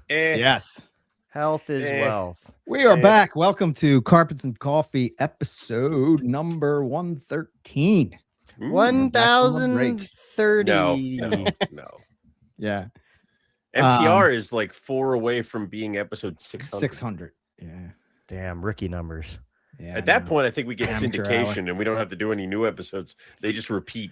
Yes. Health is wealth. We are back. Welcome to Carpets and Coffee, episode number 113. 1030. No. Yeah. NPR is like 4 away from being episode 600. 600. Yeah. Damn, rookie numbers. Yeah. At that point, I think we get Amateur syndication and we don't have to do any new episodes. They just repeat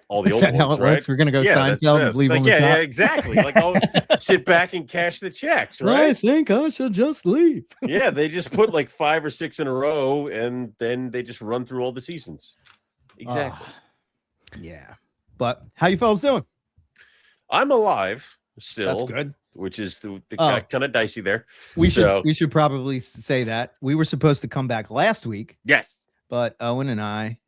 all the Is old that how ones, it right? works? We're going to go Yeah, Seinfeld that's and it. leave Like, on the yeah, top. yeah, exactly. Like, I'll sit back and cash the checks, right? I think I should just leave. Yeah, they just put like 5 or 6 in a row and then they just run through all the seasons. Exactly. Yeah. But how you fellas doing? I'm alive still. That's good. Which is the Oh. kind of dicey there. We So- should probably say that. We were supposed to come back last week, Yes. but Owen and I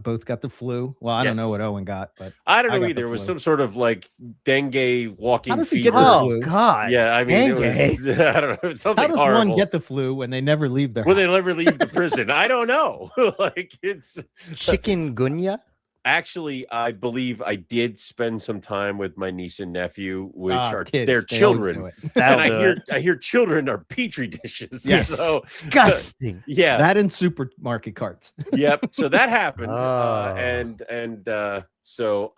both got the flu. Well, I don't know Yes. what Owen got, but I don't I know got either. the It was flu. some sort of like dengue walking How does he fever. get the Oh, flu? God. Yeah, I mean, Dengue. it was, I don't know. It's something how does horrible. one get the flu when they never leave their when house? they never leave the prison? I don't know. Like it's Chikungunya? actually, I believe I did spend some time with my niece and nephew, which Ah, are kids, their they always do children. it. That'll And do it. I hear children are petri dishes. Yes. So Disgusting. yeah. That in supermarket carts. Yep. So that happened, Oh. and so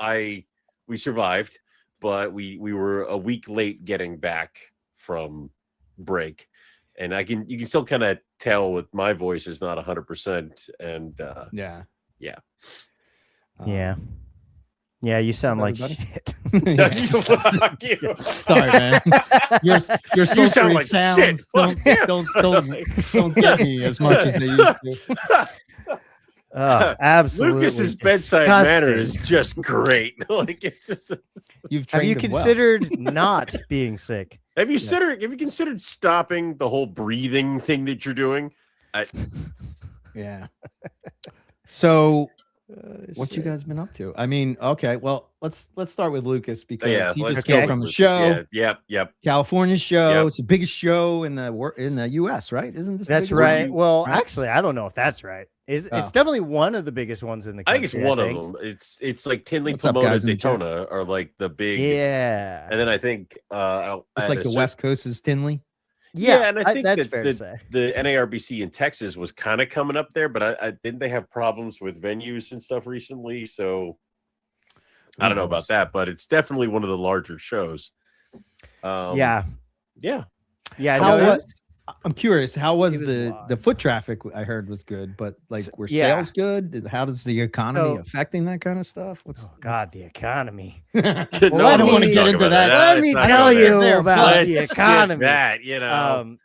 we survived, but we were a week late getting back from break, and you can still kind of tell with my voice is not 100%, and Yeah. Yeah. Yeah. Yeah, you sound like everybody? shit. Fuck you. Sorry, man. Your You sultry sound like sounds shit. Fuck you. don't get me as much as they used to. Oh, absolutely. Lucas's bedside manner is just great. Like it's just. You've Have trained you him well. considered not being sick? Have you considered stopping the whole breathing thing that you're doing? Yeah. So, what you Shit. guys been up to? I mean, okay, well, let's start with Lucas because he let's just go came with from the Lucas. show, Yeah, yep. California show. Yep. It's the biggest show in the U.S., right? Isn't this? the That's biggest right. one? Well, Right? actually, I don't know if that's right. It's Oh. definitely one of the biggest ones in the I country. think it's one of them. It's like Tinley, What's up, Pomona, guys in the chat? Daytona are like the big. Yeah. And then I think It's like the West Coast is Tinley. Yeah, and I think that's that fair to say. the NARBC in Texas was kind of coming up there, but I didn't they have problems with venues and stuff recently? So I don't know about that, but it's definitely one of the larger shows. Yeah. Yeah. Yeah. How no, was- I'm curious. How was It was the live. foot traffic? I heard was good, but like, were yeah. sales good? How does the economy So- affecting that kind of stuff? What's Oh, God, the economy. No, I let don't want to me get talk into about that. Let Let's me not tell go there. you There, about Let's the skip economy. that, you know.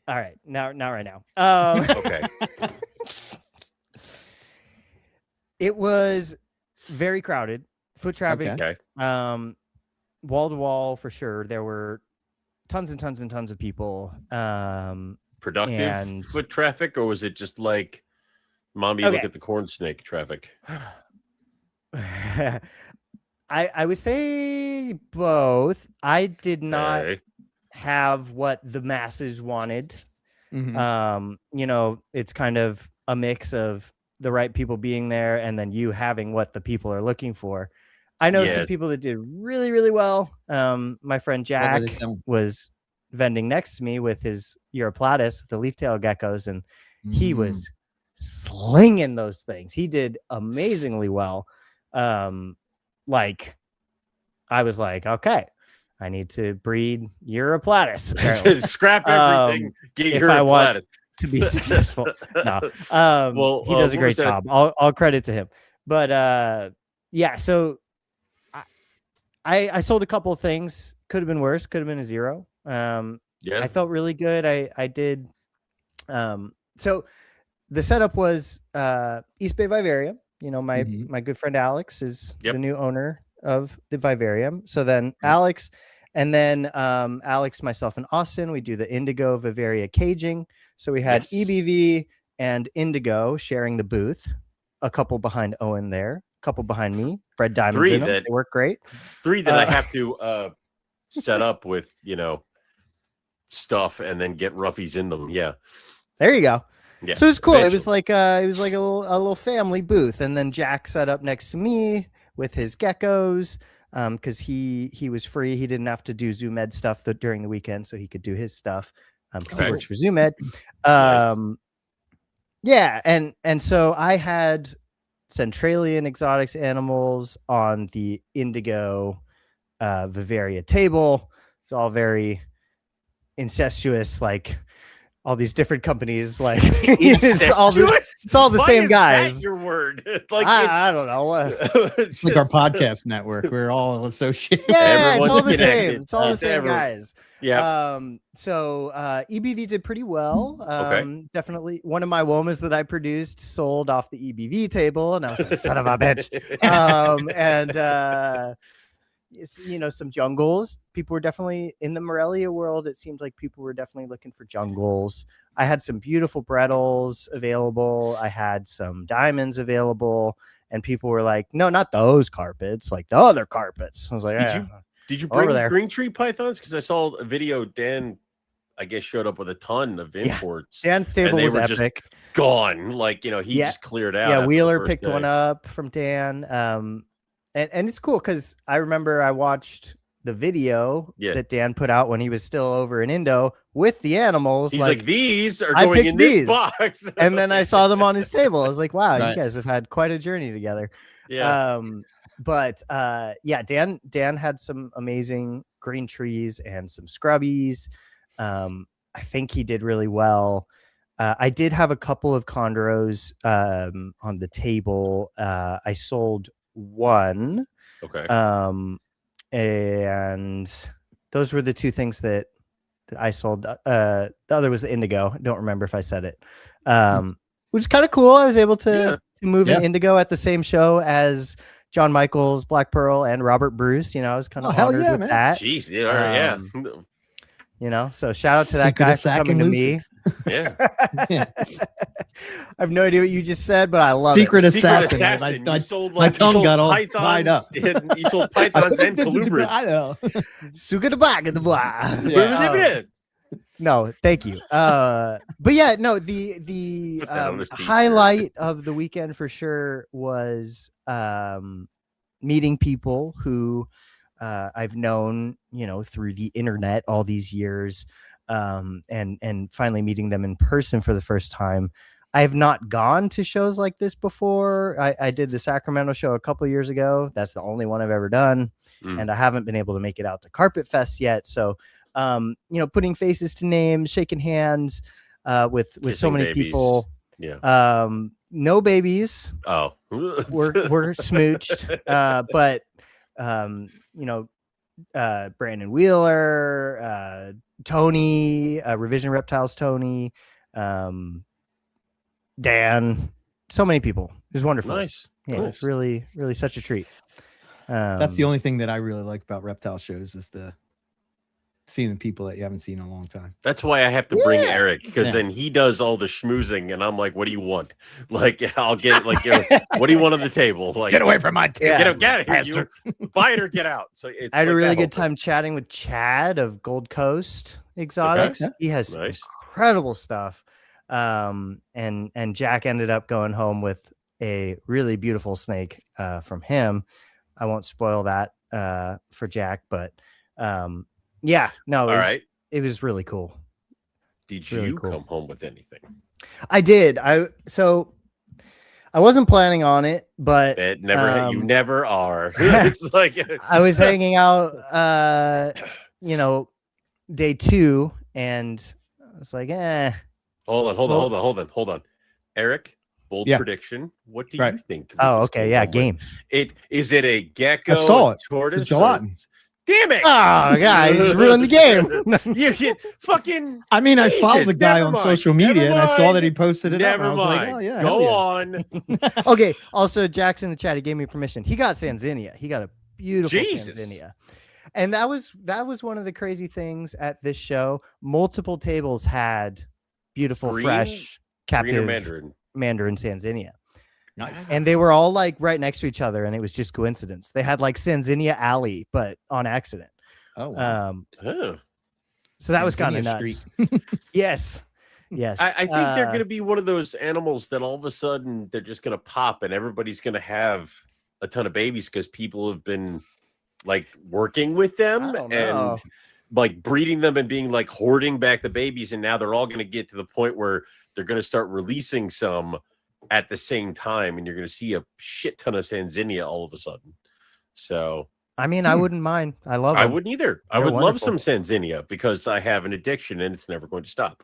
All right, not right now. Okay. It was very crowded. Foot traffic, Okay. Okay. wall to wall for sure. There were tons and tons and tons of people. Productive And- foot traffic, or was it just like mommy Okay. look at the corn snake traffic? I would say both. I did not Okay. have what the masses wanted. Mhm. You know, it's kind of a mix of the right people being there and then you having what the people are looking for. I know Yeah. some people that did really, really well. My friend What Jack were they selling? was vending next to me with his Europlatus, the leaf tail geckos, and he Mm. was slinging those things. He did amazingly well. Like I was like, okay, I need to breed Europlatus apparently, Scrap everything. Get if your I want Platus. to be successful. No, Well, he does a what great was that? job. All credit to him. But yeah, so I sold a couple of things. Could have been worse. Could have been a 0. Yeah. I felt really good. I did. So the setup was East Bay Vivarium. You know, my Mhm. my good friend Alex is Yep. the new owner of the Vivarium. So then Alex, and then Alex, myself, and Austin, we do the Indigo Vivaria caging. So we had Yes. EBV and Indigo sharing the booth. A couple behind Owen there, a couple behind me. Red diamonds 3 in them. that- They work great. 3 that I Uh, have to set up with, stuff and then get roughies in them. Yeah. There you go. Yeah. So it was cool. It was eventually. like a little family booth, and then Jack set up next to me with his geckos. because he was free. He didn't have to do Zoom Ed stuff during the weekend, so he could do his stuff because he Okay. works for Zoom Ed. Yeah, and so I had Centralian exotics animals on the Indigo Vivaria table. It's all very incestuous, like all these different companies, like it's all the Why same is guys. that your word? Like I don't know. it's Like our just- podcast network. We're all associated. Yeah, it's Everyone's all the connected. same. It's all the It's same everyone. guys. Yeah. So EBV did pretty well. Okay. Definitely one of my womas that I produced sold off the EBV table, and I was like, son of a bitch. And some jungles. People were definitely in the Morelia world. It seemed like people were definitely looking for jungles. I had some beautiful Brettles available. I had some diamonds available, and people were like, "No, not those carpets, like the other carpets." I was like, Did you Over bring there. green tree pythons? Because I saw a video. Dan, I guess, showed up with a ton of Yeah. imports. Dan's table they was were just epic. Gone. Like he Yeah. just cleared out. Yeah, after the Wheeler first picked one day. up from Dan. And it's cool because I remember I watched the video Yeah. that Dan put out when he was still over in Indo with the animals. He's like, these are I going picked in this these. box. and then I saw them on his table. I was like, wow, Right. you guys have had quite a journey together. yeah. Dan had some amazing green trees and some scrubbies. I think he did really well. I did have a couple of chondros on the table. I sold one, Okay. and those were the two things that I sold. The other was the indigo. I don't remember if I said it. Which is kind of cool. I was able to move an indigo at the same show as John Michaels, Black Pearl, and Robert Bruce. I was kind of hell honored yeah, with man. that. Jeez. Yeah. All right, So shout out to that Secret guy of for Sack coming and to me. yeah. Yeah. I have no idea what you just said, but I love Secret it. assassin. You sold my tongue you sold got all pythons tied up. and you sold pythons and I colubrids. know. Suga the black and the black. Yeah. No, thank you. But yeah, no, the Put that on a t-shirt. highlight of the weekend for sure was meeting people who I've known, through the internet all these years, and finally meeting them in person for the first time. I have not gone to shows like this before. I did the Sacramento show a couple years ago. That's the only one I've ever done. And I haven't been able to make it out to Carpet Fest yet. So, putting faces to names, shaking hands with so Kissing many babies. people. Yeah. No babies. Oh. We're smooched. But Brandon Wheeler, Tony, Revision Reptiles, Tony, Dan, so many people. It was wonderful. Nice. Yeah, it's really, really such a treat. That's the only thing that I really like about reptile shows is seeing the people that you haven't seen in a long time. That's why I have to bring Yeah. Eric, because Yeah. then he does all the schmoozing, and I'm like, "What do you want?" Like, I'll get what do you want on the table? Like, from my table. Get out of here! You buy it or get out. So it's I had a like really that good whole time chatting with Chad of Gold Coast Exotics. Okay. He has Nice. incredible stuff. And Jack ended up going home with a really beautiful snake from him. I won't spoil that for Jack, but yeah, no, All right. it was really cool. Did really you cool. come home with anything? I did. I wasn't planning on it, but That never. You Um, never are. It's like I was hanging out, day 2, and I was like, Hold on. Eric, bold Yeah. prediction. What do Right. you think? oh, this okay, came yeah, home with? games. Is it a gecko? saw a it. Tortoise? It's a gelatin. Damn it! Oh, guys, ruined the game. you fucking. I mean, I Jesus, followed the guy never on mind, social media never and I saw mind, that he posted it up. And Never I was mind. like, oh, yeah. Go hell yeah. on. Okay. Also, Jackson in the chat, he gave me permission. He got Sanzinia. He got a beautiful Jesus. Sanzinia. And that was one of the crazy things at this show. Multiple tables had beautiful, Green- fresh, Green captive or Mandarin? Mandarin Sanzinia. Nice. And they were all like right next to each other, and it was just coincidence. They had like Sanzinia Alley, but on accident. Oh, wow. Huh. So that was kind of Sanzinia nuts. Yes. Yes. I think they're going to be one of those animals that all of a sudden they're just going to pop and everybody's going to have a ton of babies because people have been like working with them I don't know. and like breeding them and being like hoarding back the babies, and now they're all going to get to the point where they're going to start releasing some at the same time, and you're going to see a shit ton of Sanzinia all of a sudden. So I mean, I wouldn't mind. I love I them. wouldn't either. I They're would love some wonderful. Sanzinia because I have an addiction and it's never going to stop.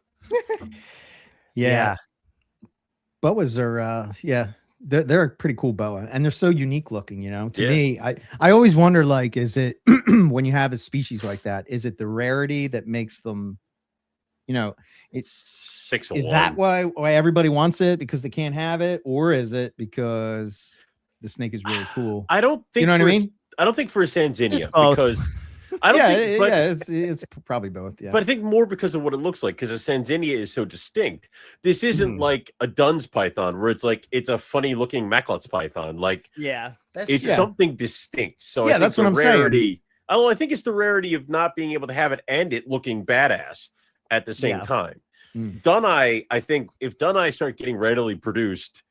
Yeah. Boas are yeah, they're a pretty cool boa, and they're so unique looking, you know. To Yeah. me, I always wonder, like, is it when you have a species like that, is it the rarity that makes them, you know, it's 6 of is 1. that why everybody wants it because they can't have it, or is it because the snake is really cool? I don't think You know what I for a- mean? I don't think for a Sanzinia It's both. because I don't Yeah, think, but, it's probably both. Yeah, but I think more because of what it looks like, because a Sanzinia is so distinct. This isn't Mhm. like a Dunn's python where it's like it's a funny looking Macklot's python. Like Yeah. That's it's Yeah. something distinct. So I Yeah, think that's what the I'm saying. rarity. I think it's the rarity of not being able to have it and it looking badass at the same Yeah. time. Mm. Duneye, I think if Duneye start getting readily produced,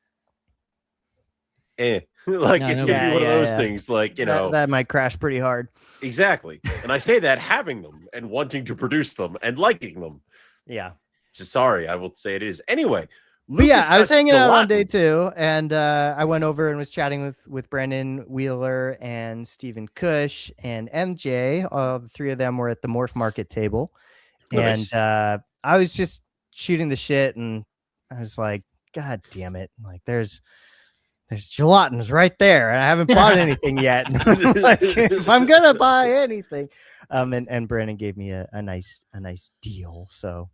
like No, it's no, gonna be yeah, one of yeah, those yeah. things, like that might crash pretty hard. exactly. And I say that having them and wanting to produce them and liking them. Yeah. So sorry, I will say it is anyway. But yeah, Lucas I was got hanging out on day Gelatins. 2, and I went over and was chatting with Brandon Wheeler and Stephen Cush and MJ. All the three of them were at the Morph Market table, Nice. and I was just shooting the shit, and I was like, "God damn it! Like, there's gelatins right there, and I haven't bought anything yet. Like, if I'm gonna buy anything, and Brandon gave me a nice deal, so."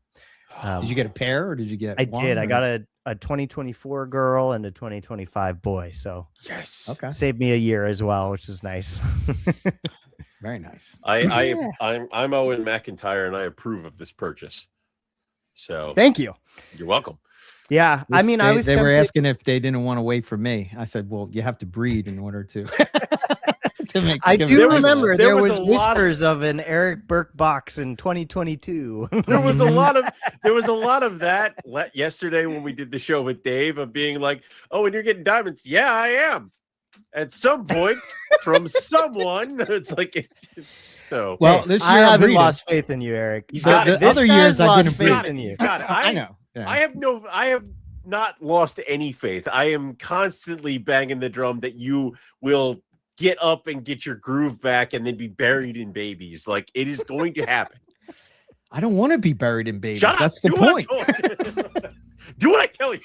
Did you get a pair or did you get? I one, did. I or- got a 2024 girl and a 2025 boy. So Yes. Okay, saved me a year as well, which is nice. very nice. I'm Owen McIntyre and I approve of this purchase. So Thank you. you're welcome. Yeah. I mean, I was They were tempted. asking if they didn't want to wait for me. I said, well, you have to breed in order to to make. I give do it- remember there there was was a lot of- whispers of an Eric Burke box in 2022. There was a lot of that yesterday when we did the show with Dave of being like, oh, and you're getting diamonds. Yeah, I am. At some point from someone. It's like it's so Well, this year I I'm haven't breeding. lost faith in you, Eric. He's But got it. The other this years guy's I lost didn't faith breed. in you. He's got it. I know. Yeah. I have not lost any faith. I am constantly banging the drum that you will get up and get your groove back and then be buried in babies. Like it is going to happen. I don't want to be buried in babies. Shut up. That's the Do what point. I told- Do what I tell you.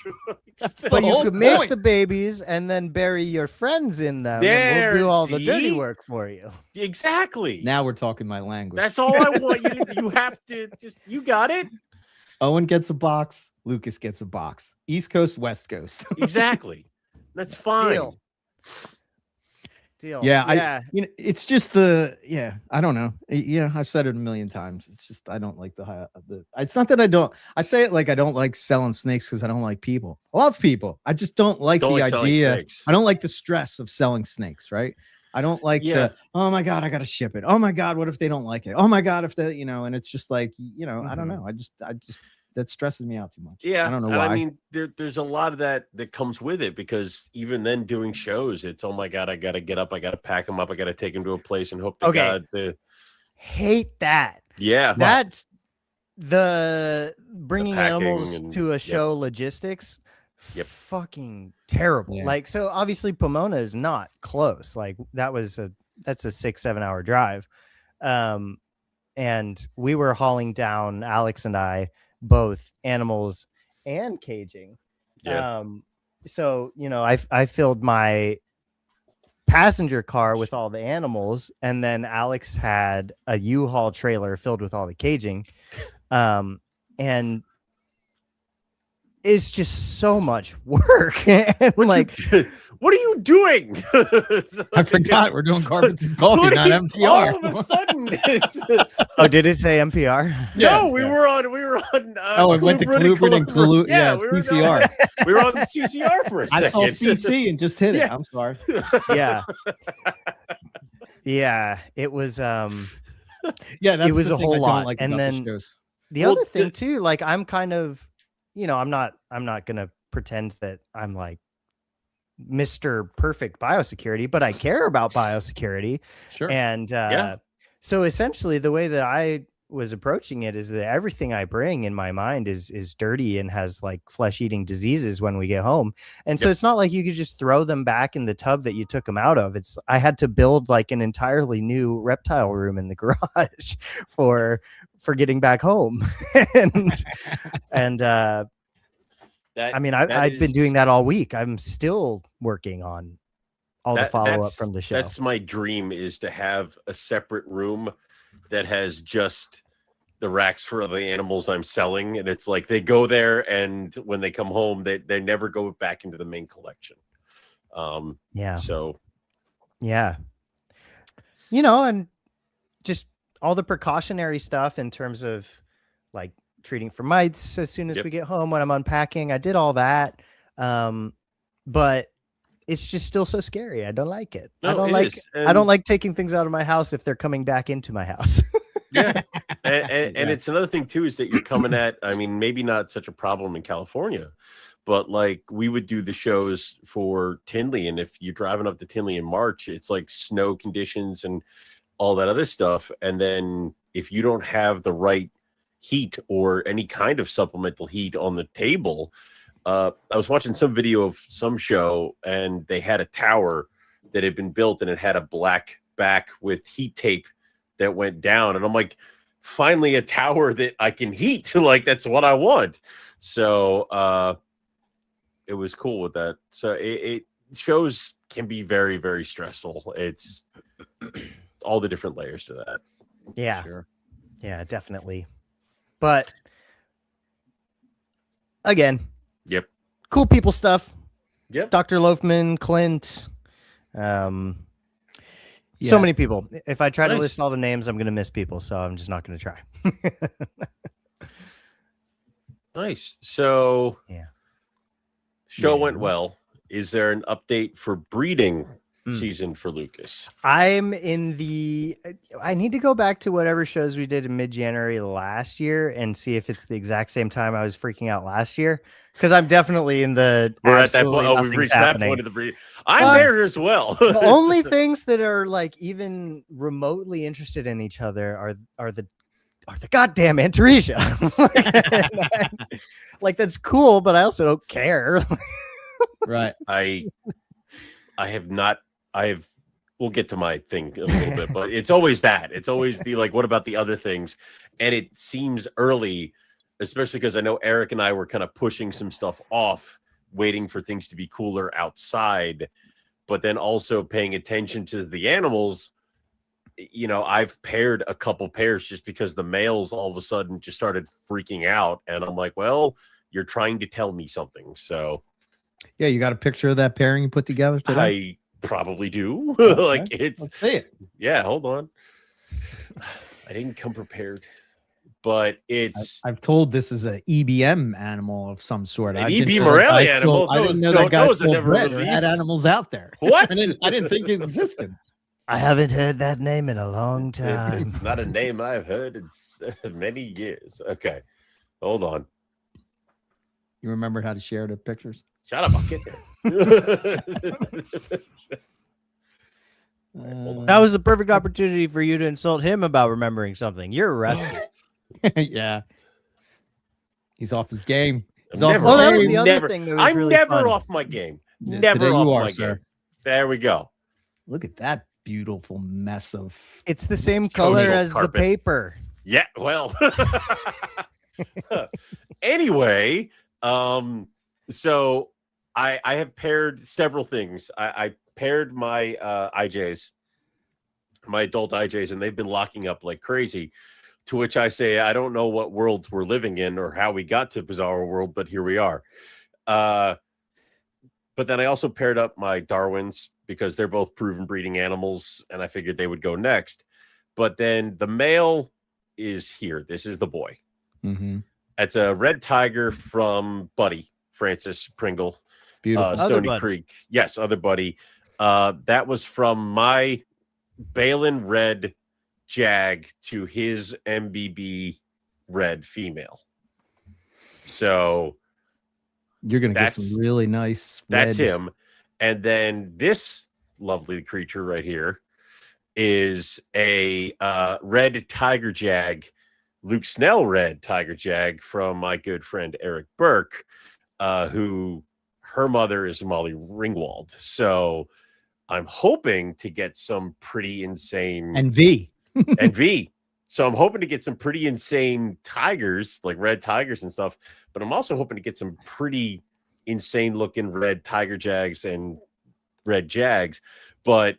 That's the But you whole could make point. the babies and then bury your friends in them. There, and we'll do all the dirty see? work for you. Exactly. Now we're talking my language. That's all I want you to do. You have to just, you got it. Owen gets a box. Lucas gets a box. East Coast, West Coast. Exactly. That's fine. Deal. Yeah, you know, it's just I don't know. I've said it a million times. It's just I don't like the. It's not that I don't. I say it like I don't like selling snakes because I don't like people. I love people. I just don't like Don't the like selling idea. snakes. I don't like the stress of selling snakes. Right. I don't like Yeah. the. Oh my god, I got to ship it. Oh my god, what if they don't like it? Oh my god, if they, and it's just like I don't know. I just that stresses me out too much. Yeah, I don't know and why. I mean, there's a lot of that comes with it because even then doing shows, it's oh my god, I got to get up, I got to pack them up, I got to take them to a place and hope to Okay. God Hate that. yeah, That's the bringing packing animals and- to a yep. show logistics. Yep. Fucking terrible. Yeah. Like, so obviously Pomona is not close. Like that's a 6-7 hour drive. And we were hauling down, Alex and I, both animals and caging. yeah. So I filled my passenger car with all the animals, and then Alex had a U-Haul trailer filled with all the caging. And it's just so much work. And like, What are you doing? I forgot we're doing carpets and coffee, What not are you- MTR. All of a sudden, it's, oh, did it say NPR? no, we were on. Oh, it went to Kluber Kluber and Kluber. Yeah, we were CCR. on- We were on the CCR for a I second. saw CC and just hit it. Yeah. I'm sorry. Yeah. Yeah. It was Yeah, that's It was the a thing whole I don't lot, like and about the then- shows. the Well, other thing the- too. Like, I'm kind of, I'm not gonna pretend that I'm like Mr. Perfect biosecurity, but I care about biosecurity. Sure. And Yeah. so essentially the way that I was approaching it is that everything I bring in my mind is dirty and has like flesh-eating diseases when we get home. And so Yep. it's not like you could just throw them back in the tub that you took them out of. It's I had to build like an entirely new reptile room in the garage for getting back home. and That I mean, that I've been is- doing that all week. I'm still working on all the follow up that's- from the show. That's my dream, is to have a separate room that has just the racks for the animals I'm selling, and it's like they go there, and when they come home, they never go back into the main collection. Yeah. So Yeah. You know, and just all the precautionary stuff in terms of like treating for mites as soon as Yep. we get home when I'm unpacking. I did all that. But it's just still so scary. I don't like it. I No, don't it like is, I don't and- like taking things out of my house if they're coming back into my house. yeah, and Yeah. it's another thing too, is that you're coming at. I mean, maybe not such a problem in California, but like we would do the shows for Tinley, and if you're driving up to Tinley in March, it's like snow conditions and all that other stuff. And then if you don't have the right heat or any kind of supplemental heat on the table, I was watching some video of some show, and they had a tower that had been built, and it had a black back with heat tape that went down. And I'm like, finally a tower that I can heat. Like, that's what I want. So it was cool with that. So it shows can be very, very stressful. It's all the different layers to that. Yeah. Sure. Yeah, definitely. But again, Yep. cool people stuff. Yep. Dr. Loafman, Clint, so Yeah. many people. If I try to Nice. list all the names, I'm going to miss people. So I'm just not going to try. Nice. So Yeah. show Yeah. went well. Is there an update for breeding Hmm. season for Lucas? I'm in the. I need to go back to whatever shows we did in mid-January last year and see if it's the exact same time I was freaking out last year. Because I'm definitely in the. We're at that point. absolutely Oh, we nothing's reached that happening. point of the breed. I'm Uh, there as well. The only things that are like even remotely interested in each other are the goddamn Antaresia. Like that's cool, but I also don't care. Right. I have not. We'll get to my thing in a little bit, but it's always that. It's always the like, what about the other things? And it seems early, especially because I know Eric and I were kind of pushing some stuff off, waiting for things to be cooler outside, but then also paying attention to the animals. You know, I've paired a couple pairs just because the males all of a sudden just started freaking out. And I'm like, well, you're trying to tell me something. So Yeah, you got a picture of that pairing you put together today? I probably do. Okay. Like it's, Let's see it. yeah, hold on. I didn't come prepared, but it's I've told this is an EBM animal of some sort. An I didn't EB know that guy Morelli still- animal? I didn't Those know don't- that guy those are still never bred or released. had animals out there. what? I didn't think it existed. I haven't heard that name in a long time. It's not a name I've heard in many years. Okay, hold on. You remember how to share the pictures? Shut up, I'll get there. That was the perfect opportunity for you to insult him about remembering something. You're arrested. Yeah. He's off his game. He's I'm off never- his Oh, that was game. the other never- thing that was I'm really never fun. off my game. Yeah, Never today off you are, my sir. game. There we go. Look at that beautiful mess of. It's the same It's color coastal as the carpet. paper. Yeah, well. Anyway, so I have paired several things. I paired my IJs, my adult IJs, and they've been locking up like crazy. To which I say, I don't know what worlds we're living in or how we got to Bizarre World, but here we are. But then I also paired up my Darwins because they're both proven breeding animals, and I figured they would go next. But then the male is here. This is the boy. Mhm. It's a red tiger from Buddy Francis Pringle, Beautiful. Other Stony Buddy. Creek. Yes, other Buddy. That was from my Balin red jag to his MBB red female. So You're gonna get that's- some really nice. that's red- him. And then this lovely creature right here is a red tiger jag, Luke Snell red tiger jag from my good friend Eric Burke, who her mother is Molly Ringwald. So I'm hoping to get some pretty insane And V. and V. So I'm hoping to get some pretty insane tigers, like red tigers and stuff. But I'm also hoping to get some pretty insane looking red tiger jags and red jags. But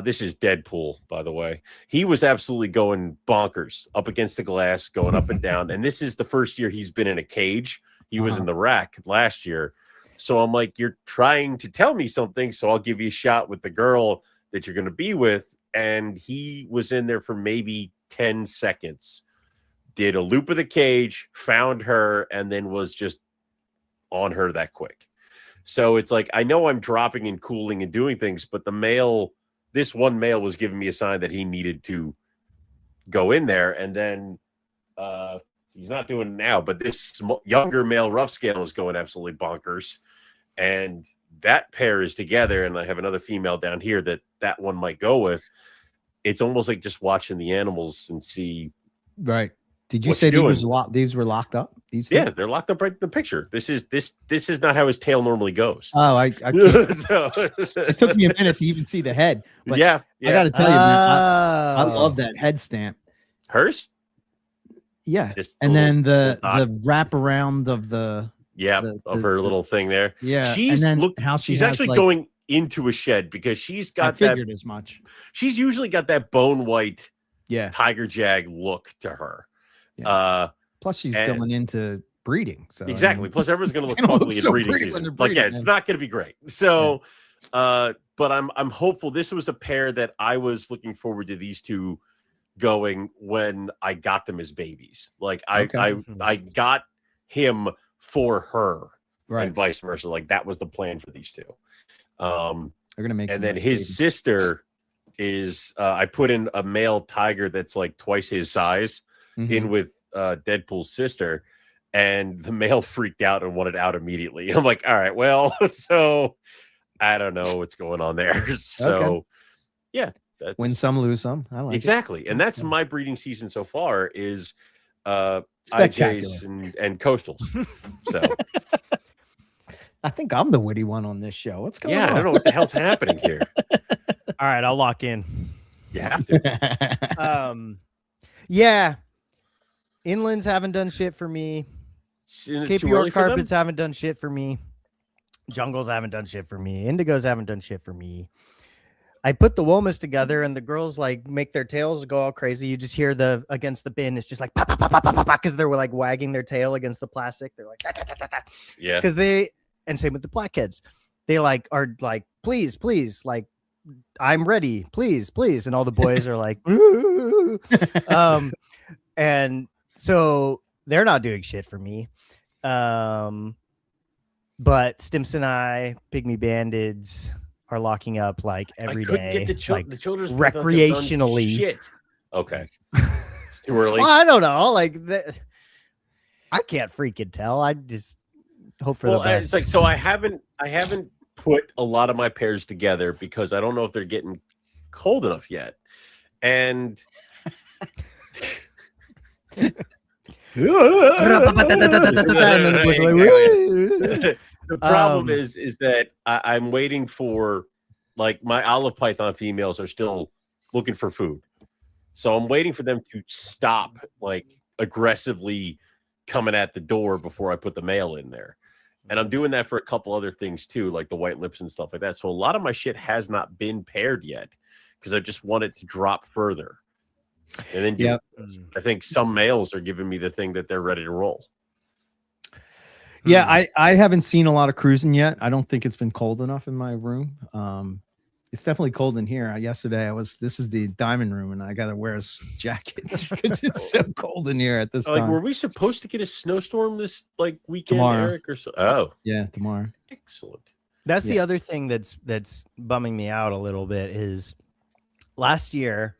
this is Deadpool, by the way. He was absolutely going bonkers up against the glass, going up and down. And this is the first year he's been in a cage. He was in the rack last year. So I'm like, you're trying to tell me something, so I'll give you a shot with the girl that you're going to be with. And he was in there for maybe 10 seconds, did a loop of the cage, found her, and then was just on her that quick. So it's like, I know I'm dropping and cooling and doing things, but this one male was giving me a sign that he needed to go in there. And then he's not doing it now, but this younger male rough scale is going absolutely bonkers. And that pair is together. And I have another female down here that one might go with. It's almost like just watching the animals and see. Right. Did you what say you're these were locked up? These two? Yeah, they're locked up right in the picture. This is not how his tail normally goes. Oh, I So, it took me a minute to even see the head. But yeah. I got to tell you, man, I Oh. love that head stamp. Hers? Yeah. Just And the then the little dot. wraparound of the of her little thing there. yeah. She's and then how she's has, actually like, going into a shed because she's I got that. figured as much. She's usually got that bone white Yeah. tiger jag look to her. Yeah. Plus, she's and- going into breeding. So I Exactly. mean, Plus, everyone's going to look It's gonna look ugly in so breeding pretty when season. they're Like, yeah, breeding, it's man. not going to be great. So, but I'm hopeful. This was a pair that I was looking forward to these two going when I got them as babies. Like Okay. I got him for her right. and vice versa. Like that was the plan for these two. They're gonna make. And some then nice his babies. sister is I put in a male tiger that's like twice his size Mhm. in with Deadpool's sister, and the male freaked out and wanted out immediately. I'm like, all right, well, so I don't know what's going on there. So yeah, that's Win some, lose some. I like exactly. And that's Yeah. my breeding season so far is Spectacular. IJs and coastals. So it. I think I'm the witty one on this show. What's going yeah, on? I don't know what the hell's happening here. All right, I'll lock in. You have to. Yeah. Inlands haven't done shit for me. Isn't it Cape too early York for them? carpets haven't done shit for me. Jungles haven't done shit for me. Indigos haven't done shit for me. I put the womas together and the girls like make their tails go all crazy. You just hear the against the bin. It's just like because they're like wagging their tail against the plastic. They're like Yeah. because they and same with the black kids. They like are like please, like I'm ready, please, and all the boys are like, and so they're not doing shit for me. But Stimps and I, Pygmy Bandids, are locking up like every I couldn't day, get the, like the children's book out there done recreationally. shit. Okay. It's too early. Well, I don't know, like I can't freaking tell. I just hope for the best. It's like so I haven't put a lot of my pairs together because I don't know if they're getting cold enough yet. And And then the boys are like, "Woo." the problem Um, is that I'm waiting for like my olive python females are still looking for food. So I'm waiting for them to stop like aggressively coming at the door before I put the male in there. And I'm doing that for a couple other things too, like the white lips and stuff like that. So a lot of my shit has not been paired yet because I just want it to drop further. And then Yep. I think some males are giving me the thing that they're ready to roll. Yeah, I haven't seen a lot of cruising yet. I don't think it's been cold enough in my room. It's definitely cold in here. Yesterday this is the diamond room and I gotta wear a jacket because it's so cold in here at this Like, time. were we supposed to get a snowstorm this like weekend, Tomorrow. Eric? Or so? Oh, Yeah, tomorrow. excellent. That's the Yeah. other thing that's bumming me out a little bit is last year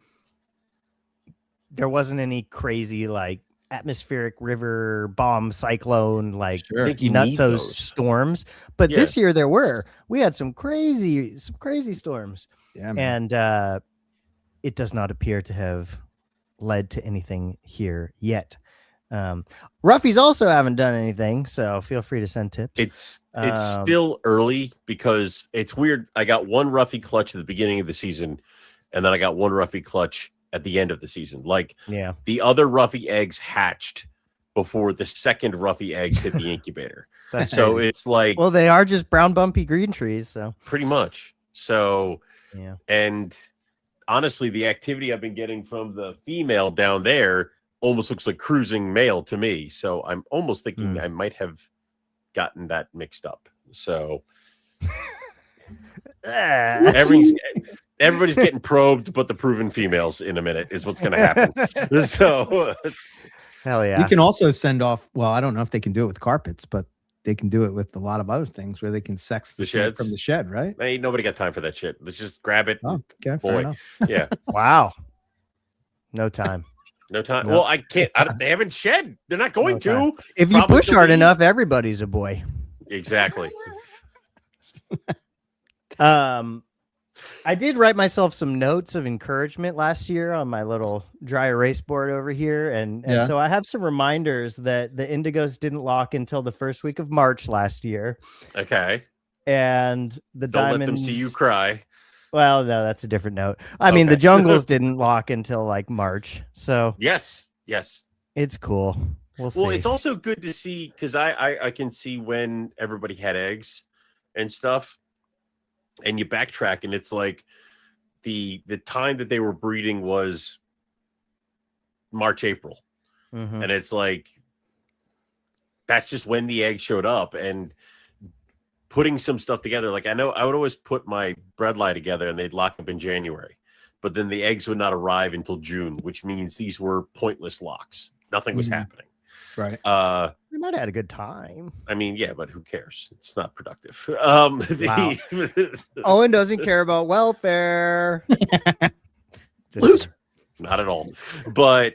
there wasn't any crazy like atmospheric river bomb cyclone like Sure. I think you need nutso those. storms. But Yeah. this year we had some crazy storms, Yeah, man. and it does not appear to have led to anything here yet. Roughies also haven't done anything, so feel free to send tips. It's Um, still early because it's weird. I got one roughy clutch at the beginning of the season, and then I got one roughy clutch at the end of the season. Like Yeah. the other roughy eggs hatched before the second roughy eggs hit the incubator. That's So crazy. it's like Well, they are just brown bumpy green trees, so pretty much. So yeah. and honestly, the activity I've been getting from the female down there almost looks like cruising male to me. So I'm almost thinking I might have gotten that mixed up. So everybody's getting probed, but the proven females in a minute is what's going to happen. So Hell yeah. You can also send off. Well, I don't know if they can do it with carpets, but they can do it with a lot of other things where they can sex the The snake sheds? from the shed, right? ain't nobody got time for that shit. Let's just grab it. Oh, okay, fair Boy. enough. Yeah, Wow. No time. no time. No. Well, I can't. They haven't shed. They're not going No to. time. If you Probably push hard delete. enough, everybody's a boy. Exactly. I did write myself some notes of encouragement last year on my little dry erase board over here, and Yeah. so I have some reminders that the Indigos didn't lock until the first week of March last year, Okay. and the Don't Diamonds. let them see you cry. Well, no, that's a different note. I mean, the Okay. Jungles didn't lock until like March, so Yes. Yes. it's cool. We'll see. Well, it's also good to see because I can see when everybody had eggs and stuff, and you backtrack, and it's like the time that they were breeding was March, April, Mhm. and it's like that's just when the egg showed up, and putting some stuff together. Like I know I would always put my bredli together, and they'd lock up in January, but then the eggs would not arrive until June, which means these were pointless locks. Nothing was Mhm. happening. Right. We might have had a good time. I mean, yeah, but who cares? It's not productive. Owen doesn't care about welfare. Loser. Not at all. But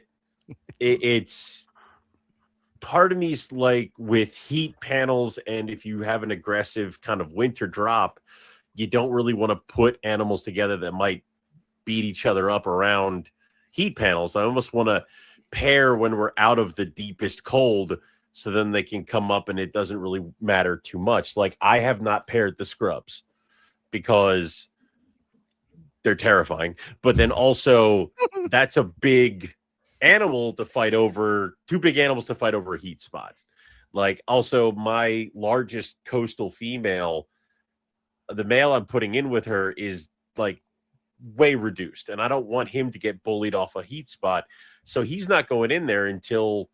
it's part of me's like with heat panels, and if you have an aggressive kind of winter drop, you don't really want to put animals together that might beat each other up around heat panels. I almost want to pair when we're out of the deepest cold, so then they can come up and it doesn't really matter too much. Like I have not paired the scrubs because they're terrifying, but then also that's a big animal to fight over, two big animals to fight over a heat spot. Like also my largest coastal female, the male I'm putting in with her is like way reduced, and I don't want him to get bullied off a heat spot. So he's not going in there until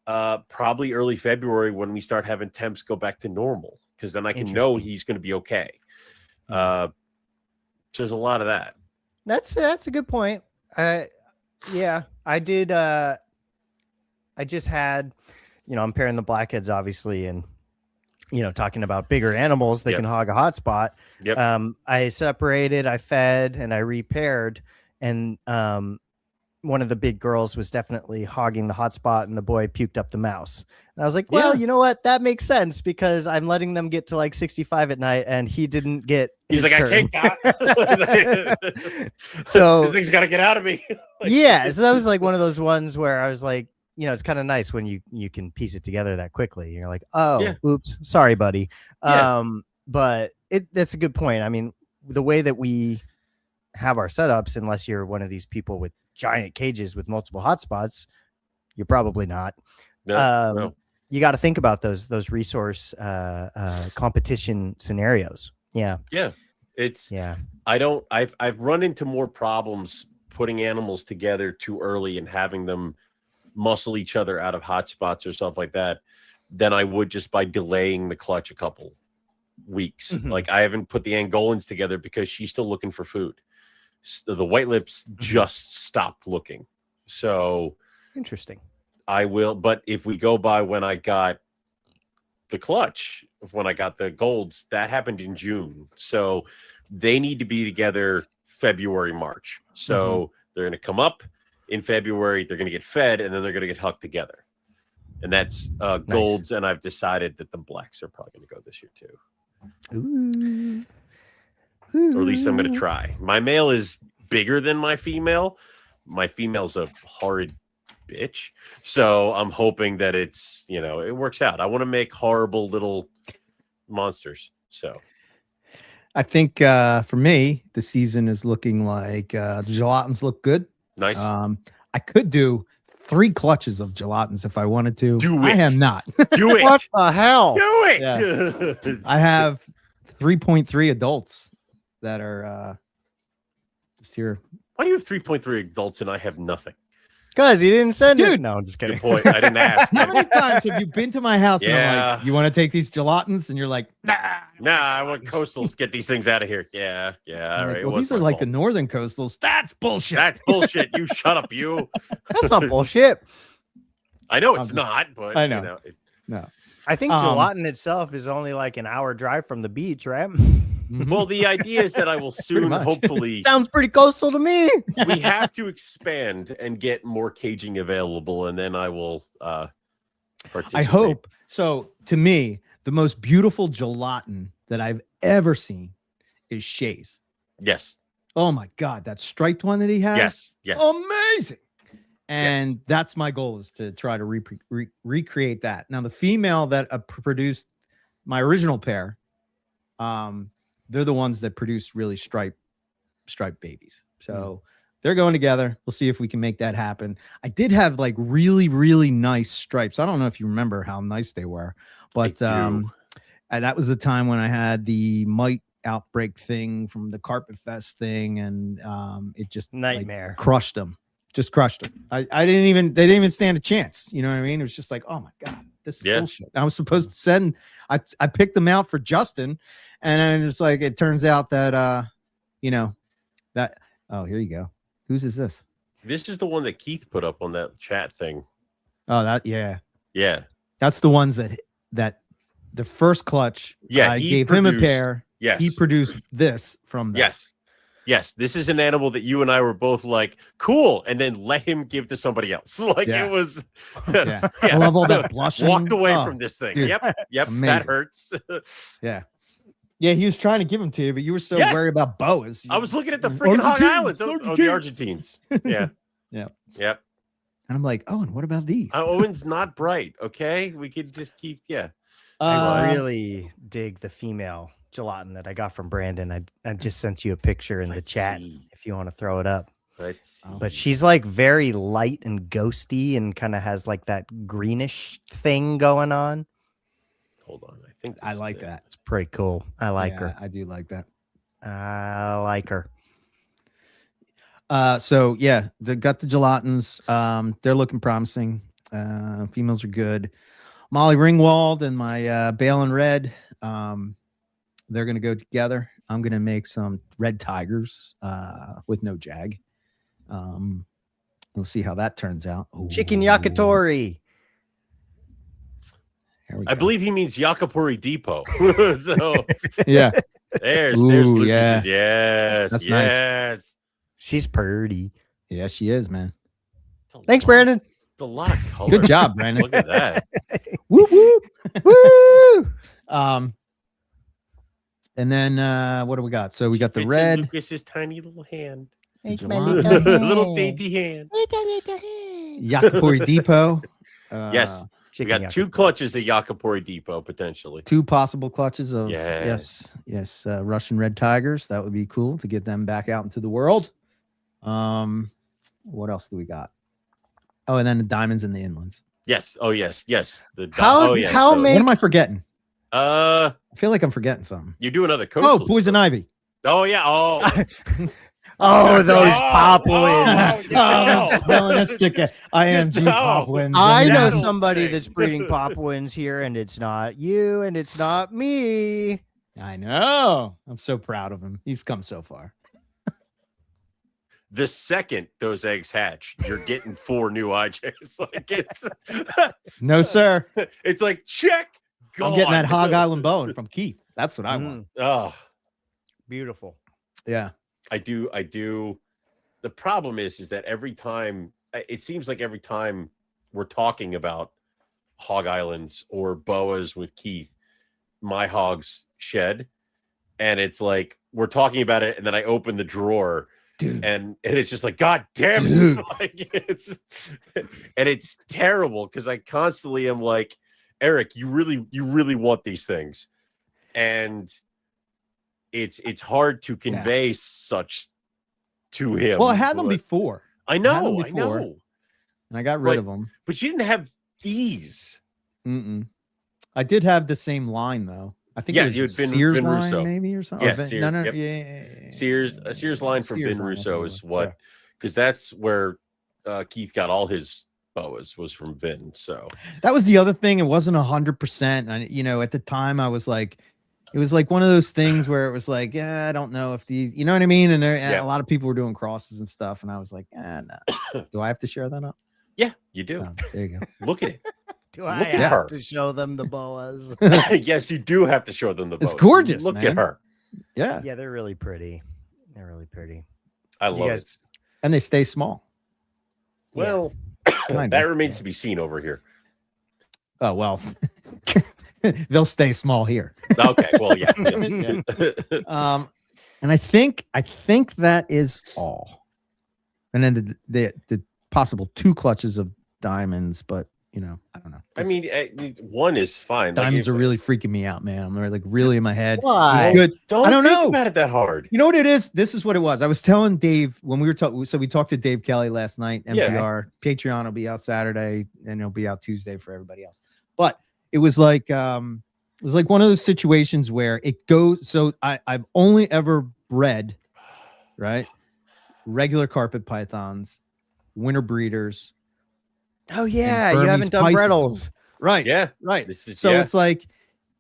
probably early February when we start having temps go back to normal, because then I can know Interesting. he's going to be okay. So there's a lot of that. That's a good point. Yeah, I did. I just had, I'm pairing the blackheads obviously, and talking about bigger animals that Yep. can hog a hot spot. Yep. I separated, I fed, and I repaired, and one of the big girls was definitely hogging the hot spot, and the boy puked up the mouse. And I was like, well, Yeah. you know what? That makes sense because I'm letting them get to like 65 at night, and he didn't get. He's his like, turn. I can't. So this thing's got to get out of me. Like, yeah, so that was like one of those ones where I was like, it's kind of nice when you can piece it together that quickly. You're like, oh, Yeah. oops, sorry, buddy. Yeah. But that's a good point. I mean, the way that we have our setups, unless you're one of these people with giant cages with multiple hotspots, you're probably not. No. You got to think about those resource competition scenarios. Yeah. It's Yeah. I've run into more problems putting animals together too early and having them muscle each other out of hotspots or stuff like that than I would just by delaying the clutch a couple weeks. Mhm. Like I haven't put the Angolans together because she's still looking for food. The white lips just stopped looking. So Interesting. I will, but if we go by when I got the clutch, when I got the golds, that happened in June. So they need to be together February, March. So they're going to come up in February. They're going to get fed, and then they're going to get hucked together. And that's golds, and I've decided that the blacks are probably going to go this year too. Ooh. Or at least I'm going to try. My male is bigger than my female. My female's a horrid bitch. So I'm hoping that it's, it works out. I want to make horrible little monsters. So I think for me, the season is looking like the gelatins look good. nice. I could do 3 clutches of gelatins if I wanted to. Do I it. am not. Do it. What the hell? Do it. I have 3.3 adults that are just here. Why do you have 3.3 adults and I have nothing? Because he didn't send it. Dude. No, I'm just kidding. Good point. I didn't ask. How many times have you been to my house and I'm Yeah. like, you want to take these gelatins? And you're like, nah. Nah, I want coastals. Get these things out of here. Yeah. All I'm like, right. well, these are like the northern coastals. That's bullshit. That's bullshit. You shut up, you. That's not bullshit. I know I'm it's just- not, but I know. I think gelatin itself is only like an hour drive from the beach, right? Mhm. Well, the idea is that I will soon, much. hopefully, Sounds pretty coastal to me. we have to expand and get more caging available, and then I will participate. I hope. So to me, the most beautiful gelatin that I've ever seen is Shay's. Yes. Oh my God, that striped one that he has. Yes. Yes. Amazing. And that's my goal, is to try to recreate that. Now, the female that produced my original pair, they're the ones that produce really striped babies. So they're going together. We'll see if we can make that happen. I did have like really, really nice stripes. I don't know if you remember how nice they were, but I do. and that was the time when I had the mite outbreak thing from the Carpet Fest thing, and it just Nightmare. crushed them. Just crushed them. They didn't even stand a chance. You know what I mean? It was just like, oh my God, this is bullshit. I was supposed to send, I picked them out for Justin, and then it's like, it turns out that, oh, here you go. Whose is this? This is the one that Keith put up on that chat thing. Oh, yeah. Yeah. That's the ones that the first clutch. Yeah, I he gave him a produced- pair. Yes. He produced this from that. Yes. This is an animal that you and I were both like, cool, and then let him give to somebody else. Like Yeah. it was. Yeah. I love all that blushing. Walked away Oh, from this thing. dude. Yep. Amazing. That hurts. Yeah. Yeah, he was trying to give them to you, but you were so Yes. worried about boas. I was looking at the freaking Hog Argentines, Islands. Oh, the Argentines. Yeah. Yeah. Yep. And I'm like, oh, and what about these? Owen's not bright. Okay. We could just keep, yeah. I really dig the female gelatin that I got from Brandon. I just sent you a picture in the Let's chat see. if you want to throw it up. Let's see. But she's like very light and ghosty and kind of has like that greenish thing going on. Hold on. I think I this is like it. that. It's pretty cool. I like Yeah, her. I do like that. I like her. So yeah, they got the gelatins. They're looking promising. Females are good. Molly Ringwald and my Balin Red. They're gonna go together. I'm gonna make some red tigers with no jag. We'll see how that turns out. Chicken Ooh, yakitori. here we I go. believe he means Yakapuri Depot. So Yeah, there's Ooh, Lucas's. yeah. Yes. That's nice. yes. She's pretty. yeah, she is, man. Thanks, Brandon. A lot of color. Good job, Brandon. Look at that. Whoop whoop. Woo! And then what do we got? So we got the Fits in red. Lucas's tiny little hand. It's my my little little little hand. dainty hand. Yakapuri Depot. Yes. We Chicken got 2 yakitori. clutches of Yakapuri Depot potentially. 2 possible clutches of Yes. yes, Russian red tigers. That would be cool to get them back out into the world. What else do we got? Oh, and then the diamonds and the inlands. Yes. Oh yes. Yes. The How- oh, yes. how those. many- What am I forgetting? Uh, I feel like I'm forgetting something. you do another Oh, coastal. poison ivy. Oh yeah. Oh. Oh, those Oh, pop oh, wins. oh, Oh, no. spellinistic IMG Just no. pop wins. I know That'll somebody thing. that's breeding pop wins here, and it's not you, and it's not me. I know. I'm so proud of him. He's come so far. The second those eggs hatch, you're getting 4 new IJs. Like No, sir. it's like check. I'm getting that gone. Hog Island bone from Keith. That's what I want. Oh, Beautiful. Yeah. I do. The problem is that every time it seems like every time we're talking about hog islands or boas with Keith, my hogs shed, and it's like we're talking about it, and then I open the drawer, dude, and it's just like, God damn Dude. it. Like, it's terrible because I constantly am like, Eric, you really want these things, and it's hard to convey such to him. well, I had them but- before, I had them know, before. and I got rid of them. but you didn't have these. Mm-mm. I did have the same line though. I think Yeah, it was you a had Vin- Sears Vin line, Russo. maybe, or something. Yeah, Or Vin- Sears, no, yep. yeah. A Sears line from Sears Vin line, I Russo think it is was. what, Yeah. because that's where Keith got all his boas was from Vin. So That was the other thing. It wasn't 100%. And at the time I was like, it was like one of those things where it was like, yeah, I don't know if these, you know what I mean? And Yeah. a lot of people were doing crosses and stuff. And I was like, no. Do I have to share that up? yeah, you do. Oh, there you go. Look at Do Look I at have her. to show them the boas? it. Yes, you do have to show them the It's boas. gorgeous, Look man. at her. Yeah. Yeah, they're really pretty. They're really pretty. I You love guys- it. And they stay small. Well, Kinda. that remains to be seen over here. Oh, well, they'll stay small here. Okay, well, yeah. yeah. And I think that is all. And then the possible 2 clutches of diamonds, but I don't know. I mean, one is fine. Like, diamonds if- are really freaking me out, man. I'm like really in my head. Why? It's good. Don't I don't think know. about it that hard. You know what it is? This is what it was. I was telling Dave when we were talking. So we talked to Dave Kelly last night. Yeah. NPR Patreon will be out Saturday, and it'll be out Tuesday for everybody else. But it was like one of those situations where it goes. So I've only ever bred, right, regular carpet pythons, winter breeders. Oh yeah, you Burmese haven't done pythons. Brettles. Right. Yeah. Right. This is So yeah. it's like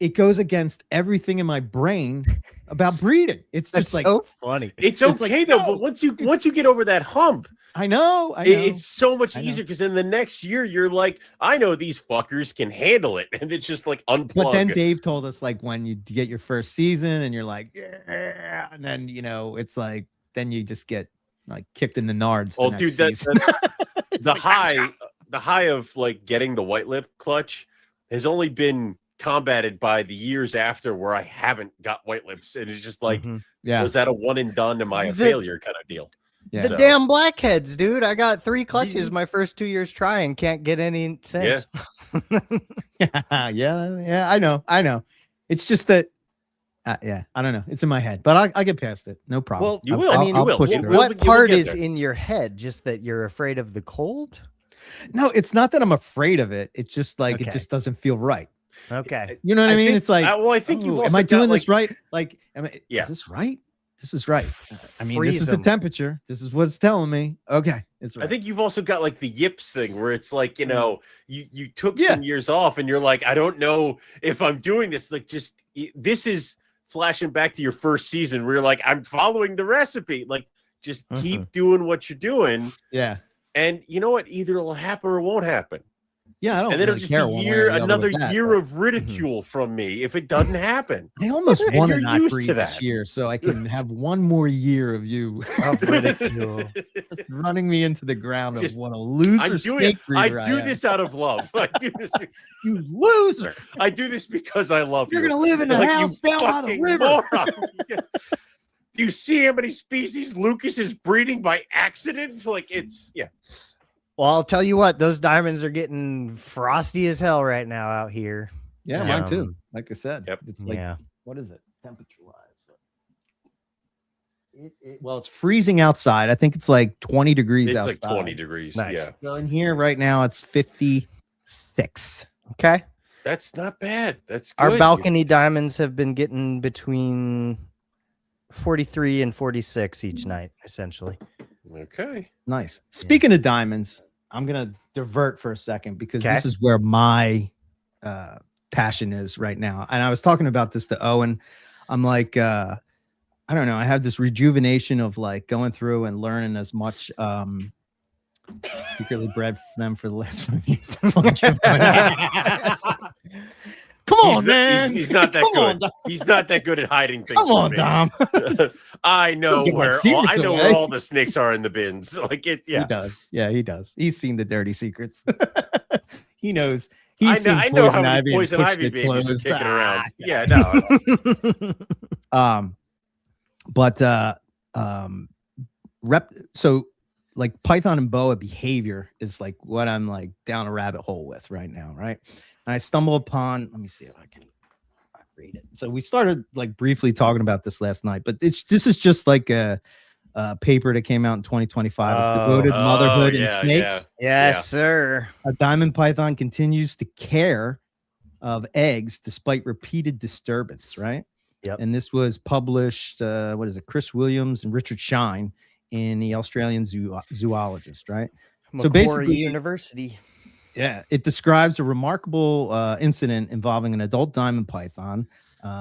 it goes against everything in my brain about breeding. It's That's just like so funny. It's It's okay like, though, no. but once you get over that hump, I know. it's so much I know. easier because then the next year you're like, I know these fuckers can handle it, and it's just like unplug. But then Dave told us like when you get your first season and you're like, yeah, and then it's like then you just get like kicked in the nards. Oh, the dude, next that, season. the high of like getting the white lip clutch has only been combated by the years after where I haven't got white lips, and it's just like, Mhm. yeah, was that a one and done? Am I a The- failure kind of deal? yeah. The So- damn blackheads, dude. I got 3 clutches my first 2 years trying. Can't get any since. yeah. I know. It's just that. Yeah, I don't know. It's in my head, but I get past it. No problem. Well, You will. I mean, you will. push You it will. around. what you will part get is there. in your head? Just that you're afraid of the cold? No, it's not that I'm afraid of it. It's just like Okay. it just doesn't feel right. Okay. You know what I mean? think- It's like, well, I think you've "Ooh, am also I doing got, this like- right? Like, Yeah. is this right? This is right. I mean, this Freeze is the 'em. temperature. This is what it's telling me. Okay, it's right. I think you've also got like the yips thing where it's like, you took Yeah. some years off and you're like, I don't know if I'm doing this. Like, just this is flashing back to your first season where you're like, I'm following the recipe. Like, just keep doing what you're doing. yeah, And you know what? Either it'll happen or it won't happen. yeah. I don't And then really it'll just care be one way or the other another with that, year but of ridicule from me if it doesn't happen. I almost And want to you're not used breed to this that. year, so I can have one more year of you Of ridicule. just running me into the ground Just- of what a loser I'm doing snake I breeder do am. this out of love. I do this, You loser! I do this because I love You're you. gonna live in a Like, you house down by the fucking river. moron. Do you see how many species Lucas is breeding by accident? Like it's Well, I'll tell you what, those diamonds are getting frosty as hell right now out here. Yeah, mine too. Um, Like I said, Yep. it's like Yeah. what is it temperature wise? Well, it's freezing outside. I think it's like 20 degrees it's outside. like 20 degrees. Nice. Yeah. So in here right now, it's 56. Okay. That's not bad. That's good. Our balcony diamonds have been getting between 43 and 46 each night, essentially. Okay. Nice. Speaking of diamonds, I'm gonna divert for a second because this Okay. is where my passion is right now. And I was talking about this to Owen. I'm like, I don't know. I have this rejuvenation of like going through and learning as much secretly bred for them for the last 5 years. That's what I'm doing. Come on, He's not- man. he's not that Come on, good. Dom. He's not that good at hiding things. Come from on, me. Dom. I know Give my where secrets I know away. where all the snakes are in the bins. Like it, He yeah. does. Yeah, he does. He's seen the dirty secrets. He knows. He's seen I know how poison many ivy and poison pushed ivy it babies are closed. kicking around. Ah, Yeah, no. But so like Python and boa behavior is like what I'm like down a rabbit hole with right now, right? And I stumble upon, let me see if I can read it. So we started like briefly talking about this last night, but this is just like a paper that came out in 2025. It's devoted Oh, motherhood and yeah, snakes. Yes, Yeah. sir. A diamond python continues to care of eggs despite repeated disturbance, right? Yep. And this was published, what is it, Chris Williams and Richard Shine in the Australian Zoologist, right? So Macquarie basically, University. yeah, it describes a remarkable incident involving an adult diamond python,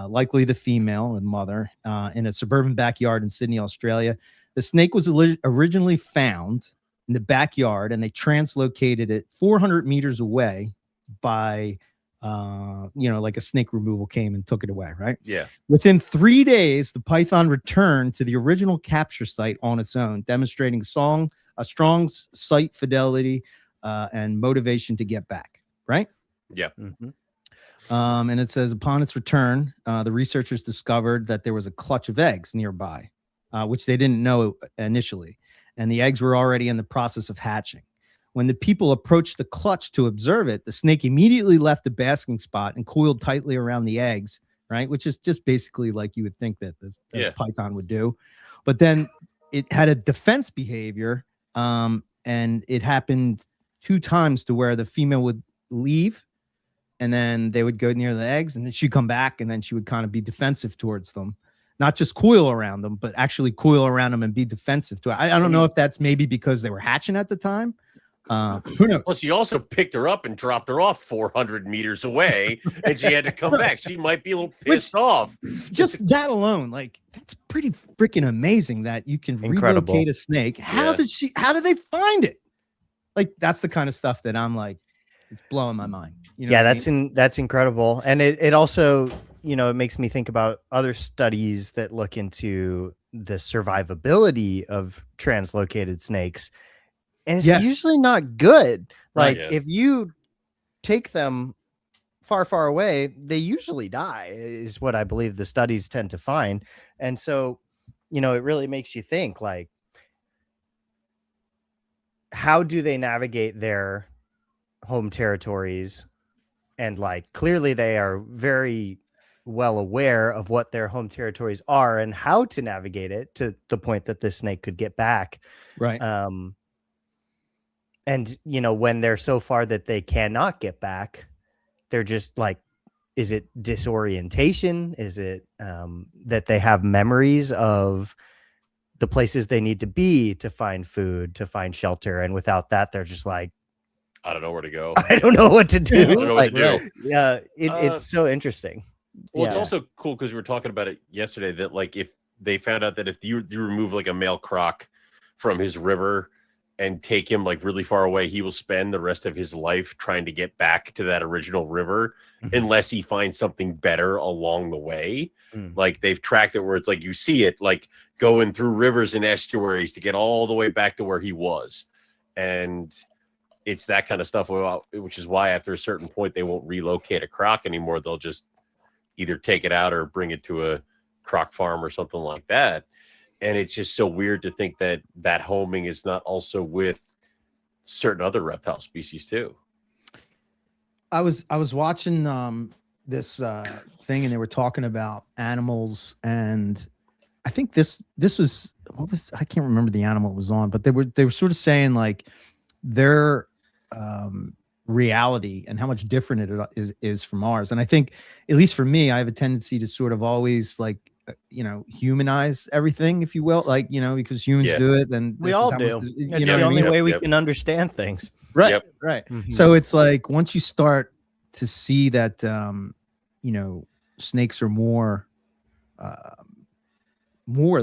likely the female and mother, in a suburban backyard in Sydney, Australia. The snake was originally found in the backyard, and they translocated it 400 meters away by, like a snake removal came and took it away, right? Yeah. Within 3 days, the python returned to the original capture site on its own, demonstrating a strong site fidelity and motivation to get back, right? Yeah. Mhm. And it says, upon its return, the researchers discovered that there was a clutch of eggs nearby, which they didn't know initially. And the eggs were already in the process of hatching. When the people approached the clutch to observe it, the snake immediately left the basking spot and coiled tightly around the eggs, right? Which is just basically like you would think that the python would do. But then it had a defense behavior, and it happened 2 times to where the female would leave and then they would go near the eggs and then she'd come back and then she would kind of be defensive towards them, not just coil around them, but actually coil around them and be defensive to it. I don't know if that's maybe because they were hatching at the time. Who knows? Plus, he also picked her up and dropped her off 400 meters away, and she had to come back. She might be a little pissed off. Just that alone, like that's pretty freaking amazing that you can Incredible. relocate a snake. How did they find it? Like that's the kind of stuff that I'm like, it's blowing my mind. You know Yeah, what I mean? that's incredible. And it also, it makes me think about other studies that look into the survivability of translocated snakes. And it's Yeah. usually not good. Right. Like Yeah. if you take them far, far away, they usually die, is what I believe the studies tend to find. And so, it really makes you think, like, how do they navigate their home territories? And like clearly they are very well aware of what their home territories are and how to navigate it to the point that this snake could get back. Right. And when they're so far that they cannot get back, they're just like, is it disorientation? Is it that they have memories of the places they need to be to find food, to find shelter, and without that, they're just like, I don't know where to go. I don't know what to do. I don't know what to do. Yeah, it's so interesting. Well, it's Yeah. also cool because we were talking about it yesterday that like if they found out that if you remove like a male croc from his river and take him like really far away, he will spend the rest of his life trying to get back to that original river Mhm. unless he finds something better along the way. Mm. Like they've tracked it where it's like you see it like going through rivers and estuaries to get all the way back to where he was. And it's that kind of stuff, which is why after a certain point, they won't relocate a croc anymore. They'll just either take it out or bring it to a croc farm or something like that. And it's just so weird to think that that homing is not also with certain other reptile species too. I was watching this thing and they were talking about animals, and I think this was I can't remember the animal it was on, but they were sort of saying like their reality and how much different it is from ours. And I think, at least for me, I have a tendency to sort of always like humanize everything, if you will, like because humans Yeah. do it, then We this is all how do. much- It's you know the what I only mean? way we Yep. can understand things. Right. Yep. Right. Mhm. So it's like once you start to see that snakes are more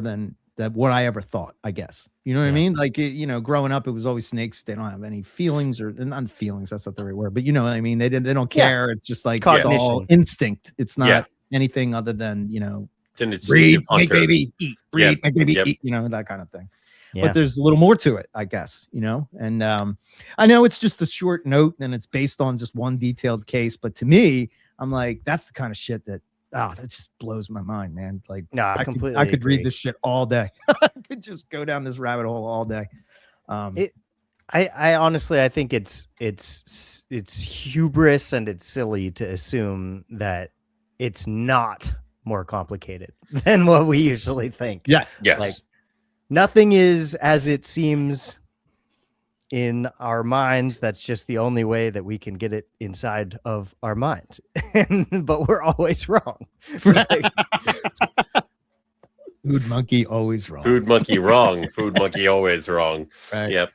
than that what I ever thought, I guess. You know what I Yeah. mean? Like growing up, it was always snakes. They don't have any feelings, or not feelings, that's not the right word, but you know what I mean? They don't Yeah. care. It's just like it's all Cognition. instinct. It's not Yeah. anything other than an instinctive breed, make hunter. baby, eat, breed, Yep, make baby, yep. eat, you know, that kind of thing. Yeah. But there's a little more to it, I guess, you know. And I know it's just a short note and it's based on just one detailed case, but to me, I'm like, that's the kind of shit that that just blows my mind, man. Like, No, I I completely could read agree. this shit all day. I could just go down this rabbit hole all day. I honestly, I think it's hubris and it's silly to assume that it's not more complicated than what we usually think. Yes. Yes. Like, nothing is as it seems in our minds. That's just the only way that we can get it inside of our minds. But we're always wrong. Like, Food monkey always wrong. Food monkey wrong. Food monkey always wrong. Right. Yep.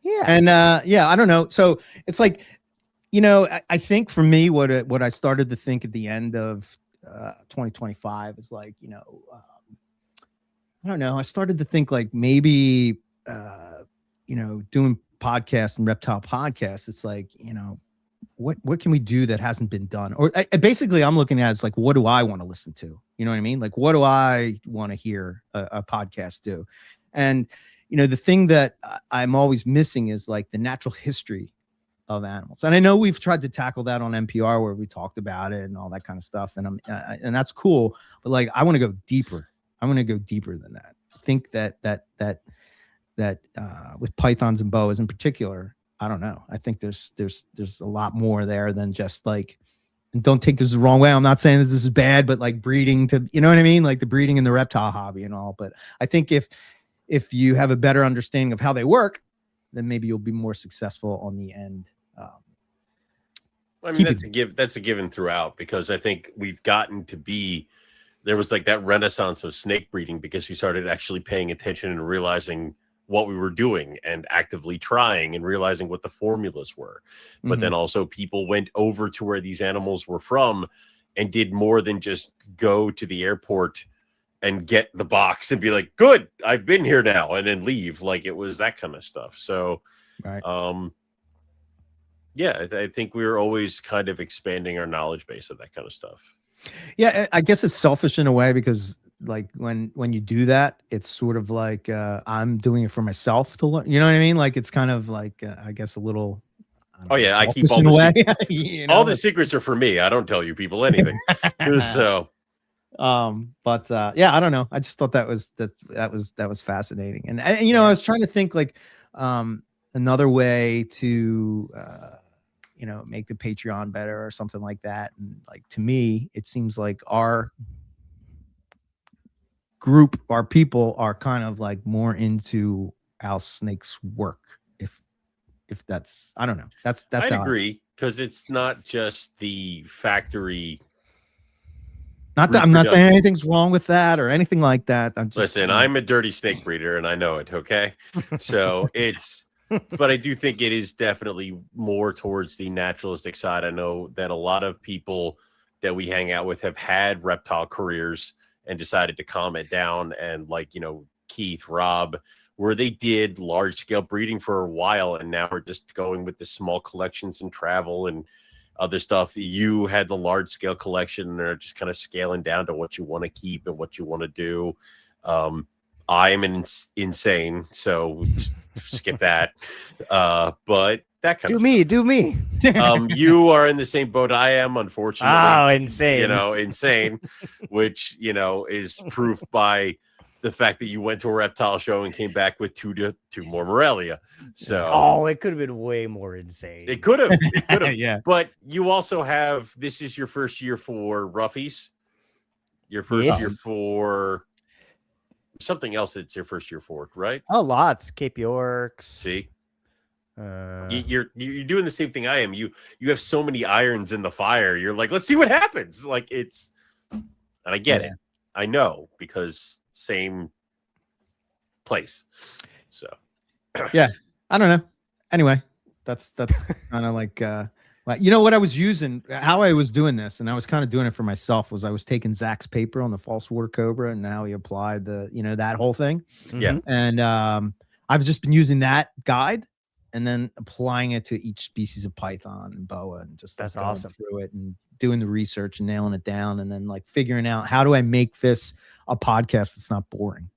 yeah. And I don't know. So it's like, you know, I think for me, what I started to think at the end of 2025 is like, you know, I don't know. I started to think like maybe, you know, doing podcasts and reptile podcasts. It's like, you know, what can we do that hasn't been done? Or basically, I'm looking at it as like, what do I want to listen to? You know what I mean? Like, what do I want to hear a podcast do? And you know, the thing that I'm always missing is like the natural history of animals. And I know we've tried to tackle that on NPR where we talked about it and all that kind of stuff. And and that's cool. But like, I want to go deeper. I want to go deeper than that. I think that with pythons and boas in particular, I don't know. I think there's a lot more there than just like, and don't take this the wrong way. I'm not saying that this is bad, but like breeding to, you know what I mean? Like the breeding in the reptile hobby and all. But I think if you have a better understanding of how they work, then maybe you'll be more successful on the end. I mean, that's a given throughout, because I think we've gotten to be, there was like that renaissance of snake breeding because we started actually paying attention and realizing what we were doing and actively trying and realizing what the formulas were. But then also people went over to where these animals were from and did more than just go to the airport and get the box and be like, good, I've been here now, and then leave. Like, it was that kind of stuff. So, Right. yeah, I think we were always kind of expanding our knowledge base of that kind of stuff. Yeah, I guess it's selfish in a way because like when you do that, it's sort of like I'm doing it for myself to learn. You know what I mean? Like it's kind of like I guess a little. Oh yeah, I keep selfish all in the a way. You know? all the secrets are for me. I don't tell you people anything. So but yeah, I don't know. I just thought that was fascinating. And you know, I was trying to think like another way to you know, make the Patreon better or something like that. And like to me, it seems like our group, our people are kind of like more into how snakes work. If that's, I don't know. That's I how agree, because it's not just the factory. Not that I'm not saying anything's wrong with that or anything like that. I'm just Listen, I'm a dirty snake breeder and I know it. Okay. So it's, but I do think it is definitely more towards the naturalistic side. I know that a lot of people that we hang out with have had reptile careers and decided to calm it down. And like, you know, Keith, Rob, where they did large scale breeding for a while and now we're just going with the small collections and travel and other stuff. You had the large scale collection and are just kind of scaling down to what you want to keep and what you want to do. I'm insane, so skip that. But that kind of do me. you are in the same boat I am, unfortunately. Oh, insane. You know, insane, which, you know, is proof by the fact that you went to a reptile show and came back with two more Morelia. So it could have been way more insane. it could have. yeah. But you also have, this is your first year for Roughies. Your first year for something else. It's your first year for, right? Oh, lots. Cape Yorks. See, you're doing the same thing I am. You have so many irons in the fire. You're like, let's see what happens. Like it's, and I get it. I know, because same place. So yeah, I don't know. Anyway, that's kind of like you know what I was using, how I was doing this, and I was kind of doing it for myself, was I was taking Zach's paper on the false water cobra and how he applied the, you know, that whole thing. Yeah. And I've just been using that guide and then applying it to each species of python and boa, and just like, That's going awesome. through it and doing the research and nailing it down, and then like figuring out how do I make this a podcast that's not boring.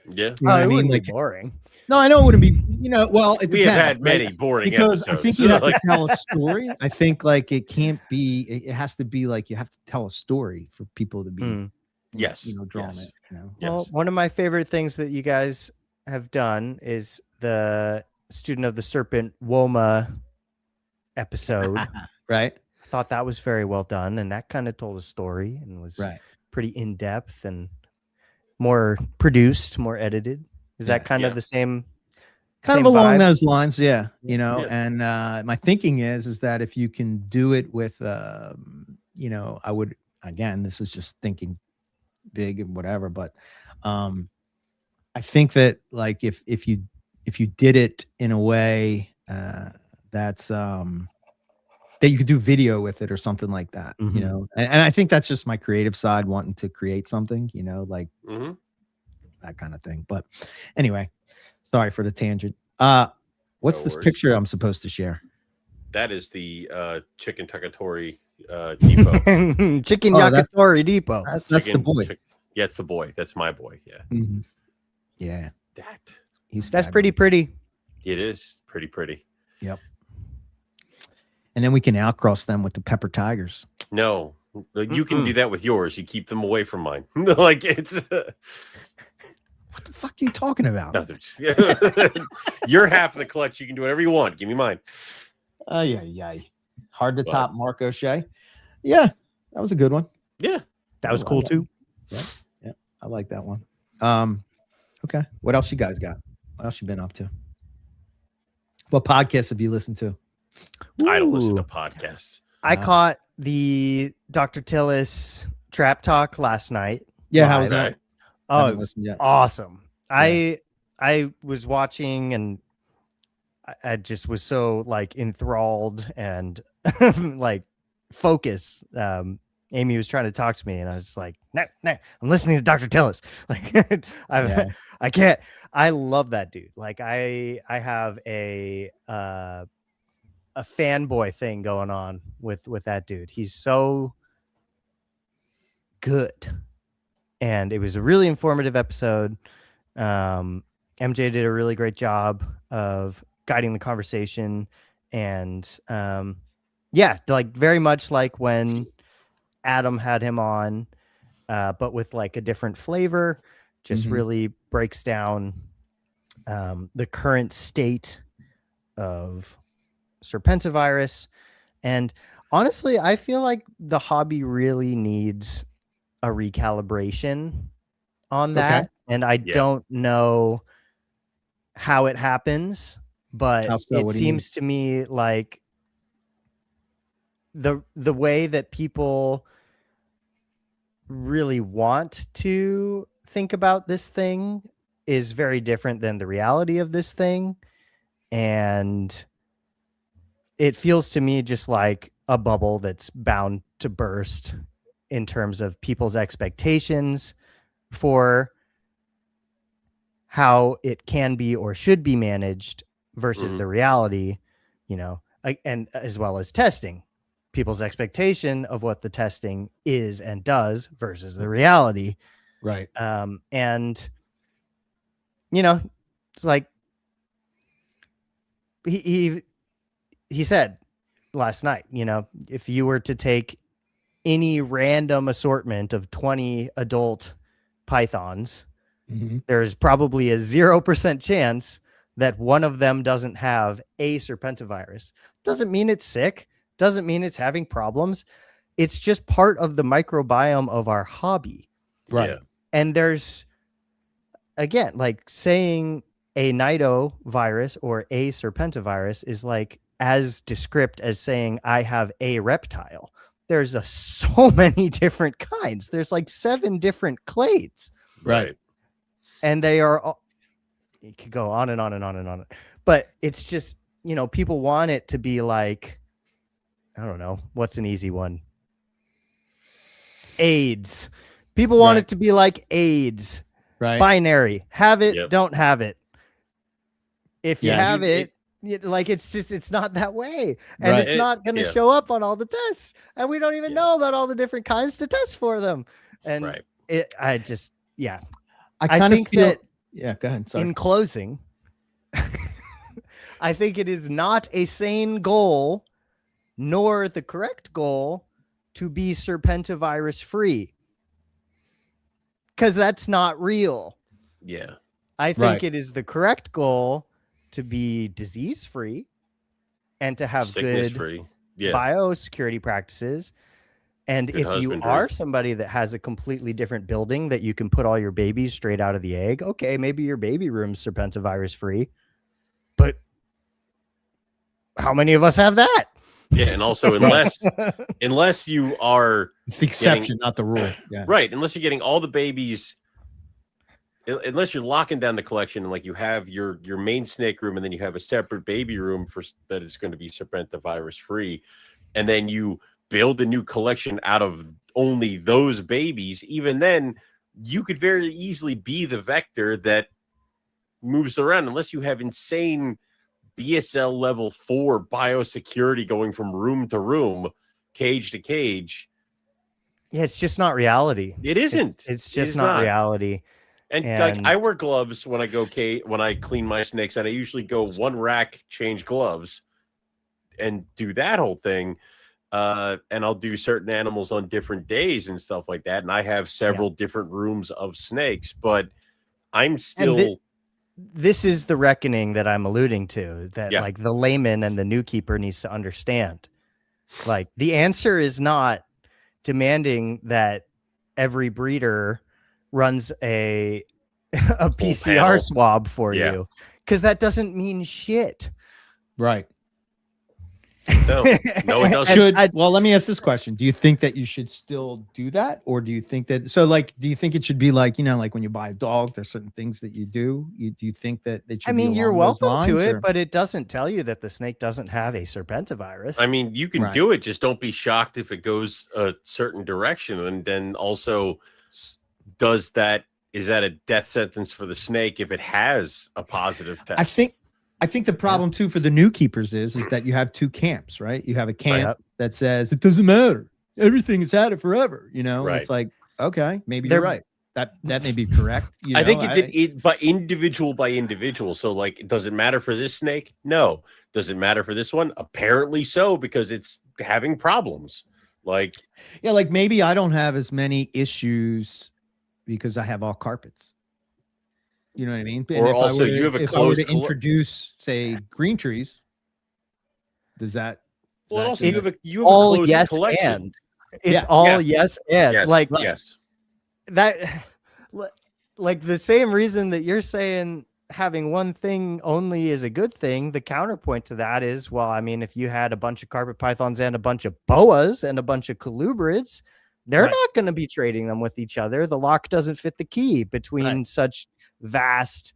Yeah. You know what I it mean? wouldn't Like, be boring. no, I know it wouldn't be. Well, it We have depends, had many right? boring Because I episodes. think you have Like, to tell a story. I think like it can't be. It has to be like you have to tell a story for people to be, Mm. yes. drawn yes. it. Yes. Well, one of my favorite things that you guys have done is the Student of the Serpent Woma episode. Right. I thought that was very well done, and that kind of told a story and was Right. pretty in depth and more produced, more edited. Is that kind Yeah. of the same? Kind same of along vibe? those lines, yeah. Yeah. And my thinking is that if you can do it with, I would, again, this is just thinking big and whatever, but I think that like if you did it in a way that's that you could do video with it or something like that, Mhm. and I think that's just my creative side wanting to create something, like Mhm. that kind of thing. But anyway, sorry for the tangent. What's No this worries. picture I'm supposed to share? That is the Chicken Tuckatori depot. Chicken Oh, that's- Yakitori Depot. That's the boy. Yeah, it's the boy. That's my boy. Yeah. Mhm. Yeah, That. he's That's pretty pretty. It is pretty. And then we can outcross them with the Pepper Tigers. No, you can Mm-mm. do that with yours. You keep them away from mine. Like it's What the fuck are you talking about? no, they're just- you're half of the clutch. You can do whatever you want. Give me mine. Yeah. Hard to But- top Mark O'Shea. Yeah, that was a good one. Yeah. That was I cool like too. I like that one. Okay. What else you guys got? What else you been up to? What podcasts have you listened to? I don't listen to Ooh. podcasts. I Wow. caught the Dr. Tillis Trap Talk last night. Yeah, how was Okay. that? Oh, Haven't it was listened yet. awesome. I was watching and I just was so like enthralled and like focused. Amy was trying to talk to me and I was just like, no, I'm listening to Dr. Tillis. Like Yeah. I can't. I love that dude. Like I have a fanboy thing going on with that dude. He's so good. And it was a really informative episode. MJ did a really great job of guiding the conversation. And yeah, like very much like when Adam had him on, but with like a different flavor, just Mhm. really breaks down the current state of serpentivirus. And honestly, I feel like the hobby really needs a recalibration on that. Okay. And I Yeah. don't know how it happens, but How so? it What do you mean? seems to me like the way that people really want to think about this thing is very different than the reality of this thing. And it feels to me just like a bubble that's bound to burst in terms of people's expectations for how it can be or should be managed versus Mhm. the reality, and as well as testing, people's expectation of what the testing is and does versus the reality. Right. And it's like he said last night, if you were to take any random assortment of 20 adult pythons, Mhm. there's probably a 0% chance that one of them doesn't have a serpentivirus. Doesn't mean it's sick. Doesn't mean it's having problems. It's just part of the microbiome of our hobby. Right. Yeah. And there's, again, like saying a nidovirus or a serpentivirus is like as descript as saying I have a reptile. There's so many different kinds. There's like 7 different clades. Right. And they are all, it could go on and on and on and on. But it's just, people want it to be like, I don't know, what's an easy one? AIDS. People want Right. it to be like AIDS. Right. Binary. Have it, Yep. don't have it. If you Yeah, have it, Like it's not that way, and Right. it's not going to Yeah. show up on all the tests, and we don't even know about all the different kinds to test for them. And Right. I just I I kind of think feel. that Yeah, go ahead. Sorry. in closing, I think it is not a sane goal, nor the correct goal, to be serpentivirus free, because that's not real. Yeah. I think Right. it is the correct goal to be disease free and to have Sickness good free. Yeah. biosecurity practices. And Good if you husbandry. are somebody that has a completely different building that you can put all your babies straight out of the egg, okay, maybe your baby room's serpentivirus free, but how many of us have that? Yeah. And also, unless you are It's the exception, not the rule. Yeah. right, unless you're getting all the babies, unless you're locking down the collection and like you have your main snake room and then you have a separate baby room for that is going to be serpentivirus free, and then you build a new collection out of only those babies, even then you could very easily be the vector that moves around, unless you have insane BSL level 4 biosecurity going from room to room, cage to cage. Yeah, it's just not reality. It isn't. It's It just is not reality. And like And- I wear gloves when I go when I clean my snakes, and I usually go one rack, change gloves, and do that whole thing. And I'll do certain animals on different days and stuff like that. And I have several different rooms of snakes, but I'm still This is the reckoning that I'm alluding to, that Yeah. like the layman and the new keeper needs to understand. Like the answer is not demanding that every breeder runs a PCR panel. swab for Yeah. you, because that doesn't mean shit. Right. no, no, it doesn't. Should well, let me ask this question. Do you think that you should still do that? Or do you think that do you think it should be like, like when you buy a dog, there's certain things that you do? Do you think that they should I mean, be you're along those welcome to lines, it, or- but it doesn't tell you that the snake doesn't have a serpentivirus. I mean, you can Right. do it. Just don't be shocked if it goes a certain direction. And then also, is that a death sentence for the snake if it has a positive test? I think the problem too for the new keepers is that you have two camps, right? You have a camp Yep. that says it doesn't matter. Everything has had it forever. Right. It's like, okay, maybe They're- you're right. That may be correct. I think it's by individual. So like, does it matter for this snake? No. Does it matter for this one? Apparently so, because it's having problems. Like, yeah, like maybe I don't have as many issues because I have all carpets. You know what I mean? And Or if I also were to- you have a if I were to closed introduce, say, green trees, does that? well, also just- you have a all closed yes collection. and it's Yeah. all Yeah. yes and Yes, like yes. that like the same reason that you're saying having one thing only is a good thing, the counterpoint to that is, well, I mean, if you had a bunch of carpet pythons and a bunch of boas and a bunch of colubrids, they're Right. not going to be trading them with each other. The lock doesn't fit the key between Right. such vast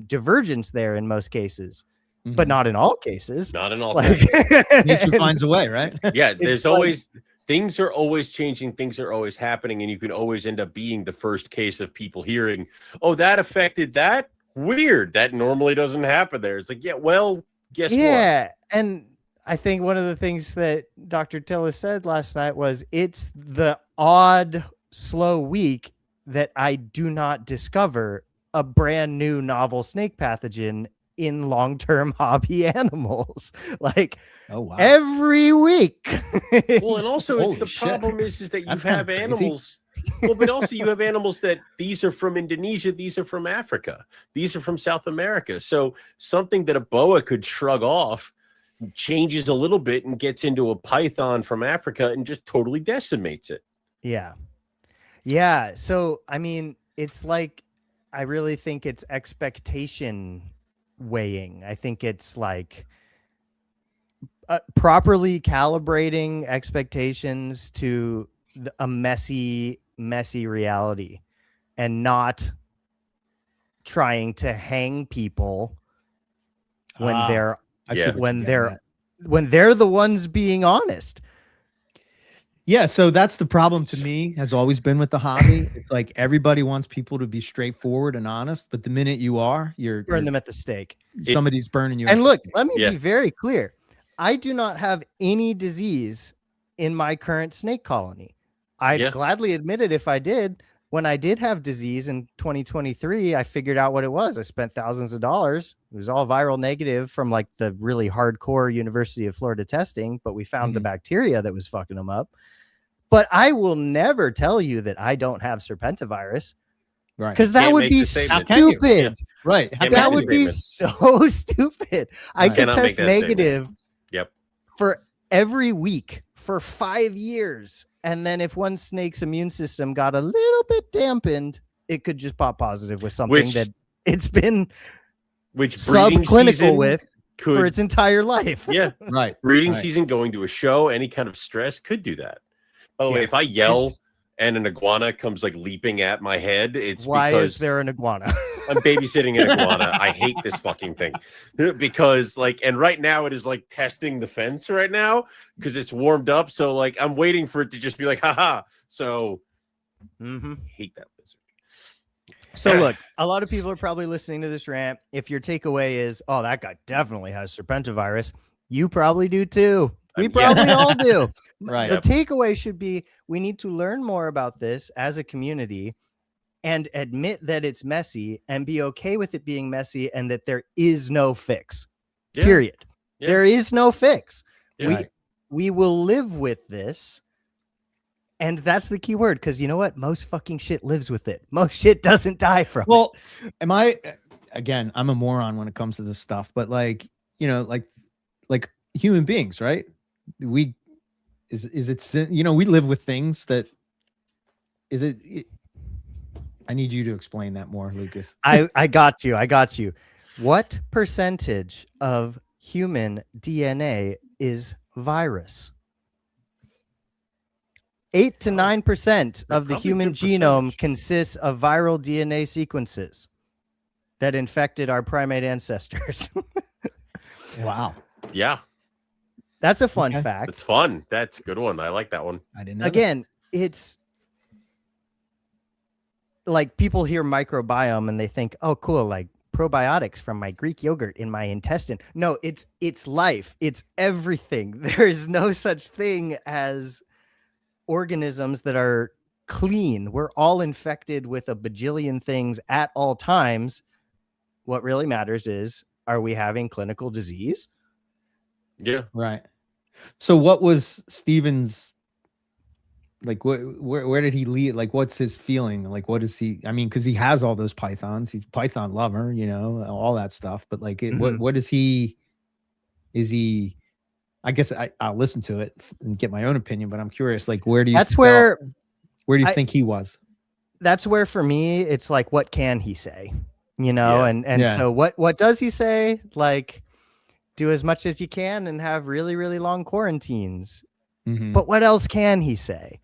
divergence there in most cases, Mhm. but not in all cases. Not in all Like, cases. nature finds a way, right? Yeah, there's It's like- always things are always changing, things are always happening, and you can always end up being the first case of people hearing, oh, that affected that. Weird. That normally doesn't happen there. It's like, yeah, well, guess what? yeah, and I think one of the things that Dr. Tillis said last night was it's the odd, slow week that I do not discover a brand new novel snake pathogen in long-term hobby animals. Like Oh wow. every week. Well, and also it's Holy the shit. problem is that you That's kinda have crazy. animals. Well, but also you have animals that these are from Indonesia, these are from Africa, these are from South America. So something that a boa could shrug off changes a little bit and gets into a python from Africa and just totally decimates it. Yeah. Yeah. So, I mean, it's like, I really think it's expectation weighing. I think it's like properly calibrating expectations to a messy reality and not trying to hang people when Ah, they're I see Yeah. what you're when getting they're at. when they're the ones being honest. Yeah, so that's the problem to me, has always been with the hobby. It's like everybody wants people to be straightforward and honest, but the minute you are, Burn them at the stake. somebody's burning you. at And the look, stake. let me Yeah. be very clear. I do not have any disease in my current snake colony. I'd Yeah. gladly admit it if I did. When I did have disease in 2023, I figured out what it was. I spent thousands of dollars. It was all viral negative from like the really hardcore University of Florida testing, but we found the Mhm. bacteria that was fucking them up. But I will never tell you that I don't have serpentivirus Right. because that can't would make be the statement. How can you? stupid. Right. How Can't That make would a be statement. so stupid. I Right. could Cannot make test that statement. negative Yep. for every week for 5 years. And then if one snake's immune system got a little bit dampened, it could just pop positive with something Which that it's been Which breeding subclinical season with for could its entire life. yeah, Right. breeding Right. season, going to a show, any kind of stress could do that. By the way, Yeah. if I yell Is- and an iguana comes like leaping at my head, it's Why because is there an iguana? I'm babysitting an iguana. I hate this fucking thing because like, and right now it is like testing the fence right now because it's warmed up. So like, I'm waiting for it to just be like, haha. So Mhm. hate that lizard. So look, a lot of people are probably listening to this rant. If your takeaway is, oh, that guy definitely has serpentivirus, you probably do too. We Yeah. probably all do. Right. The takeaway should be we need to learn more about this as a community and admit that it's messy and be okay with it being messy and that there is no fix. Yeah. Period. Yeah. There is no fix. Yeah. We will live with this. And that's the key word, because you know what? Most fucking shit lives with it. Most shit doesn't die from Well, am I again, I'm a moron when it comes to this stuff, but like, like human beings, right? We is it we live with things that I need you to explain that more, Lucas. I got you. I got you. What percentage of human DNA is virus? 8 to 9% of the probably a human good genome percentage. consists of viral DNA sequences that infected our primate ancestors. Wow. Yeah. That's a fun Okay. fact. That's fun. That's a good one. I like that one. I didn't know. that. Again, it's like people hear microbiome and they think, oh, cool, like probiotics from my Greek yogurt in my intestine. No, it's life. It's everything. There is no such thing as organisms that are clean. We're all infected with a bajillion things at all times. What really matters is, are we having clinical disease? Yeah. Right. So what was Steven's like where did he lead? Like what's his feeling? Like what is he? I mean, because he has all those pythons. He's a python lover, all that stuff. But like what is he? Is he I guess I'll listen to it and get my own opinion, but I'm curious, like where do you That's where think he was? that's where for me it's like, what can he say, yeah. and Yeah. So what does he say? Like, do as much as you can and have really, really long quarantines. Mhm. But what else can he say?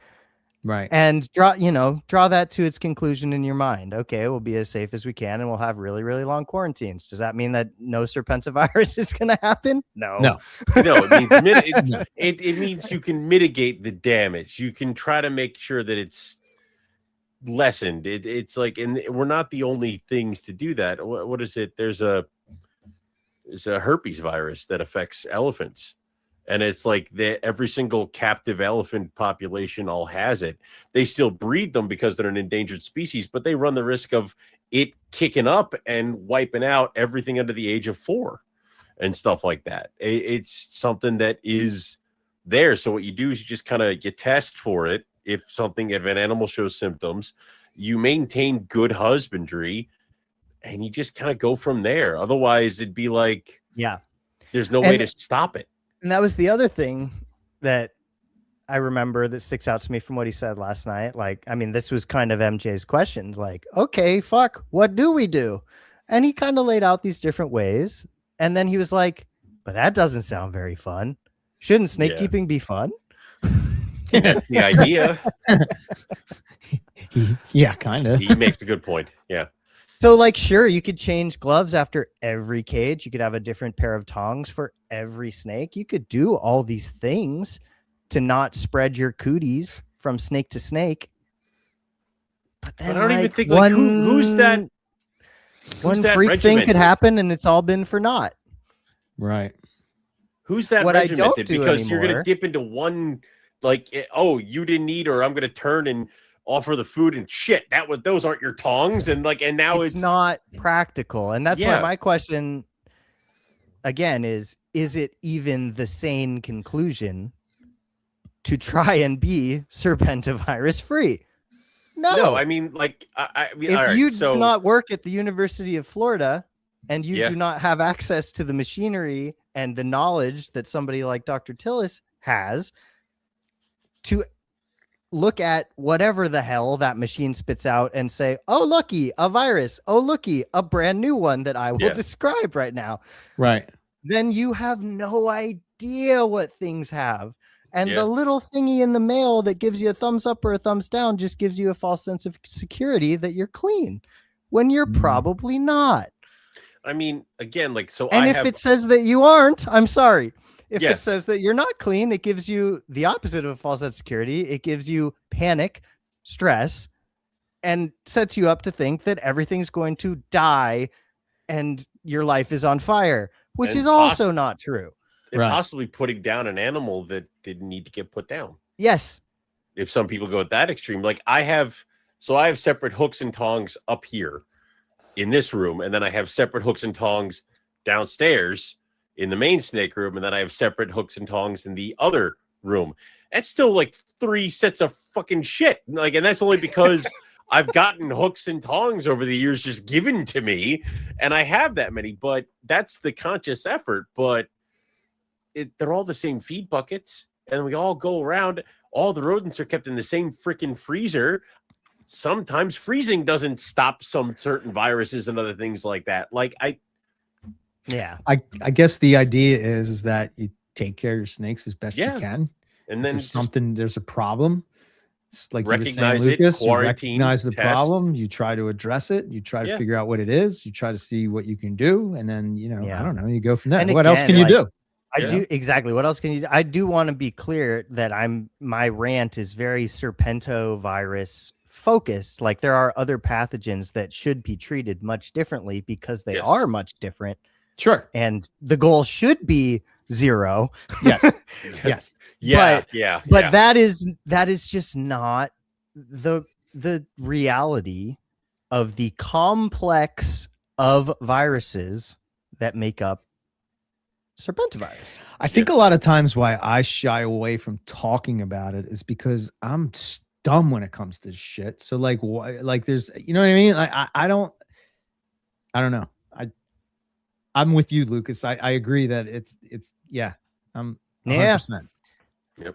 Right. And draw that to its conclusion in your mind. Okay, we'll be as safe as we can and we'll have really, really long quarantines. Does that mean that no serpentivirus is going to happen? No. No. No, it means No. it means you can mitigate the damage. You can try to make sure that it's lessened. It's like, and we're not the only things to do that. What is it? There's a herpes virus that affects elephants. And it's like every single captive elephant population all has it. They still breed them because they're an endangered species, but they run the risk of it kicking up and wiping out everything under the age of 4 and stuff like that. It's something that is there. So what you do is you just kind of test for it. If an animal shows symptoms, you maintain good husbandry and you just kind of go from there. Otherwise it'd be like, Yeah. there's no way to stop it. And that was the other thing that I remember that sticks out to me from what he said last night. Like, I mean, this was kind of MJ's questions. Like, okay, fuck, what do we do? And he kind of laid out these different ways. And then he was like, but that doesn't sound very fun. Shouldn't snake keeping be fun? That's the idea. Yeah, kind of. He makes a good point. Yeah. So, like, sure, you could change gloves after every cage. You could have a different pair of tongs for every snake. You could do all these things to not spread your cooties from snake to snake. But then I don't even like, think like, who's that? One that freak thing could regimented? happen, and it's all been for naught. Right. Who's that What I don't regimented? do Because you're gonna anymore- dip into one, like, oh, you didn't eat, or I'm gonna turn and offer the food and shit. Those aren't your tongs, and like, and now It's not practical, and that's why Yeah. my question again is it even the sane conclusion to try and be serpentivirus free? No, I mean, like, I mean, all If right, you so do not work at the University of Florida and you Yeah. do not have access to the machinery and the knowledge that somebody like Dr. Tillis has to look at whatever the hell that machine spits out and say, oh, looky, a virus. Oh, looky, a brand new one that I will Yeah. describe right now. Right. Then you have no idea what things have. And Yeah. the little thingy in the mail that gives you a thumbs up or a thumbs down just gives you a false sense of security that you're clean when you're Mm. probably not. I mean, again, like, so And I if have, it says that you aren't, I'm sorry. If Yeah. it says that you're not clean, it gives you the opposite of a false sense of security. It gives you panic, stress, and sets you up to think that everything's going to die and your life is on fire, which And is also not true. and Right. possibly putting down an animal that didn't need to get put down. Yes. If some people go at that extreme, like I have separate hooks and tongs up here in this room, and then I have separate hooks and tongs downstairs in the main snake room, and then I have separate hooks and tongs in the other room. That's still like 3 sets of fucking shit. Like, and that's only because I've gotten hooks and tongs over the years just given to me, and I have that many, but that's the conscious effort. But they're all the same feed buckets, and we all go around. All the rodents are kept in the same freaking freezer. Sometimes freezing doesn't stop some certain viruses and other things like that. Like Yeah. I guess the idea is that you take care of your snakes as best Yeah. you can. and If then there's there's a problem. It's like you were saying, Recognize it, Lucas, you quarantine, recognize the test. problem, you try to address it, you try to Yeah. figure out what it is, you try to see what you can do, and then Yeah. I don't know, you go from there. And What else again, can you like, do? I Yeah. do exactly. What else can you do? I do want to be clear that my rant is very serpentovirus focused. Like there are other pathogens that should be treated much differently because they Yes. are much different. Sure. And the goal should be 0. Yes. Yes. yeah, but- yeah, But yeah. that is just not the reality of the complex of viruses that make up serpentivirus. I think a lot of times why I shy away from talking about it is because I'm dumb when it comes to shit. So like, like there's, you know what I mean? I don't know. I'm with you, Lucas. I agree that it's yeah. I'm 100%.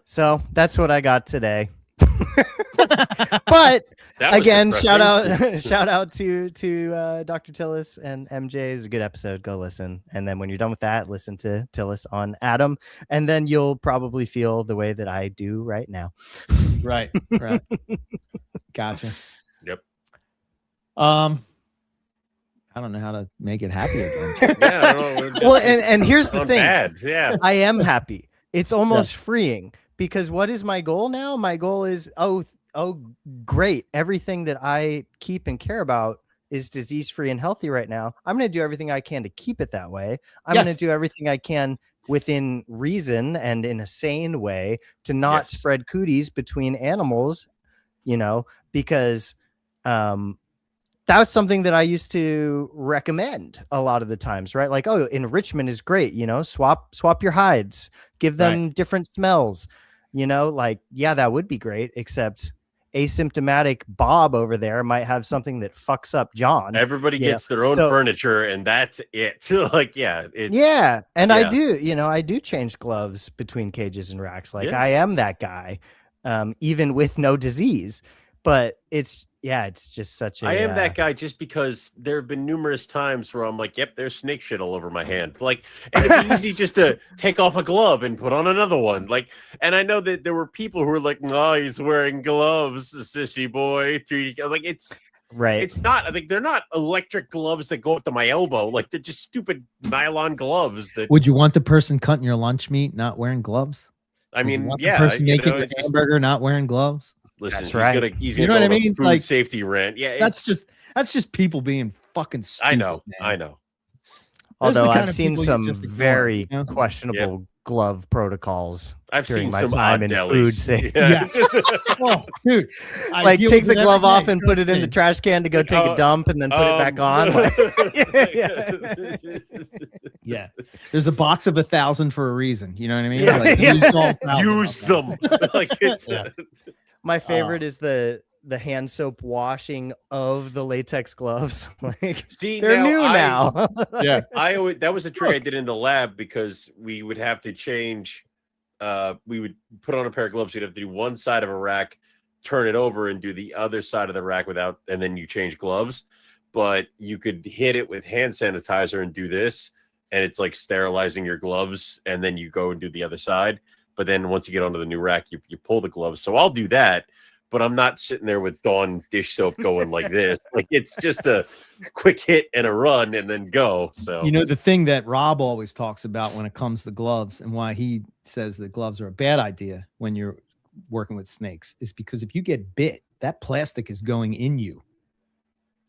So that's what I got today. But That was again, depressing. shout out to Dr. Tillis and MJ. It's a good episode. Go listen. And then when you're done with that, listen to Tillis on Adam. And then you'll probably feel the way that I do right now. Right. Right. Gotcha. Yep. I don't know how to make it happy again. Yeah, I don't know. Well, and here's the Gone thing. bad. Yeah. I am happy. It's almost freeing because what is my goal now? My goal is, oh, great. Everything that I keep and care about is disease free and healthy right now. I'm going to do everything I can to keep it that way. I'm Yes. going to do everything I can within reason and in a sane way to not Yes. spread cooties between animals, because that's something that I used to recommend a lot of the times, right? Like, oh, enrichment is great, swap your hides, give them different smells, like, yeah, that would be great, except asymptomatic Bob over there might have something that fucks up John. Everybody Yeah. gets their own So- furniture, and that's it. Like, yeah, it's Yeah. And I Yeah. I do change gloves between cages and racks. Like Yeah. I am that guy, even with no disease, but it's just such a, I am that guy just because there have been numerous times where I'm like, yep, there's snake shit all over my hand. Like, and it'd be easy just to take off a glove and put on another one. Like, and I know that there were people who were like, no, he's wearing gloves, sissy boy. 3D. Like, it's not, I think they're not electric gloves that go up to my elbow. Like, they're just stupid nylon gloves that, Would you want the person cutting your lunch meat not wearing gloves? I Would you mean, want the yeah, person you making know, the it's just- hamburger not wearing gloves. listen, That's he's right. gonna he's You gonna know go what I on a mean? food Like, safety rant. Yeah, That's just people being fucking stupid. I know, man. I know. Those are the Although kind I've of seen people you some just ignore, very you know? questionable glove protocols I've during seen my some time odd in delis. food safety. Yeah, Yes. Oh, dude. I Like deal take with the it glove every off day, and put trust it in me. the trash can to go take a dump and then put it back on. Yeah. There's a box of 1,000 for a reason. You know what I mean? Yeah, Like, yeah. use all 1,000 Use of them. them. Like it's Yeah. My favorite is the hand soap washing of the latex gloves. Like see they're new now. Yeah. I always, that was a trick I Look. did in the lab because we would have to change. We would put on a pair of gloves. We'd have to do one side of a rack, turn it over, and do the other side of the rack without, and then you change gloves. But you could hit it with hand sanitizer and do this, and it's like sterilizing your gloves, and then you go and do the other side. But then once you get onto the new rack, you pull the gloves. So I'll do that. But I'm not sitting there with Dawn dish soap going like this. Like it's just a quick hit and a run and then go. So You know, the thing that Rob always talks about when it comes to gloves and why he says that gloves are a bad idea when you're working with snakes is because if you get bit, that plastic is going in you.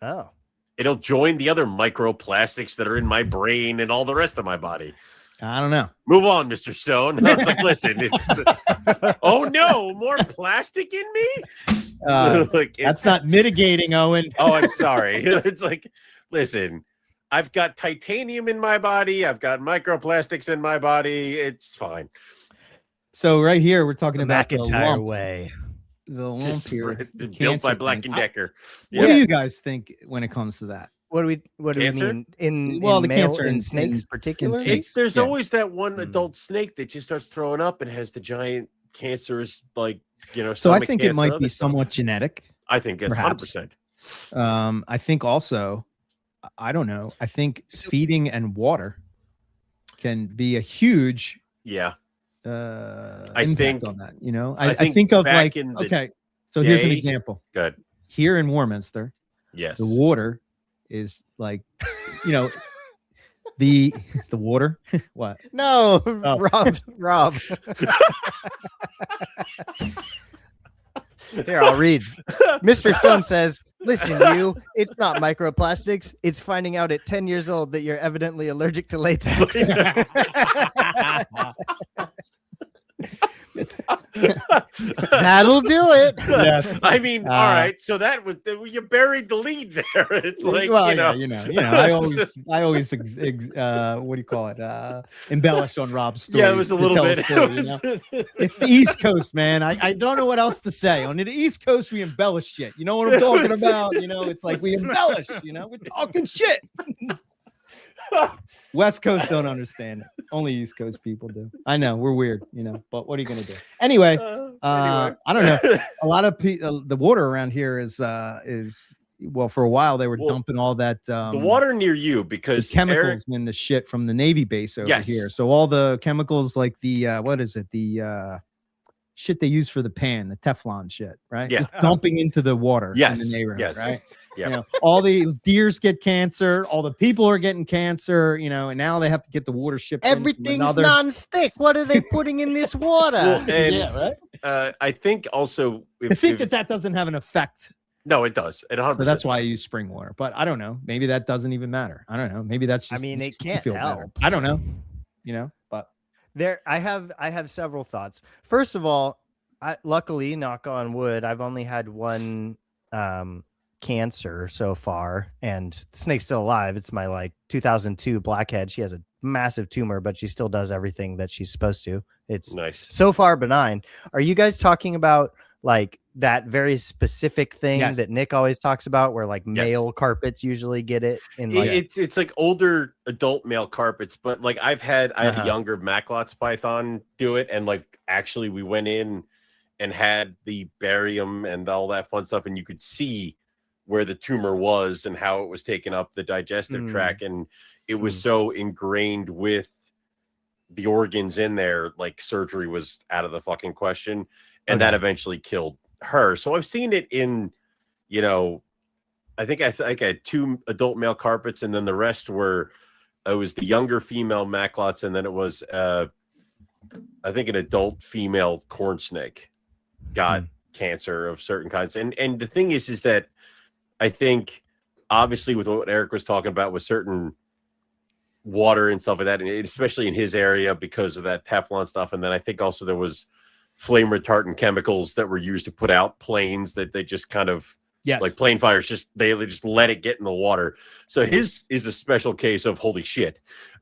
Oh. it'll join the other microplastics that are in my brain and all the rest of my body. I don't know. Move on, Mr. Stone. I was like, listen, it's oh no, more plastic in me. Like, That's not mitigating, Owen. Oh, I'm sorry. It's like, listen, I've got titanium in my body. I've got microplastics in my body. It's fine. So right here, we're talking The about the McIntyre lump, way. the lump here. the Built by cancer Black thing. and Decker. What do Yeah. you guys think when it comes to that? What do we Cancer? mean in Well, the male, cancer in in- snakes in particularly? snakes. There's Yeah. always that one Hmm. adult snake that just starts throwing up and has the giant cancerous, like, you know. So I stomach think cancer it might and be other stuff. somewhat genetic. I think it's perhaps. 100%. I think also, I don't know. I think feeding and water can be a huge Yeah. impact think- on that. You know, I I think think of back like, in the okay, so here's an day- example. Good. Here in Warminster, Yes. the water is like, you know, the water. What? No, Oh. Rob. Here, I'll read. Mr. Stone says, listen, you, it's not microplastics. It's finding out at 10 years old that you're evidently allergic to latex. That'll do it. Yes. I mean, all Uh, right. So that was you buried the lead there. It's like, well, you know, yeah, I always, what do you call it? Embellish on Rob's story. yeah, it was a to little tell bit. story, you know? It's the East Coast, man. I don't know what else to say. On the East Coast, we embellish shit. You know what I'm talking about? You know, it's like we embellish. You know, we're talking shit. West Coast don't understand it. Only East Coast people do. I know we're weird, you know, but what are you gonna do? Anyway, Anyway. I don't know. A lot of the water around here is well, for a while they were Well, dumping all that the water near you the because chemicals in the shit from the Navy base over Yes. here. So all the chemicals like the what is it? The shit they use for the pan, the Teflon shit, right? Yeah. Just dumping into the water Yes, in the neighborhood, yes. right? Yeah. You know, all the deers get cancer, all the people are getting cancer, you know, and now they have to get the water shipped in from Everything's another. non-stick. What are they putting in this water? Well, and Yeah, right. I think also I think that doesn't have an effect. no, it does. It 100%. So that's why I use spring water. But I don't know. Maybe that doesn't even matter. I don't know. Maybe that's I just mean, it makes me can't feel better. help. I don't know. You know, but I have several thoughts. First of all, luckily, knock on wood, I've only had one cancer so far, and the snake's still alive. It's my like 2002 blackhead. She has a massive tumor, but she still does everything that she's supposed to. It's nice. so far benign. Are you guys talking about like that very specific thing Yes. that Nick always talks about, where like male carpets usually get it in like It's like older adult male carpets, but like I had Uh-huh. a younger Maclots python do it, and like actually we went in and had the barium and all that fun stuff, and you could see where the tumor was and how it was taking up the digestive Mm. tract, and it was Mm. so ingrained with the organs in there, like surgery was out of the fucking question, and that eventually killed her. So I've seen it in, you know, I think I had 2 adult male carpets, and then the rest were it was the younger female Maclots, and then it was I think an adult female corn snake got cancer of certain kinds. And the thing is that I think obviously with what Eric was talking about with certain water and stuff like that, and especially in his area because of that Teflon stuff. And then I think also there was flame retardant chemicals that were used to put out planes that they just kind of like plane fires, just they just let it get in the water. So his is a special case of holy shit.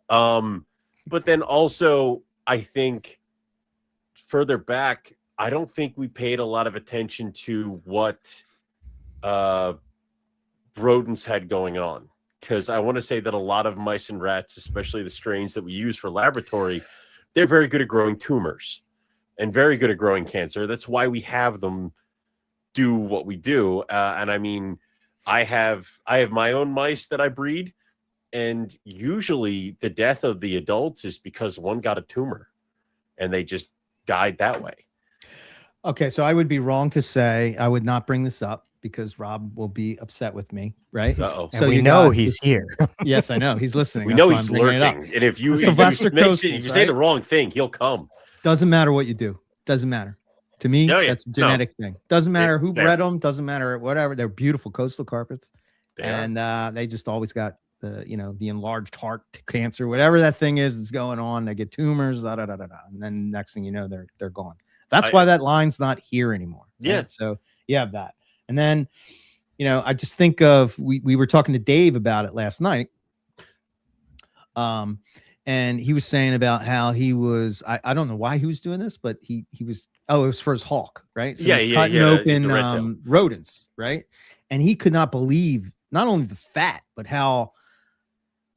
But then also I think further back, I don't think we paid a lot of attention to what rodents had going on. Because I want to say that a lot of mice and rats, especially the strains that we use for laboratory, they're very good at growing tumors and very good at growing cancer. That's why we have them do what we do. And I mean, I have my own mice that I breed, and usually the death of the adults is because one got a tumor and they just died that way. Okay, so I would be wrong to say I would not bring this up because Rob will be upset with me, right? Uh-oh. So we know he's here. Yes, I know he's listening. We That's know why he's I'm bringing it up. lurking, and if you Sylvester Coastal, if you say the wrong thing, he'll come. Doesn't matter what you do. Doesn't matter. To me, Oh, yeah. that's a genetic thing. Doesn't matter who fair. bred them. Doesn't matter whatever. They're beautiful coastal carpets, They are. and they just always got the the enlarged heart cancer, whatever that thing is going on. They get tumors, and then next thing you know, they're gone. That's why that line's not here anymore. Right? Yeah. So you have that, and then I just think of we were talking to Dave about it last night. And he was saying about how he was, I don't know why he was doing this, but he was, it was for his hawk, right? So he's cutting open rodents, right? And he could not believe not only the fat, but how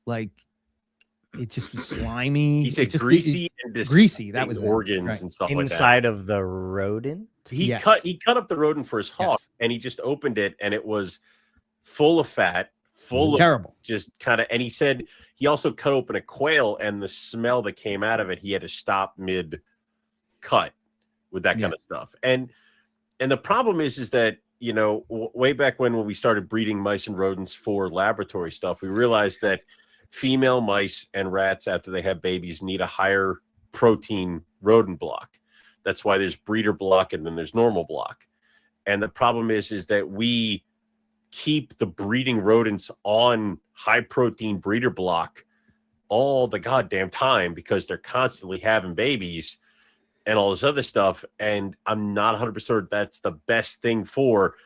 like it just was slimy. He said just, greasy and greasy. That was organs right. and stuff like that. Inside of the rodent. He cut up the rodent for his hawk, and he just opened it, and it was full of fat, full of terrible, just kind of. And he said he also cut open a quail, and the smell that came out of it, he had to stop mid cut with that kind of stuff. And the problem is that way back when we started breeding mice and rodents for laboratory stuff, we realized that female mice and rats after they have babies need a higher protein rodent block. That's why there's breeder block and then there's normal block. And the problem is that we keep the breeding rodents on high protein breeder block all the goddamn time because they're constantly having babies and all this other stuff. And I'm not 100% sure that's the best thing for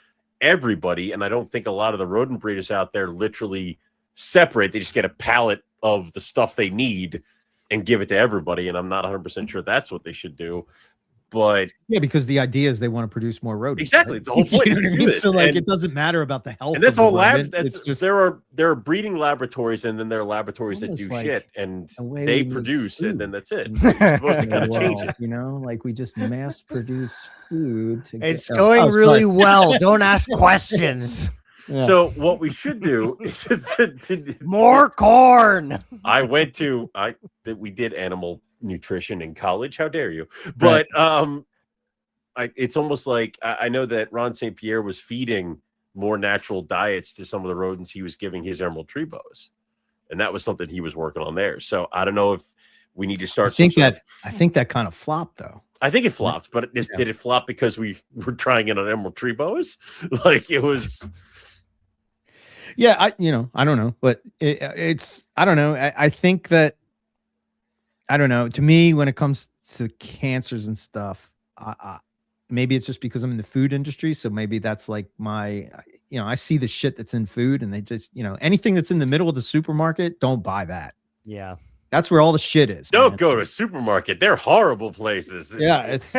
everybody. And I don't think a lot of the rodent breeders out there literally separate. They just get a pallet of the stuff they need and give it to everybody. And I'm not 100% sure that's what they should do. But yeah, because the idea is they want to produce more rodents. Exactly, right? it's the whole point. You know what I mean? So like, it doesn't matter about the health. And that's of all the lab. rodent. That's it's just there are breeding laboratories, and then there are laboratories that do like shit, and the way they we make produce, food. and then that's it. You're supposed to kind of change Well, it. like we just mass produce food. It's going really sorry. well. Don't ask questions. Yeah. So what we should do is More corn. we did animal nutrition in college. How dare you? But it's almost like I know that Ron St. Pierre was feeding more natural diets to some of the rodents he was giving his emerald tree boas, and that was something he was working on there. So I don't know if we need to start. I think that kind of flopped though. I think it flopped, but did it flop because we were trying it on emerald tree boas? Like it was. Yeah, I don't know, but it's I don't know. I think that I don't know. To me, when it comes to cancers and stuff, maybe it's just because I'm in the food industry. So maybe that's like my, I see the shit that's in food, and they just, anything that's in the middle of the supermarket, don't buy that. Yeah. That's where all the shit is. Don't go to a supermarket. They're horrible places. Yeah, it's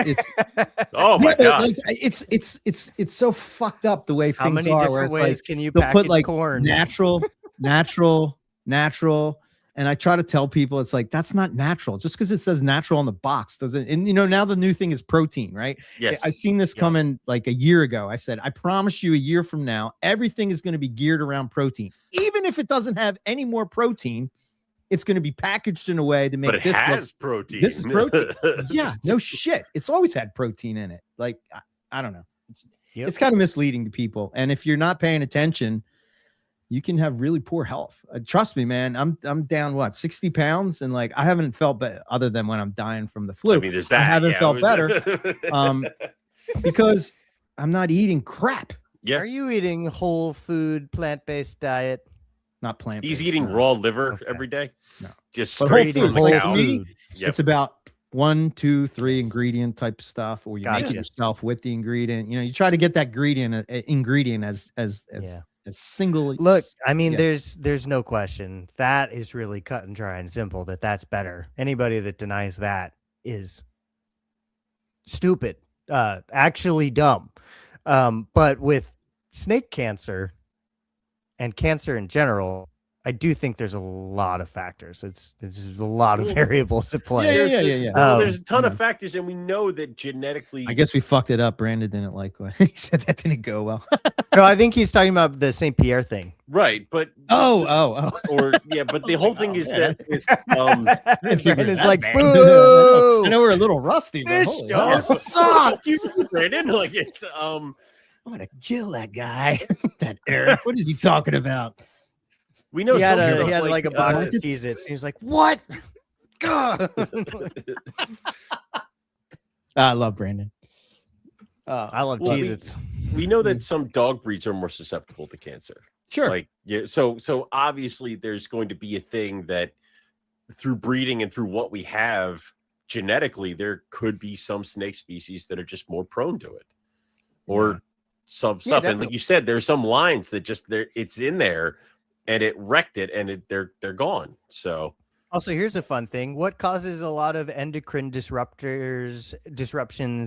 oh my god. Like, it's so fucked up the way How things many are. different Where it's ways like can you they'll package put like corn? natural. And I try to tell people it's like that's not natural. Just because it says natural on the box doesn't. And now the new thing is protein, right? Yes. I seen this coming like a year ago. I said, I promise you, a year from now, everything is going to be geared around protein. Even if it doesn't have any more protein, it's going to be packaged in a way to make but it this has protein. This is protein. Yeah, no shit. It's always had protein in it. Like I don't know. It's kind of misleading to people. And if you're not paying attention, you can have really poor health. Trust me, man. I'm down 60 pounds, and like I haven't felt better other than when I'm dying from the flu. I mean, there's that. I haven't yeah, felt it was- better because I'm not eating crap. Yeah. Are you eating whole food, plant-based diet? Not plant. He's eating raw liver every day. No. Just But straight whole from food, the like cow. for me, Yep. it's about 1, 2, 3 ingredient type stuff, or you make Gotcha. it yourself with the ingredient. You try to get that ingredient as Yeah. as single. Look, I mean, yeah. there's no question that is really cut and dry and simple. That's better. Anybody that denies that is stupid, actually dumb. But with snake cancer and cancer in general, I do think there's a lot of factors. It's a lot of Well, variables at play. Yeah. No, there's a ton yeah. of factors, and we know that genetically. I guess we fucked it up. Brandon didn't like what he said. That didn't go well. No, I think he's talking about the St. Pierre thing. right, but Oh. or yeah, but the whole thing is man. that Brandon's like, I boo! know we're a little rusty. But This holy show hell. sucks. you, Brandon. Like it's I'm gonna kill that guy. That Eric. What is he talking about? we know He had, some stuff he had like a box of Cheez-Its. He was like, what? God. I love Brandon. I love Well, Cheez-Its. we know that some dog breeds are more susceptible to cancer. Sure. Like yeah, so obviously there's going to be a thing that through breeding and through what we have genetically, there could be some snake species that are just more prone to it, or some stuff. And like definitely. you said, there's some lines that just it's in there, and it wrecked it, and they're gone. So Also, here's a fun thing. What causes a lot of endocrine disruptions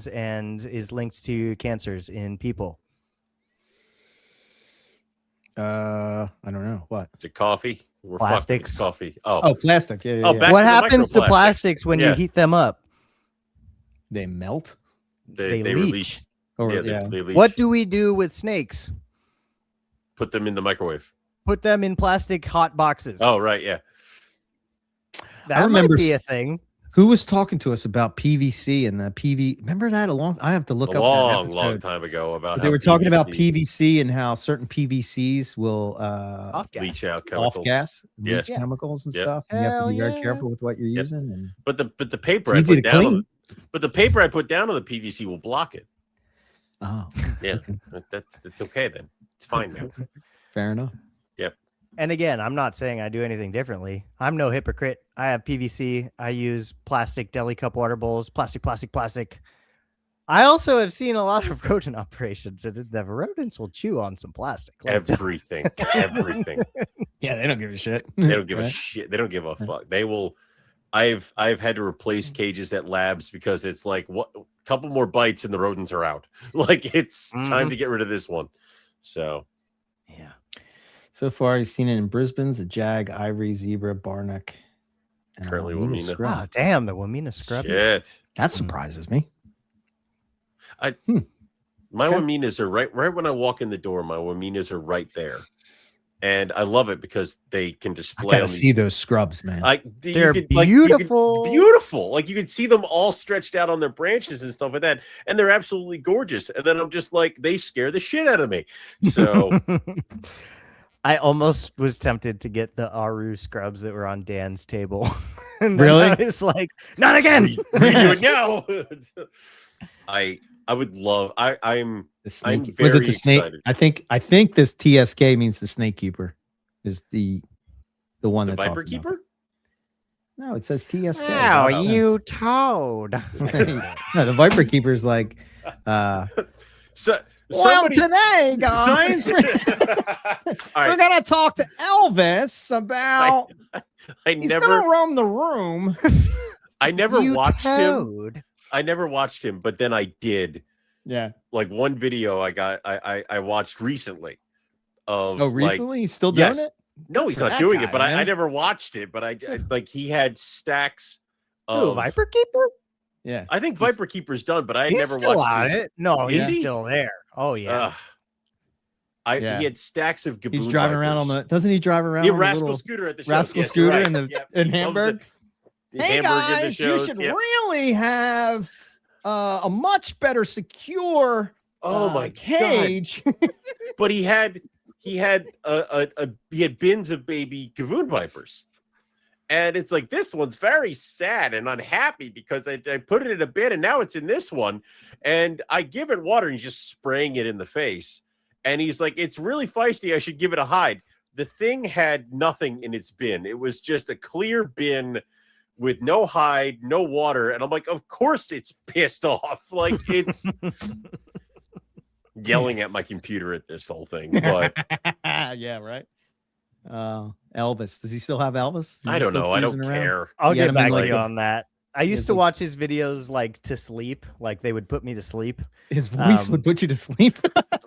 and is linked to cancers in people? I don't know what. it's a coffee. We're fucked with Plastics. coffee. Oh, plastic. Yeah. Oh, back What to the happens to microplastics. plastics when Yeah. you heat them up? They melt. They leach. release. Or Yeah, yeah. they leach. What do we do with snakes? Put them in the microwave. Put them in plastic hot boxes. Oh, right, yeah. that remember might be a thing. Who was talking to us about PVC and the PV? Remember that I have to look A up long that long episode. time ago about But they how were talking about PVC PVC and how certain PVCs will Off gas. leach out chemicals. off gas, Yeah. leach chemicals and Yep. stuff. And you have to be Hell very yeah. careful with what you're Yep. using. And But the paper It's I easy put to down on clean. but the paper I put down on the PVC will block it. oh, Yeah, okay. that's okay then. It's fine now. Fair enough. And again, I'm not saying I do anything differently. I'm no hypocrite. I have PVC. I use plastic deli cup water bowls, plastic. I also have seen a lot of rodent operations, and the rodents will chew on some plastic. Everything. Yeah, they don't give a shit. They don't give a Right? shit. They don't give a fuck. They will. I've had to replace cages at labs because it's like what couple more bites and the rodents are out. Like it's time to get rid of this one. So Yeah. So far, he's seen it in Brisbane's a jag, ivory, zebra, barnack, and a Currently Wamena Wamena. scrub. Oh, damn, the Wamena scrub. shit. That surprises me. My Okay. Waminas are right when I walk in the door. My Waminas are right there, and I love it because they can I display. gotta on see those scrubs, man. They're beautiful. Beautiful. Like you can see them all stretched out on their branches and stuff like that, and they're absolutely gorgeous. And then I'm just like, they scare the shit out of me. So I almost was tempted to get the Aru scrubs that were on Dan's table. And then Really? I was like, not again. redo it now. I would love. I'm The snake. I'm Was it very the snake? excited. I think this TSK means the snake keeper. Is the one the that Viper Keeper. No, it says TSK. Wow, Oh, you toad. no, the Viper keeper is like. So Well, somebody- today, guys, All we're right, gonna talk to Elvis about. I He's never, gonna roam the room. I never You watched him. toad. I never watched him, but then I did. Yeah. Like one video I watched recently. Of Oh, like- recently he's still doing Yes. it. no, he's for not that doing guy, it, but I man. never watched it. But I like he had stacks Ooh, of. Viper Keeper? Yeah. I think He's- Viper Keeper's done, but I had He's never still watched on his- it. No, Is he's he? still there. Oh, yeah. Yeah. He had stacks of Gaboon He's driving around on Vipers. the. Doesn't he drive around Yeah, on the Rascal little Scooter at the show. Rascal Yes, Scooter you're right. in the Yep. in He loves Hamburg? it. The Hey Hamburg in the guys, you shows, should yep. really have a much better secure Oh my god! cage. But he had he had he had bins of baby Gavoon vipers. And it's like, this one's very sad and unhappy because I put it in a bin and now it's in this one. And I give it water and he's just spraying it in the face. And he's like, it's really feisty. I should give it a hide. The thing had nothing in its bin. It was just a clear bin with no hide, no water. And I'm like, of course it's pissed off. Like, it's yelling at my computer at this whole thing. But yeah, right. Elvis, does he still have Elvis? Is I he don't still know. I don't cruising around? care. I'll Yeah, get I mean, back like to you the- on that. I used it's to like- watch his videos like to sleep, like they would put me to sleep. His voice Um, would put you to sleep.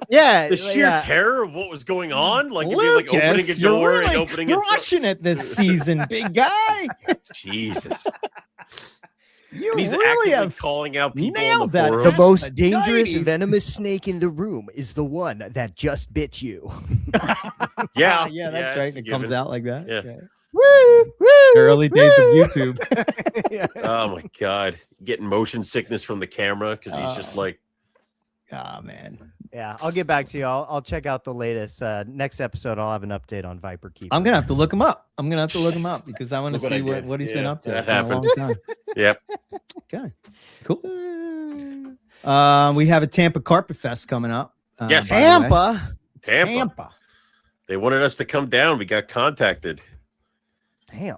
Yeah, The sheer yeah. terror of what was going on, like if you're like opening a Lucas, you're door really and opening a door. crushing it this season, big guy. Jesus. You And he's really actively have calling out people on nailed the that. forums. The That's most the dangerous 90s. venomous snake in the room is the one that just bit you. Yeah, yeah, that's yeah, right. it's a It comes given. out like that. Yeah. Woo, woo, Early days of woo. YouTube. Yeah. Oh my god, getting motion sickness from the camera because he's just like, Ah, man. Yeah, I'll get back to you. I'll check out the latest. Next episode, I'll have an update on Viper Keeper. I'm gonna have to look him up. I'm gonna have to look him up because I want to Look what I see did. what he's Yeah, been up to. that It's been a long happened. time. yep. Okay, cool. We have a Tampa Carpet Fest coming up. Yes. by the way. Tampa. Tampa. They wanted us to come down. We got contacted. Damn.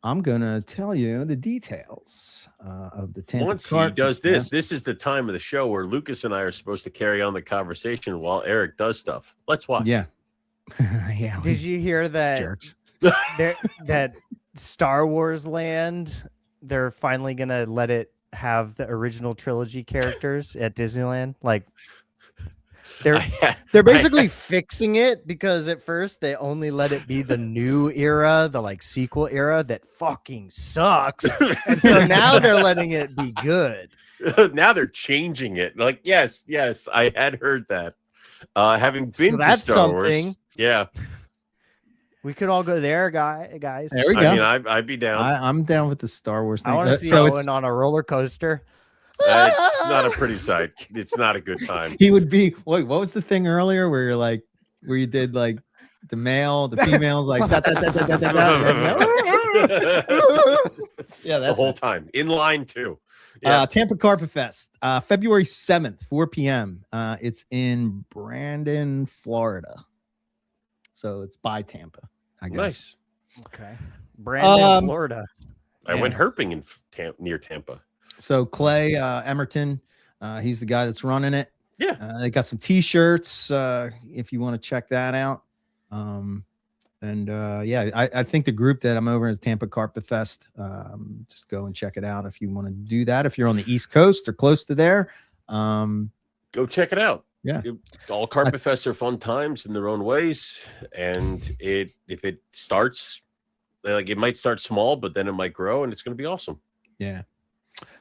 I'm gonna tell you the details of the Tampa. Once he Carpet does this, Fest. this is the time of the show where Lucas and I are supposed to carry on the conversation while Eric does stuff. Let's watch. Yeah. Yeah. Did you hear that? jerks? That Star Wars Land, they're finally gonna let it have the original trilogy characters at Disneyland. Like they're basically fixing it because at first they only let it be the new era, the like sequel era that fucking sucks. And so now they're letting it be good. now they're changing it. Like, yes, I had heard that. Having So been that's to Star something. Wars, yeah. We could all go there, guys. There we go. I mean, I'd be down. I'm down with the Star Wars thing. I want to see so Owen on a roller coaster. It's not a pretty sight. It's not a good time. he would be. Wait, what was the thing earlier where you're like, where you did like the male, the females, like da, da, da, da, da, da, da. Yeah, The that's whole it. time in line too. Yeah. Tampa Carpet Fest, February 7th, 4 p.m. It's in Brandon, Florida. So it's by Tampa, I guess. Nice. Okay. Brandon, Um, Florida. I went herping in near Tampa. So Clay Emerton, he's the guy that's running it. Yeah. They got some T-shirts if you want to check that out. Yeah, I think the group that I'm over is Tampa Carpet Fest. Just go and check it out if you want to do that. If you're on the East Coast or close to there, Go check it out. Yeah. All carpet fests are fun times in their own ways, and if it starts, like it might start small, but then it might grow, and it's going to be awesome. yeah.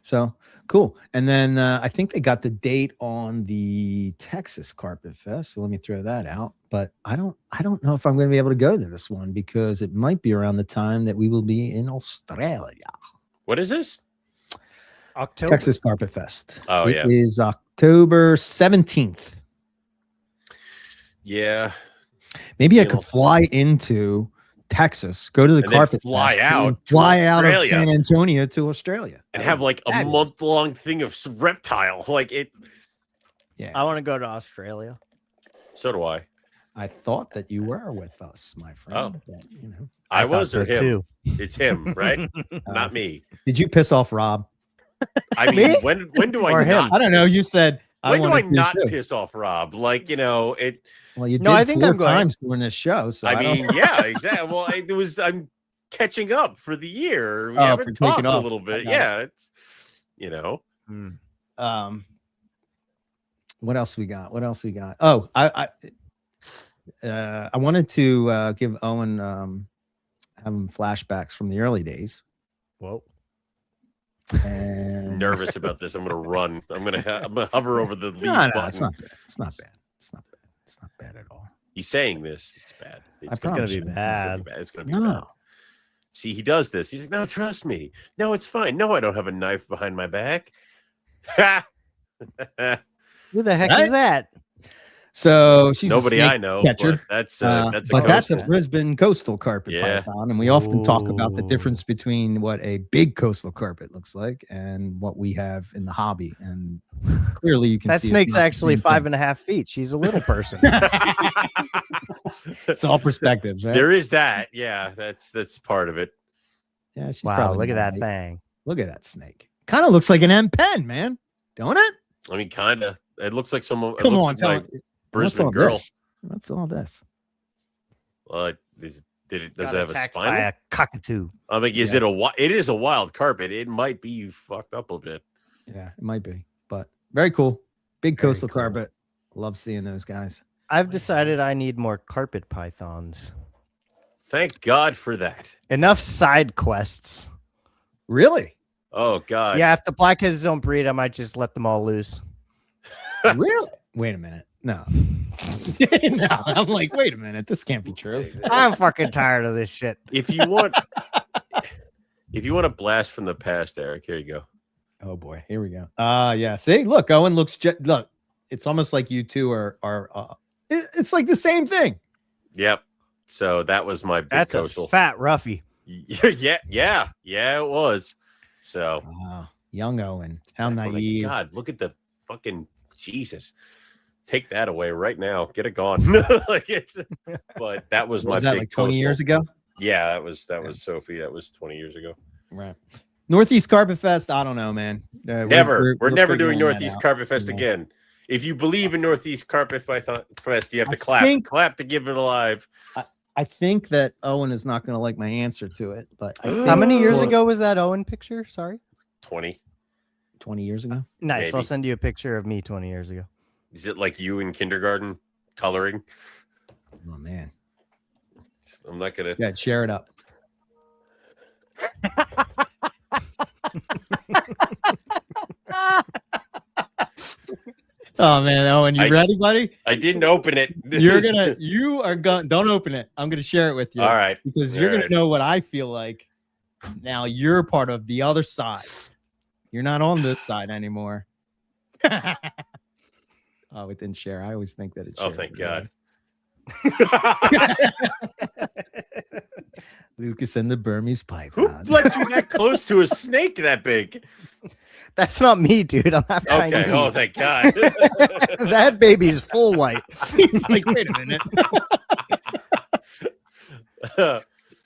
So cool. And then I think they got the date on the Texas Carpet Fest. So let me throw that out. But I don't know if I'm going to be able to go to this one because it might be around the time that we will be in Australia. What is this? October. Texas Carpet Fest. Oh, It yeah. is October 17th. Yeah, Maybe I You know, could fly into Texas, go to the And then Carpet fly Fest, out and to fly out of Australia. San Antonio to Australia. and have like a fabulous. month-long thing of reptile. Like it. Yeah. I want to go to Australia. So do I. I thought that you were with us, my friend. That, you know. I thought was so or him. too. It's him, right? Uh, Not me. Did you piss off Rob? I mean, Me? when do Or I him? not? I don't know. You said When do I wanted to not too. piss off Rob? Like, you know, it. Well, you did No, I think 4 I'm going- times during this show. So I don't- mean, yeah, exactly. Well, I'm catching up for the year. We Oh, for haven't taking talked a off. little bit. I got Yeah, it's, you know, what else we got? What else we got? Oh, I wanted to give Owen have him flashbacks from the early days. Whoa. And nervous about this. I'm gonna run. I'm gonna hover over the lead no, button. it's not bad. It's not bad. It's not bad. It's not bad at all. He's saying this. It's bad. It's promise gonna be you. bad. It's gonna be bad. No. See, he does this. He's like, no, trust me. No, it's fine. No, I don't have a knife behind my back. Who the heck Right? is that? So she's a Nobody snake I know, catcher. but that's a But that's a coastal. Brisbane coastal carpet Yeah. python, and we often talk about the Ooh. difference between what a big coastal carpet looks like and what we have in the hobby. And clearly, you can That see it's snake's not the actually same thing. 5.5 feet. She's a little person. It's all perspectives, right? There is that. Yeah, that's part of it. Yeah, she's Wow, probably look at that not. thing. Look at that snake. Kind of looks like an M Pen, man, don't it? I mean, kind of. It looks like someone. It Come looks on, like tell my me. What's Brisbane all girl. this? What's all this? Does it Got have a attacked by spinal? a cockatoo. I mean, is Yeah. it a? It is a wild carpet. It might be fucked up a bit. Yeah, it might be, but very cool. Big Very coastal cool. carpet. Love seeing those guys. I've decided I need more carpet pythons. Thank God for that. Enough side quests. Really? Oh God. Yeah, if the blackheads don't breed, I might just let them all loose. Really? Wait a minute. No. No. I'm like, wait a minute. This can't be true. I'm fucking tired of this shit. If you want, if you want a blast from the past, Eric, here you go. Oh boy, here we go. Yeah. See, look, Owen looks. Look, it's almost like you two are. It's like the same thing. Yep. So that was my big That's a coastal. fat roughie. Yeah, it was. So Wow, young Owen, how oh my naive. God, look at the fucking Jesus. Take that away right now. Get it gone. Like it's. But that was my Was that big like 20 years coastal. ago? Yeah, that was Sophie. That was 20 years ago. Right. Northeast Carpet Fest. I don't know, man. Never. We're never doing figuring that Northeast out. Carpet Fest Yeah. again. If you believe in Northeast Carpet Fest, you have to I clap. think- Clap to give it alive. I think that Owen is not going to like my answer to it, but I How think many years for ago was that Owen picture? Sorry. 20. 20 years ago. Nice. I'll Maybe. send you a picture of me 20 years ago. Is it like you in kindergarten coloring? Oh man. I'm not gonna. Yeah, share it up. Oh man, Owen, you I- ready, buddy? I didn't open it. You are going. Don't open it. I'm gonna share it with you. All right. Because you're All gonna right. know what I feel like. Now you're part of the other side. You're not on this side anymore. Oh, it didn't share. I always think that it Oh, shared. thank God. Lucas and the Burmese pipe. Who let you that close to a snake that big? That's not me, dude. I'm not Chinese. Okay. Oh, thank God. That baby's full white. He's like, wait a minute.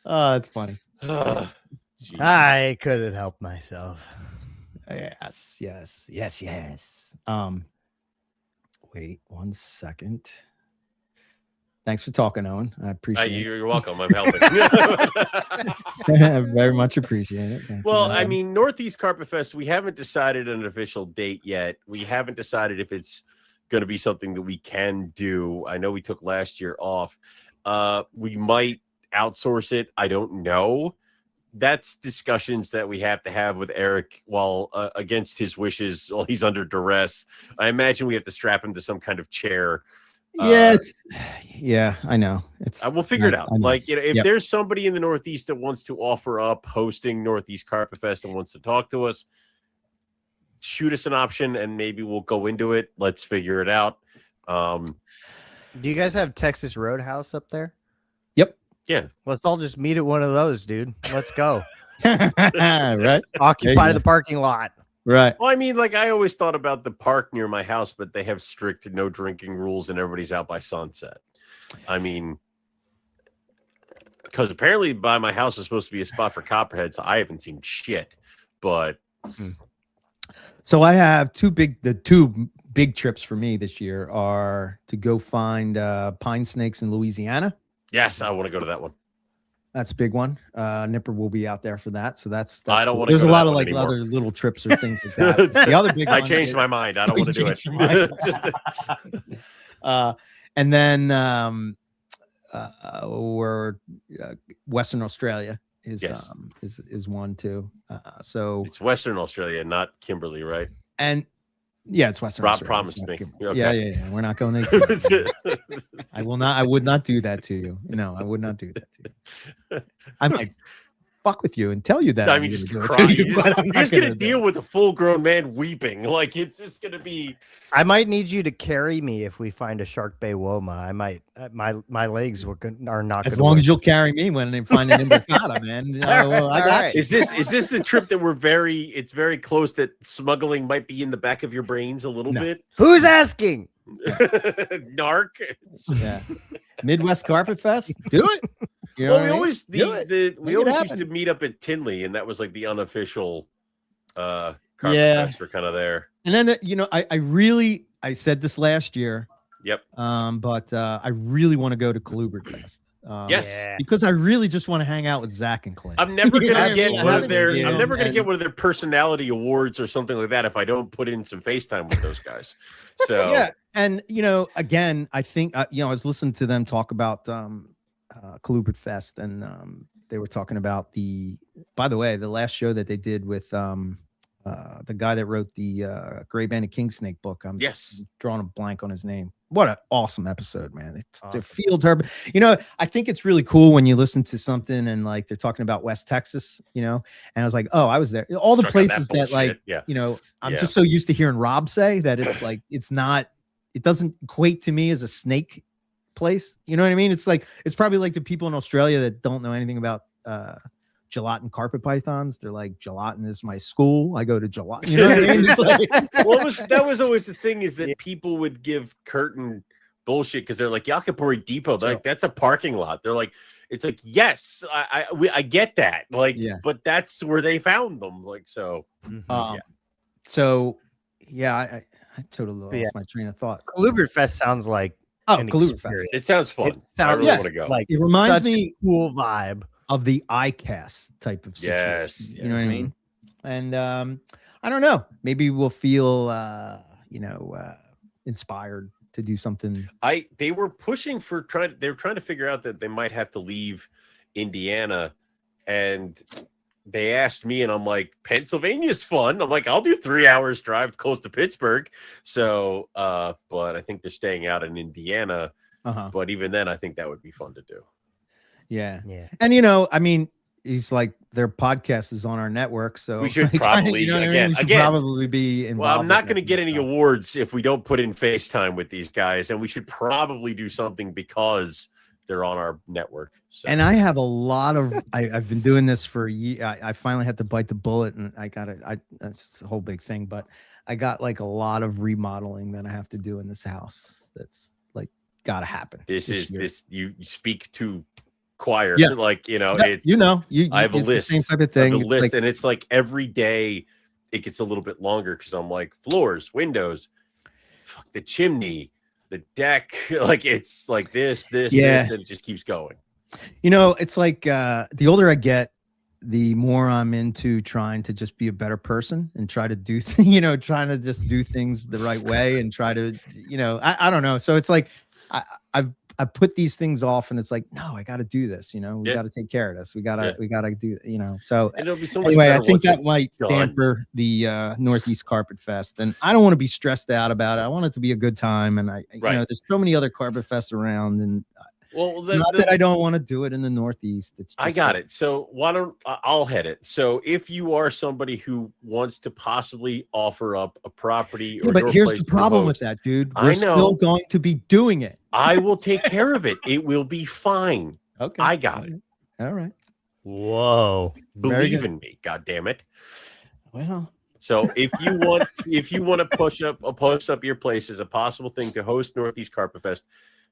Oh, it's funny. Jeez. I couldn't help myself. Yes. Wait 1 second. Thanks for talking, Owen. I appreciate it. You're welcome. I'm helping. Very much appreciate it. Thank you, Well, I Owen. mean, Northeast Carpet Fest, we haven't decided an official date yet. We haven't decided if it's going to be something that we can do. I know we took last year off. We might outsource it. I don't know. That's discussions that we have to have with Eric while against his wishes, while he's under duress. I imagine we have to strap him to some kind of chair. Yeah, I know. We'll figure it out. I know. Like, if Yep. there's somebody in the Northeast that wants to offer up hosting Northeast Carpet Fest and wants to talk to us, shoot us an option and maybe we'll go into it. Let's figure it out. Do you guys have Texas Roadhouse up there? Yep. Yeah. Let's all just meet at one of those, dude. Let's go. Right. Occupy go. the parking lot. Right. Well, I mean, like, I always thought about the park near my house, but they have strict no drinking rules and everybody's out by sunset. I mean, because apparently by my house is supposed to be a spot for copperheads. I haven't seen shit, but So I have two big trips for me this year are to go find pine snakes in Louisiana. yes, I want to go to that one. That's a big one. Nipper will be out there for that. So that's I don't cool. wanna There's go a to lot that of one like anymore. other little trips or things like that. The other big I one changed is- my mind. I don't You want to do it. changed your mind. Just And then Western Australia is Yes. is one too. So it's Western Australia, not Kimberly, right? and yeah, it's Western. Rob Australia. promised It's not me. good. Okay. Yeah. We're not going there. I will not. I would not do that to you. No, I would not do that to you. I might fuck with you and tell you that. I I'm mean, gonna just do it cry. to you, but I'm You're not just gonna gonna do deal it. with a full-grown man weeping. Like it's just gonna be. I might need you to carry me if we find a Shark Bay Woma. I might. My legs are not. As gonna long work. as you'll carry me when they find an Imbricata, man. Well, I All got right. you. Is this the trip that it's very close that smuggling might be in the back of your brains a little No. bit? Who's asking? Narc. Yeah. Midwest Carpet Fest. Do it. You know Well, what we I mean? always Do it. Make we it always used happen. to meet up at Tinley, and that was like the unofficial carpet Yeah. fest. We're kind of there. And then I said this last year. Yep. But I really want to go to Kalubert Fest. Yes. Yeah. Because I really just want to hang out with Zach and Clint. I'm never You know gonna what I get mean? I one of haven't their. been, I'm never gonna and- get one of their personality awards or something like that if I don't put in some FaceTime with those guys. So Yeah, and again, I think I was listening to them talk about Kalubert Fest, and they were talking about by the way, the last show that they did with the guy that wrote the Gray Banded Kingsnake book. I'm yes, drawing a blank on his name. What an awesome episode, man. It's Awesome. Field Herb. I think it's really cool when you listen to something and like they're talking about West Texas, and I was like, oh, I was there. All the Struck on places that like, bullshit. I'm Yeah. just so used to hearing Rob say that it's like, it doesn't equate to me as a snake place. You know what I mean? It's like, it's probably like the people in Australia that don't know anything about gelatin carpet pythons. They're like, gelatin is my school. I go to gelatin. You know what I mean? It's like, that was always the thing is that people would give Curtin bullshit because they're like Yakapuri Depot. They're like, that's a parking lot. They're like, it's like, yes, I get that. Like, Yeah. but that's where they found them. Like, so So yeah, I totally lost Yeah. my train of thought. Kalubert Fest sounds like an Kalubert Fest. experience. it sounds fun. It I sounds really yeah, want to go. like It reminds such a me cool vibe. of the ICAST type of situation. Yes, You know what I yes. mean? And I don't know. Maybe we'll feel inspired to do something. They were pushing for they were trying to figure out that they might have to leave Indiana, and they asked me, and I'm like, Pennsylvania's fun. I'm like, I'll do 3 hours drive close to Pittsburgh. So but I think they're staying out in Indiana. Uh-huh. But even then, I think that would be fun to do. Yeah. Yeah. And I mean, he's like, their podcast is on our network, so We should like, probably, you know what I mean? again- We should again, probably be involved. Well, I'm not with going to that get kind any of stuff. awards if we don't put in FaceTime with these guys, and we should probably do something because they're on our network. So. And I have a lot of. I've been doing this for a year. I finally had to bite the bullet, and that's a whole big thing. But I got like a lot of remodeling that I have to do in this house. That's like got to happen. this is year. this you speak to choir, Yeah. like Yeah, it's I have a it's the list. same type of of thing. the It's list, like, and it's like every day it gets a little bit longer because I'm like floors, windows, fuck the chimney, the deck, like it's like this, Yeah. and it just keeps going. it's like the older I get, the more I'm into trying to just be a better person and try to do, trying to just do things the right way and try to, I don't know. So it's like I put these things off, and it's like, no, I got to do this. We Yeah. got to take care of this. We gotta do. So And it'll be so much anyway, I better think once that it's might done. damper the Northeast Carpet Fest, and I don't want to be stressed out about it. I want it to be a good time, and there's so many other carpet fests around, and Well, it's not that I don't want to do it in the Northeast. It's I just got like- it. So why don't I'll head it. So if you are somebody who wants to possibly offer up a property, Yeah, or but your here's place the to problem with host, that, dude. I We're know. still going to be doing it. I will take care of it. It will be fine. Okay, I got it. All right. Whoa. Very Believe good. in me. God damn it. Well, So if you want to push up your place as a possible thing to host Northeast Carpet Fest,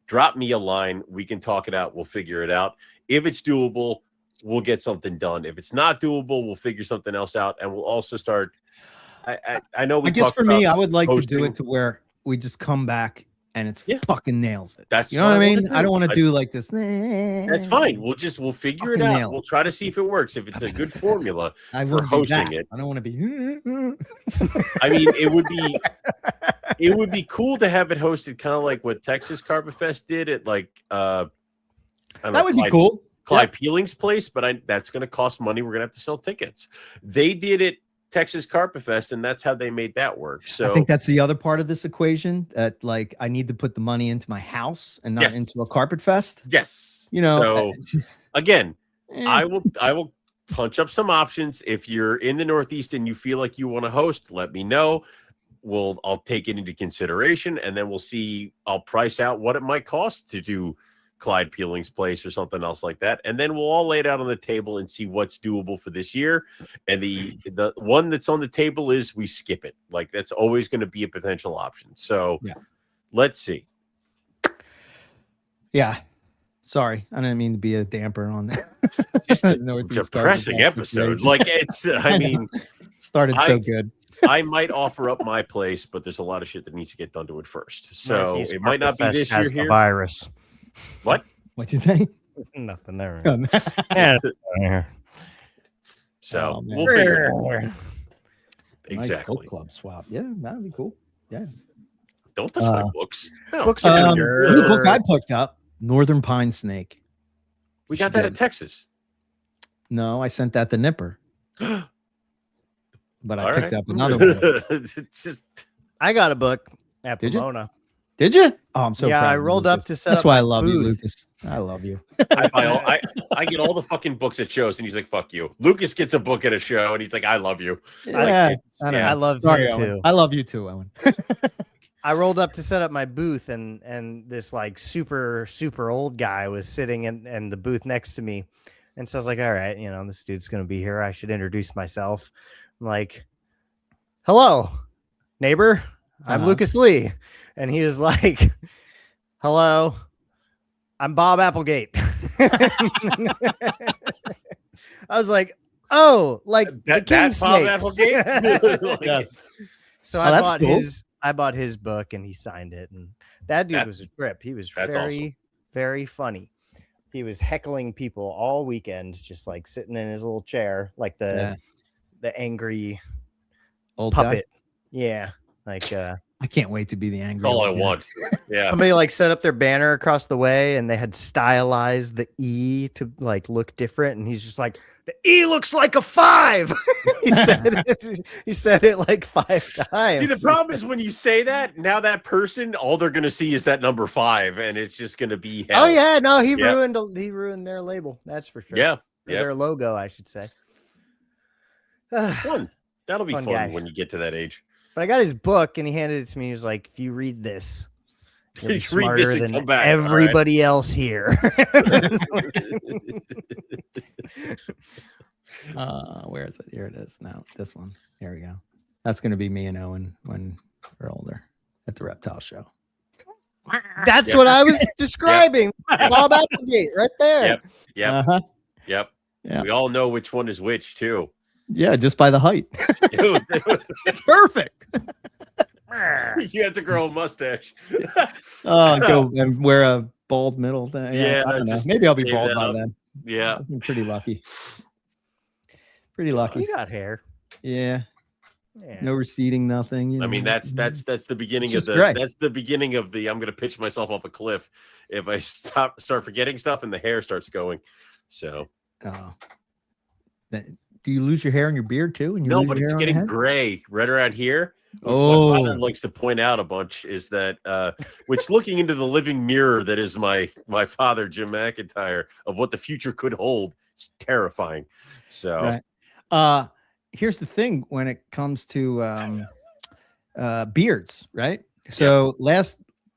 drop me a line. We can talk it out. We'll figure it out. If it's doable, we'll get something done. If it's not doable, we'll figure something else out, and we'll also start. I know we I guess talked for me, about I would like to do hosting. it to where we just come back and it's Yeah. fucking nails it. That's You know what I wanna mean? I don't want to do like this. That's fine. We'll figure it Fucking out. nail it. We'll try to see if it works. If it's a good formula. I for wouldn't be hosting that. it. I don't want to be. I mean, it would be cool to have it hosted kind of like what Texas Carpet Fest did at like I don't know, That would be Clyde- cool. Clyde Peeling's place, but that's going to cost money. We're going to have to sell tickets. They did it Texas Carpet Fest, and that's how they made that work. So I think that's the other part of this equation. That like I need to put the money into my house and not Yes. into a carpet fest. yes, So again, eh, I will punch up some options. If you're in the Northeast and you feel like you want to host, let me know. I'll take it into consideration, and then we'll see. I'll price out what it might cost to do Clyde Peeling's place or something else like that, and then we'll all lay it out on the table and see what's doable for this year. And the one that's on the table is we skip it. Like, that's always going to be a potential option. So let's see. Yeah. Sorry, I didn't mean to be a damper on that. Just a depressing episode. Like, it's, I mean, started so good. I might offer up my place, but there's a lot of shit that needs to get done to it first. So it might not be this year here. Virus. What? What'd you say? Nothing there. So Oh, man. we'll figure it out. Nice Exactly. book club swap. Yeah, that'd be cool. Yeah. Don't touch my books. No. Books are The book I picked up, Northern Pine Snake. We got that in Texas. No, I sent that to Nipper. But I All picked right. up another one. It's just I got a book at Did you? Pomona. Did you? Oh, I'm so Yeah, proud I of you, rolled up Lucas. to set That's up why I my love you, booth. Lucas. I love you. I get all the fucking books at shows, and he's like, "Fuck you." Lucas gets a book at a show, and he's like, "I love you." Yeah, I don't know. I love Sorry, you Owen. too. I love you too, Owen. I rolled up to set up my booth, and this like super old guy was sitting in the booth next to me, and so I was like, all right, this dude's gonna be here. I should introduce myself. I'm like, hello, neighbor. I'm Uh-huh. Lucas Lee, and he was like, hello, I'm Bob Applegate. I was like, oh, like the King That's Bob Snakes. Applegate? Like, Yes. So Oh, I that's bought cool. I bought his book and he signed it, and that dude was a trip. He was that's very awesome. very funny. He was heckling people all weekend, just like sitting in his little chair, like the angry Old guy. puppet. Yeah, like I can't wait to be the angry. That's all I old guy. want. Yeah. somebody like set up their banner across the way, and they had stylized the E to like look different, and he's just like, the E looks like a 5. he said it like 5 times. See, the problem is when you say that, now that person, all they're gonna see is that number 5, and it's just gonna be hell. Oh yeah, no, he Yeah. ruined their label. That's for sure. Yeah. Or Yeah. their logo, I should say. But Fun. That'll be Fun fun guy. when you get to that age. I got his book and he handed it to me. He was like, if you read this, you'll be Read this smarter and than come back, all right? everybody else here. Where is it? Here it is. Now this one. Here we go. That's gonna be me and Owen when we're older at the reptile show. That's Yeah. what I was describing. Bob Applegate right there. Yep. Yep. Uh-huh. Yep. Yeah. We all know which one is which too. Yeah, just by the height. It's perfect. You have to grow a mustache. Oh, go and wear a bald middle thing. Yeah, I don't know. just Maybe I'll be shave bald that by up. then. Yeah. I'm pretty lucky. Pretty You lucky. got hair. Yeah. Yeah. No receding, nothing. You I mean, know. that's the beginning It's of just gray. that's the beginning of the I'm gonna pitch myself off a cliff if I start forgetting stuff and the hair starts going. So Oh. Do you lose your hair and your beard too? And you no, lose but your it's hair on your getting head? gray right around here. Which Oh. my father likes to point out a bunch is that which looking into the living mirror that is my father, Jim McIntyre, of what the future could hold is terrifying. So Right. Here's the thing when it comes to beards, right? So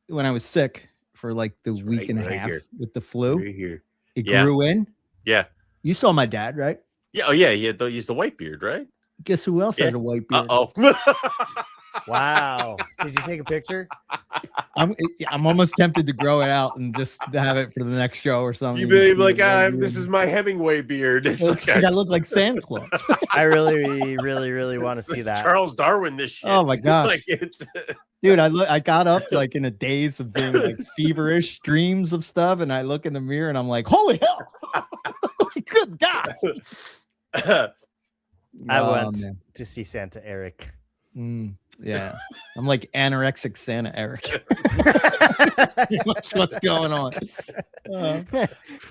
when I was sick for like the week right- and a right half here. with the flu, right here. it Yeah. grew in. Yeah. You saw my dad, right? Yeah. Oh yeah, he's the white beard, right? Guess who else Yeah. had a white beard? Oh. Wow. Did you take a picture? I'm almost tempted to grow it out and just have it for the next show or something. You be like, ah, this is my Hemingway beard. It's like I look like Santa Claus. I really want to see This is that. Charles Darwin. This shit. Oh my gosh. Like it's Dude, I got up like in a daze of being like feverish dreams of stuff, and I look in the mirror and I'm like, holy hell! Good God! I Oh, went man. to see Santa Eric. Yeah, I'm like anorexic Santa Eric. That's pretty much what's going on.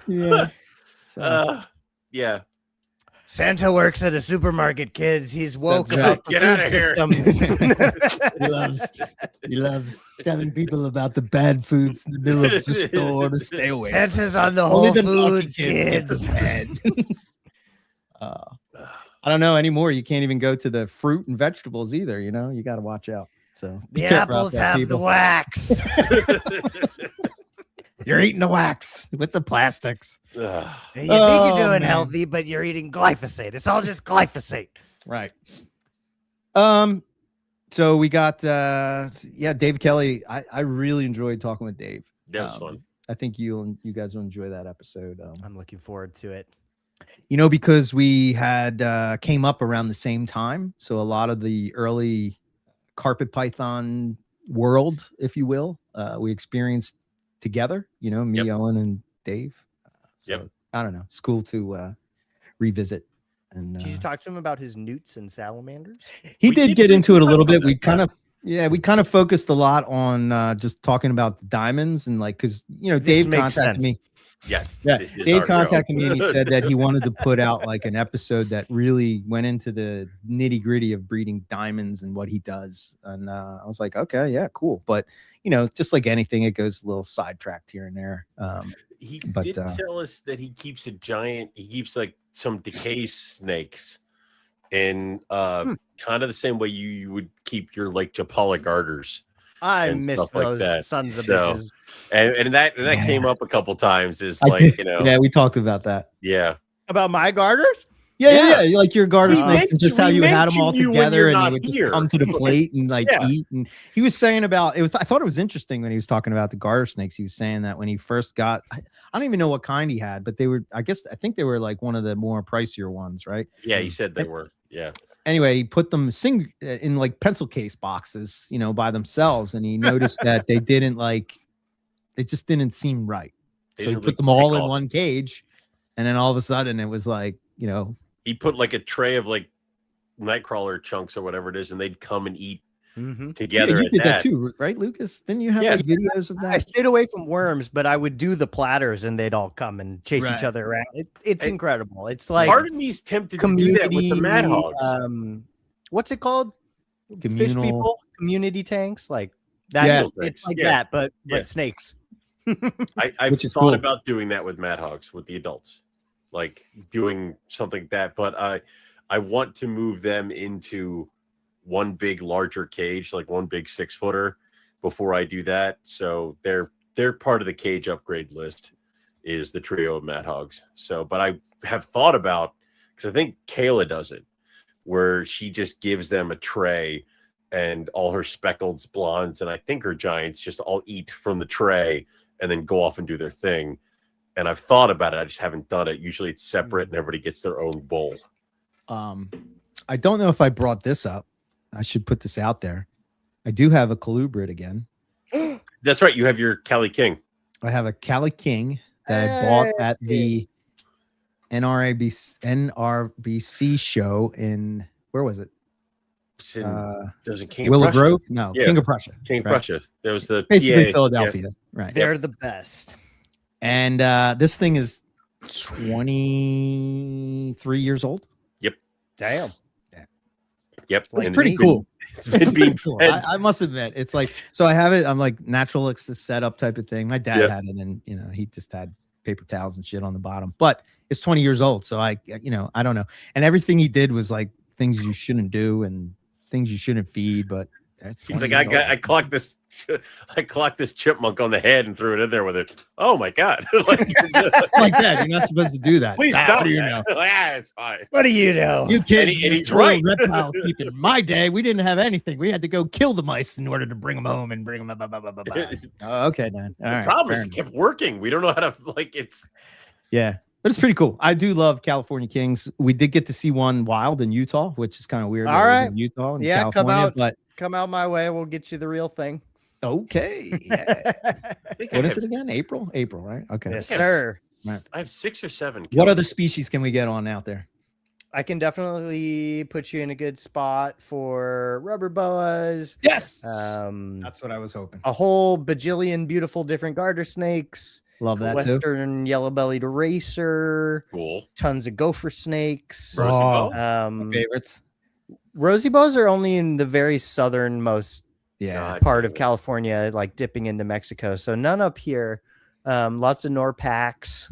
Yeah. So, yeah. Santa works at a supermarket, kids. He's woke That's about the Get food outta here. systems. he loves telling people about the bad foods in the middle of the store to stay away. Santa's on the Only Whole the naughty Foods, kids kids. get the bad. I don't know anymore. You can't even go to the fruit and vegetables either. You know, you got to watch out. So be The careful out apples there, have the people. wax. You're eating the wax with the plastics. You think Oh, you're doing man. healthy, but you're eating glyphosate. It's all just glyphosate. Right. So we got Dave Kelly. I really enjoyed talking with Dave. That was fun. I think you guys will enjoy that episode. I'm looking forward to it. You know, because we had came up around the same time. So a lot of the early carpet python world, if you will, we experienced together, you know, me, Owen, and Dave. So I don't know. It's cool to revisit. And Did you talk to him about his newts and salamanders? he We did did get into it a talk little about bit. that, We kind of focused a lot on just talking about the diamonds and like, because you know, This Dave makes contacted sense. me. Yes. Yeah, this is Dave our show. contacted me and he said that he wanted to put out like an episode that really went into the nitty gritty of breeding diamonds and what he does. And I was like, okay, yeah, cool. But you know, just like anything, it goes a little sidetracked here and there. He But, did tell us that he keeps he keeps like some decay snakes and kind of the same way you would keep your like Chapala garters. I And miss stuff like those that. sons of So- bitches. And that Yeah. came up a couple times is I like, did- you know, yeah, we talked about that. yeah. About my garters? Yeah. Like your garter We snakes and just how we you had them all mentioned you when together you're and they not would just here. come to the plate and like Yeah. eat. And he was saying about I thought it was interesting when he was talking about the garter snakes. He was saying that when he first got, I don't even know what kind he had, but they were, I think they were like one of the more pricier ones, right? Yeah, he said they were. Yeah. Anyway, he put them in like pencil case boxes, you know, by themselves. And he noticed that they just didn't seem right. They So he didn't put look them all pick in off. one cage. And then all of a sudden it was like, you know, He put like a tray of like nightcrawler chunks or whatever it is, and they'd come and eat Mm-hmm. together. you at did that too, right, Lucas? Didn't you have Yeah. like videos of I that? stayed away from worms, but I would do the platters and they'd all come and chase Right. each other around. It's And incredible. It's like Part of me's tempted to do that with community. the Mad Hogs. What's it called? Fish Communal- people, community tanks, like that. Yes. It's like Yeah. that, but Yeah. snakes. I've Which is thought cool. about doing that with Mad Hogs with the adults, like doing something like that. But I want to move them into one big larger cage, like one big 6-footer, before I do that. So they're part of the cage upgrade list is the trio of Mad Hogs. So, but I have thought about, because I think Kayla does it, where she just gives them a tray and all her speckled blondes and I think her giants just all eat from the tray and then go off and do their thing. And I've thought about it. I just haven't done it. Usually it's separate and everybody gets their own bowl. I don't know if I brought this up. I should put this out there. I do have a colubrid again. That's right. You have your Cali King. I have a Cali King that I bought at the NRBC show in, where was it? It's in- there's a King Willow of Prussia. Grove? No, Yeah. King of Prussia. King of right? Prussia. There was the Basically PA. Philadelphia. Right. They're the best. And this thing is 23 years old. Damn. Yep. It's and pretty it's been- cool. It's been being Pretty cool. fed. I must admit, it's like, so I have it. I'm like Naturalix setup type of thing. My dad Yep. had it, and you know, he just had paper towels and shit on the bottom. But it's 20 years old, so I don't know. And everything he did was like things you shouldn't do and things you shouldn't feed. But that's He's 20 like, years old. I clocked this chipmunk on the head and threw it in there with it. Oh my god! Like, like that. You're not supposed to do that. please Ah, stop. what do you that. know? Yeah, it's fine. What do you know? You kids, and he's spoiled right. reptile keeping. In my day, we didn't have anything. We had to go kill the mice in order to bring them home and bring them. Oh, okay, then. All The right, problem is fair it enough. kept working. We don't know how to like it's. Yeah, but it's pretty cool. I do love California Kings. We did get to see one wild in Utah, which is kind of weird. All that it was right. in Utah, and Yeah, come California, out. but Come out my way. We'll get you the real thing. okay. Yeah. I think I What is have- it again? April, right? Okay. Yes, I have sir. I have 6 or 7. What killed. other species can we get on out there? I can definitely put you in a good spot for rubber boas. Yes, That's what I was hoping. a whole bajillion beautiful different garter snakes. Love that too. Western yellow-bellied racer. Cool. Tons of gopher snakes. Rosy Oh, bow? favorites. Rosy bows are only in the very southernmost Yeah. God part damn of it. California, like dipping into Mexico. So none up here. Lots of Norpax.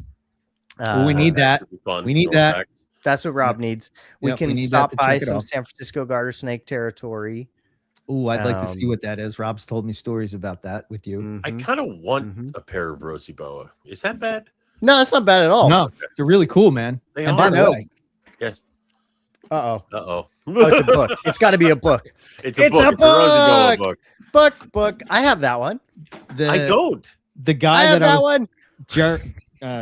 Well, we need that. Should be fun. We need No that. fact. That's what Rob needs. We Yep, we can need that stop to by check it some off. San Francisco garter snake territory. Ooh, I'd like to see Um, what that is. Rob's told me stories about that with you. I Mhm. kind of want Mhm. a pair of Rosie Boa. Is that bad? No, that's not bad at all. No, they're really cool, man. They And are. by the No. way, Yes. Uh-oh. Uh-oh. Oh, it's a book. It's got to be a book. It's a It's book. a It's a Rosie Boa book! book. Book. I have that one. I don't. The I guy have that I that was one.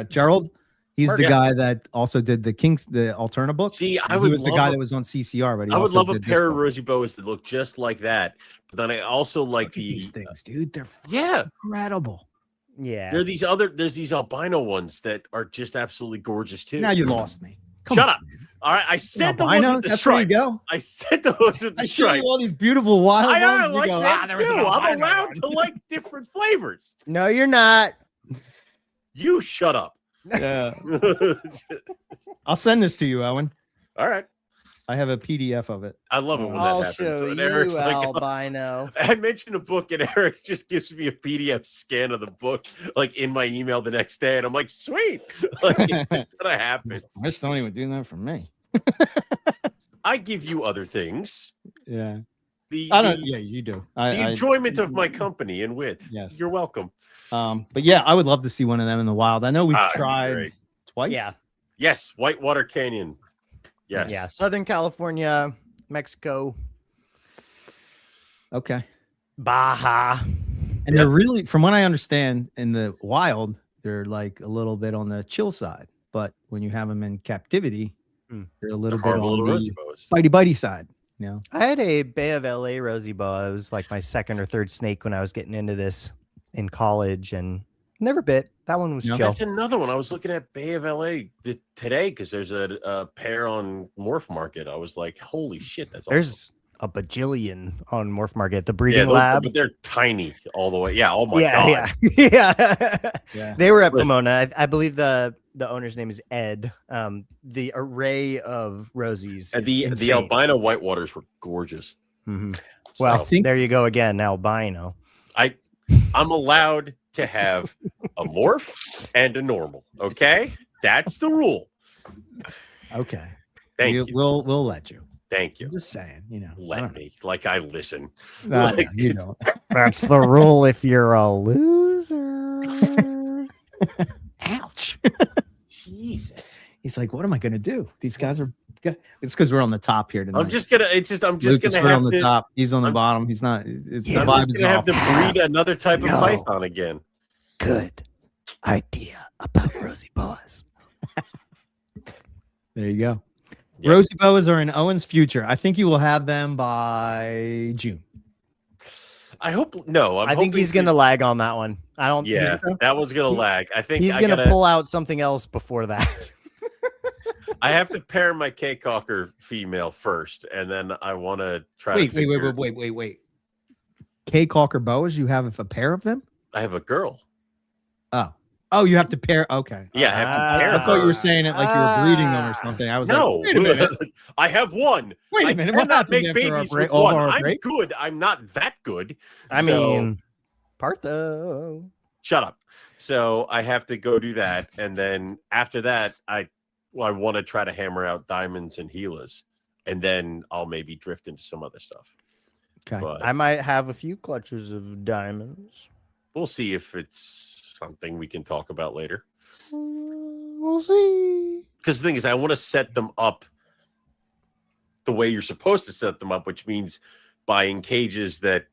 Gerald. He's the Yeah. guy that also did the Alterna book. See, I He would was the love guy a- that was on CCR, but he I would also love a did this pair of book. Rosie Boas that look just like that. But then I also like Look at these things, dude. They're Yeah. incredible. Yeah. There's these albino ones that are just absolutely gorgeous too. Now you lost me. Come Shut on, up. man. All right, I said the ones Albino? with the That's where you stripe. go. I said the ones with I the show stripe. you all these beautiful wild I ones. You like go, that there was an too. I'm albino allowed one." to like different flavors. No, you're not. You shut up. Yeah. All I'll send this to you, Owen. right. I have a PDF of it. I love it when that I'll happens. show When you, Eric's like, albino. I mentioned a book and Eric just gives me a PDF scan of the book like in my email the next day. And I'm like, sweet. Like it's just gonna happen. I just don't even do that for me. I give you other things. Yeah. The, I don't. the, Yeah, you do. the enjoyment of my company and wit. Yes. You're welcome. But yeah, I would love to see one of them in the wild. I know we've That'd be tried great. twice. Yeah. Yes, Whitewater Canyon. Yes. Yeah. Southern California, Mexico, Okay. Baja. And they're really, from what I understand, in the wild, they're like a little bit on the chill side. But when you have them in captivity, Hmm. they're a little The bit horrible on little the Rosie Boas. bitey side. You know. I had a Bay of LA Rosie Boa. It was like my second or third snake when I was getting into this in college and never bit. That one was No. chill. That's another one. I was looking at Bay of LA today because there's a pair on Morph Market. I was like, holy shit, that's awesome. There's a bajillion on Morph Market, the Yeah, breeding those- lab. but they're tiny all the way. Yeah. Oh my yeah, god. yeah. Yeah. They were at Listen. Pomona. I believe the owner's name is Ed. The array of Rosies. And is the insane. albino whitewaters were gorgeous. Mhm. So Well, think- there you go again, albino. I'm allowed to have a morph and a normal. Okay, that's the rule. Okay. Thank you. We'll let you. Thank you. I'm just saying. You know. I Let don't me, like I listen. know. Like, you it's- know. That's the rule if you're a loser. Ouch. Jesus. He's like, what am I gonna do? These guys are. It's because we're on the top here tonight. I'm just gonna. It's just. I'm just Lucas, gonna we're have on the to. top. He's on the I'm- bottom. He's not. It's Yeah, the I'm vibe just is gonna have off. to breed another type of No. python again. Good idea about Rosie Boas. There you go. Yeah. Rosie boas are in Owen's future. I think he will have them by June. I hope. No, I think he's gonna lag on that one. I don't. Yeah, that one's gonna lag. I think He's I gonna gotta, pull out something else before that. I have to pair my K-cocker female first, and then I want to try. Wait. to Wait. K Calker boas. You have a pair of them? I have a girl. Oh, you have to pair. Okay. Yeah, I have to pair. I thought you were her. saying it like you were breeding them or something. I was No, like, wait a minute. I have one. Wait I a minute. What cannot happened make after our babies break? with All one. our I'm break? good. I'm not that good. I So- mean, Partho. Shut up. So I have to go do that, and then after that, I want to try to hammer out diamonds and Gilas, and then I'll maybe drift into some other stuff. Okay. But I might have a few clutches of diamonds. we'll see if it's something we can talk about later. We'll see. Because the thing is, I want to set them up the way you're supposed to set them up, which means buying cages that,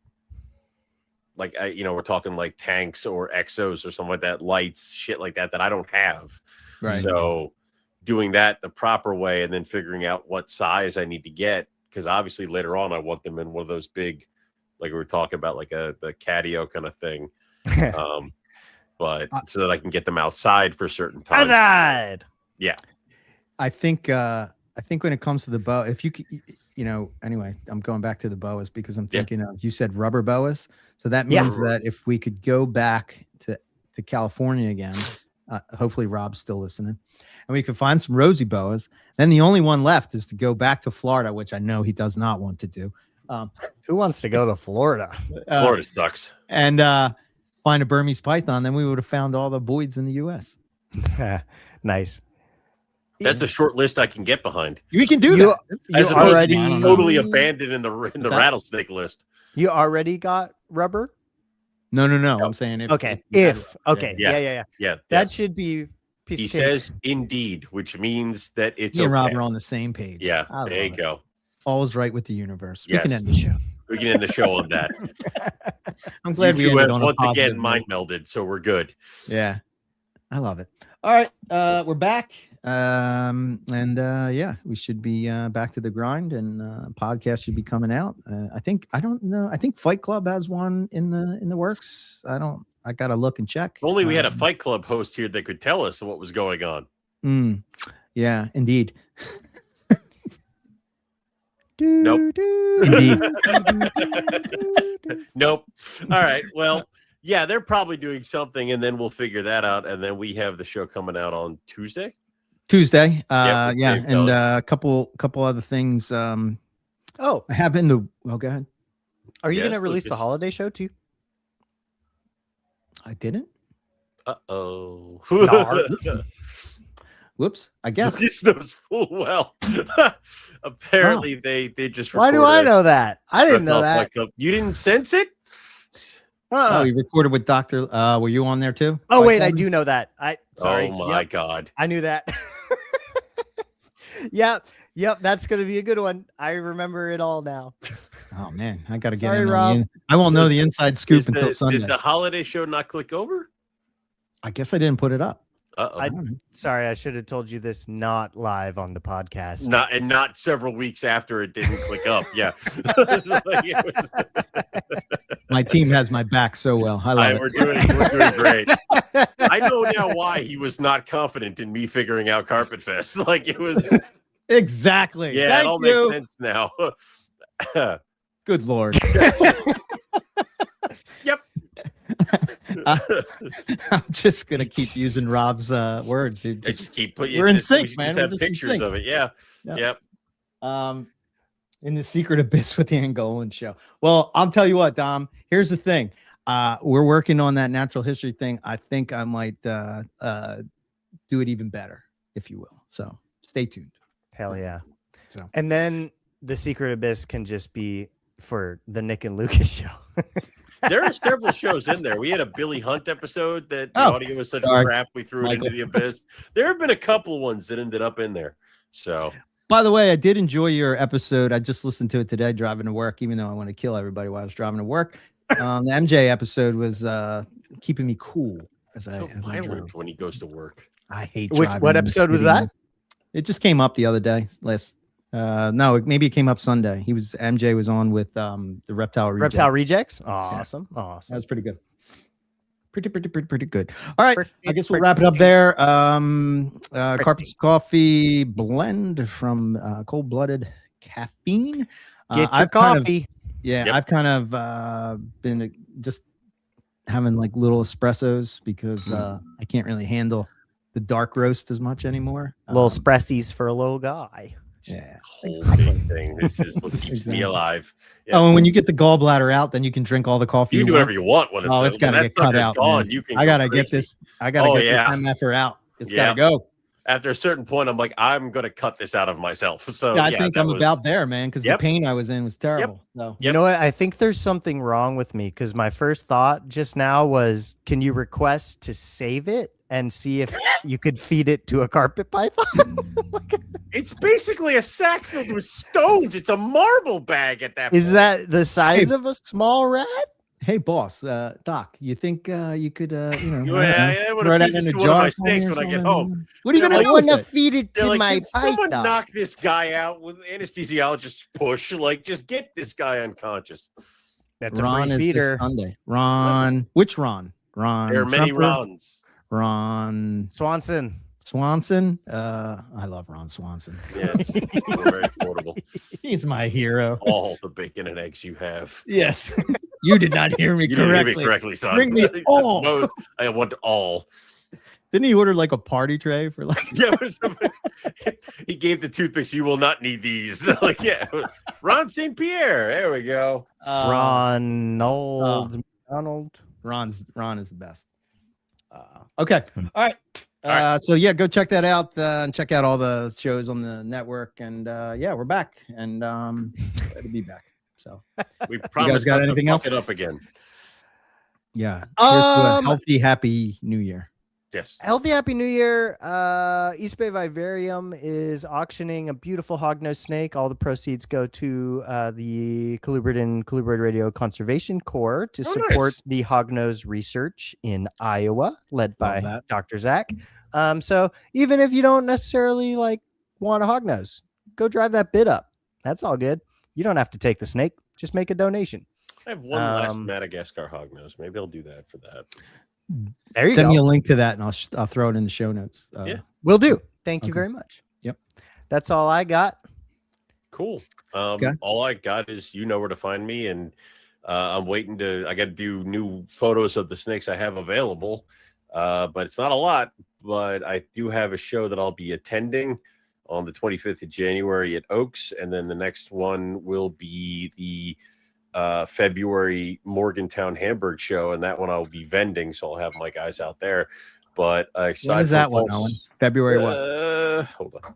like, we're talking like tanks or exos or something like that, lights, shit like that I don't have. Right. So doing that the proper way and then figuring out what size I need to get, because obviously later on I want them in one of those big, like we were talking about, like the Catio kind of thing. But so that I can get them outside for certain times. Outside. I think when it comes to the bow, if you could, anyway, I'm going back to the boas because I'm Yeah. thinking of, you said rubber boas. So that Yeah. means that if we could go back to California again, hopefully Rob's still listening, and we could find some Rosie boas, then the only one left is to go back to Florida, which I know he does not want to do. Who wants to go to Florida? Florida sucks. And find a Burmese python, then we would have found all the boids in the U.S. Nice. That's a short list I can get behind. We can do You- that. It's- As You opposed already- to being totally abandoned in the that? rattlesnake list. You already got rubber? No. I'm saying if. Okay. you had If. it. Okay. Yeah. Yeah. Yeah, That should be piece he of cake. says indeed, which means that it's Me and Rob okay. are on the same page. Yeah, I there you love it. go. All's right with the universe. We can Yes. end the show. We can end the show on that. I'm glad we you two ended have on a once positive again note. mind melded, so we're good. Yeah, I love it. All right, we're back, yeah, we should be back to the grind, and podcast should be coming out. I don't know. I think Fight Club has one in the works. I gotta look and check. If only we had a Fight Club host here that could tell us what was going on. Yeah, indeed. Nope. Indeed. Nope. All right. Well, yeah, they're probably doing something, and then we'll figure that out. And then we have the show coming out on Tuesday. Tuesday. Yeah, Yeah, Dave and Bell. a couple other things. I Oh, have in the. Oh, go ahead. are you Yes, going to release the Lucas. holiday show too? I didn't. Uh-oh. Whoops. I guess. This knows full well. Apparently, they just. Why do I recorded know that? I didn't know Reptile that. Fight Club. You didn't sense it? Oh, you recorded with Dr. Were you on there too? Oh Fight wait, I Club? do know that. Sorry. Oh my Yep, God. I knew that. Yep. That's gonna be a good one. I remember it all now. Oh man, I gotta get Sorry, in on Rob. the I won't So know is the the- inside scoop Is until Sunday. Did the holiday show not click over? I guess I didn't put it up. Uh-oh. I- Sorry, I should have told you this not live on the podcast. Not several weeks after it didn't click up. Yeah. Like, it was- My team has my back so well. I love it. we're doing great. I know now why he was not confident in me figuring out Carpet Fest. Like it was Exactly. yeah, Thank it all you. makes sense now. Good Lord. Yep. I'm just gonna keep using Rob's words. It I just keep putting we're in we sync, should man. Just We're have just in pictures sync. of it. Yeah. Yeah. Yep. In the secret abyss with the Angolan show. Well, I'll tell you what, Dom. Here's the thing. We're working on that natural history thing. I think I might do it even better, if you will. So stay tuned. Hell yeah. So. And then the Secret Abyss can just be for the Nick and Lucas show. There are several shows in there. We had a Billy Hunt episode that the Oh, audio was such sorry, crap we threw it Michael. into the abyss. There have been a couple ones that ended up in there. So By the way, I did enjoy your episode. I just listened to it today driving to work, even though I want to kill everybody while I was driving to work. The MJ episode was keeping me cool as I drove. violent when he goes to work. I hate What driving in the episode was city. that? It just came up the other day. Maybe it came up Sunday. MJ was on with the Reptile Reject. Reptile Rejects. Awesome. That Awesome. was pretty good. Pretty good. All right. I guess we'll Pretty- wrap it up there. Carpets Coffee blend from Cold Blooded Caffeine. Get your I've kind of- coffee. Yep. I've kind of been just having like little espressos because I can't really handle the dark roast as much anymore. Little spressies for a little guy. Yeah. Whole big thing. This is what keeps Exactly. me alive. Yeah. Oh, and when you get the gallbladder out, then you can drink all the coffee. you can do want. whatever you want when it's, Oh, it's when gotta that get cut sucker's out, gone. man. You can I go gotta get crazy. this. I gotta Oh, get yeah. this MFR out. It's Yeah. gotta go. After a certain point, I'm like, I'm gonna cut this out of myself. So Yeah, I think that I'm was- about there, man, because Yep. the pain I was in was terrible. So You know what? I think there's something wrong with me because my first thought just now was, can you request to save it and see if you could feed it to a carpet python? It's basically a sack filled with stones. It's a marble bag at that Is point. that the size of a small rat? hey, boss, Doc, you think you could, Yeah, I throw wanna that feed this in a to one of my jar for me snakes or when I get something? home. What are you They're gonna like, do I with want to it? feed it They're to like, my "Can someone python. knock this guy out with anesthesiologist push? Like, just get this guy unconscious. That's Ron a free is this feeder. Sunday. Ron, which Ron? Ron. There are many Trumper? Rons. Ron Swanson. Swanson. I love Ron Swanson. Yes, we're very affordable. He's my hero. All the bacon and eggs you have. Yes. You did not hear me You didn't hear correctly. me correctly, son. Bring me He said all. both. I want all. Didn't he order like a party tray for like? Yeah, it was somebody- he gave the toothpicks. You will not need these. Like, yeah, Ron St. Pierre. There we go. Ronald McDonald. Ron is the best. Okay. All right. All right. So yeah, go check that out and check out all the shows on the network. And yeah, we're back and glad to be back. So We promise got not anything to else? fuck it up again. yeah, here's to a Um, healthy, happy New Year. Yes. Healthy Happy New Year. East Bay Vivarium is auctioning a beautiful hognose snake. All the proceeds go to the Colubrid Radio Conservation Corps to Oh, support nice. the hognose research in Iowa, led by that. Dr. Zach. So even if you don't necessarily like want a hognose, go drive that bid up. That's all good. You don't have to take the snake. Just make a donation. I have one last Um, Madagascar hognose. Maybe I'll do that for that. There you Send go. me a link to that, and I'll throw it in the show notes. Yeah. Will do. Thank you Okay. very much. Yep. That's all I got. Cool. Okay. All I got is you know where to find me, and I'm waiting to. I got to do new photos of the snakes I have available, but it's not a lot. But I do have a show that I'll be attending on the 25th of January at Oaks, and then the next one will be the February Morgantown Hamburg show, and that one I'll be vending, so I'll have my guys out there. But aside When is from that one, false- Owen? February what? Hold on.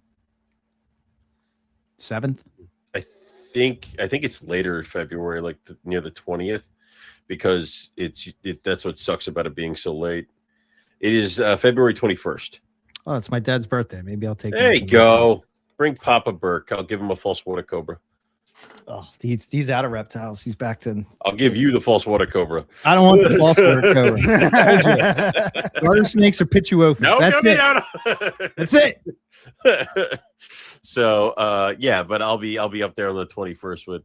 7th? I think it's later February, like near the 20th, because that's what sucks about it being so late. It is February 21st. Oh, it's my dad's birthday. Maybe I'll take. There you go. Bring Papa Burke. I'll give him a false water cobra. Oh, he's out of reptiles. He's back to. I'll give you the false water cobra. I don't want the false water cobra. Garter snakes are pituophis. No, That's it. That's it. So yeah, but I'll be up there on the 21st with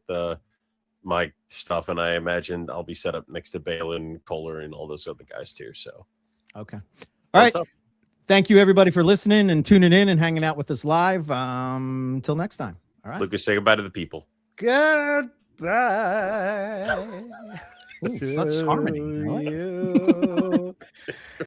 my stuff, and I imagine I'll be set up next to Balin, Kohler, and all those other guys too. So Okay. All right. What's up? Thank you everybody for listening and tuning in and hanging out with us live. Until next time. All right. Lucas, say goodbye to the people. Goodbye. Ooh, such harmony. I like it. to you.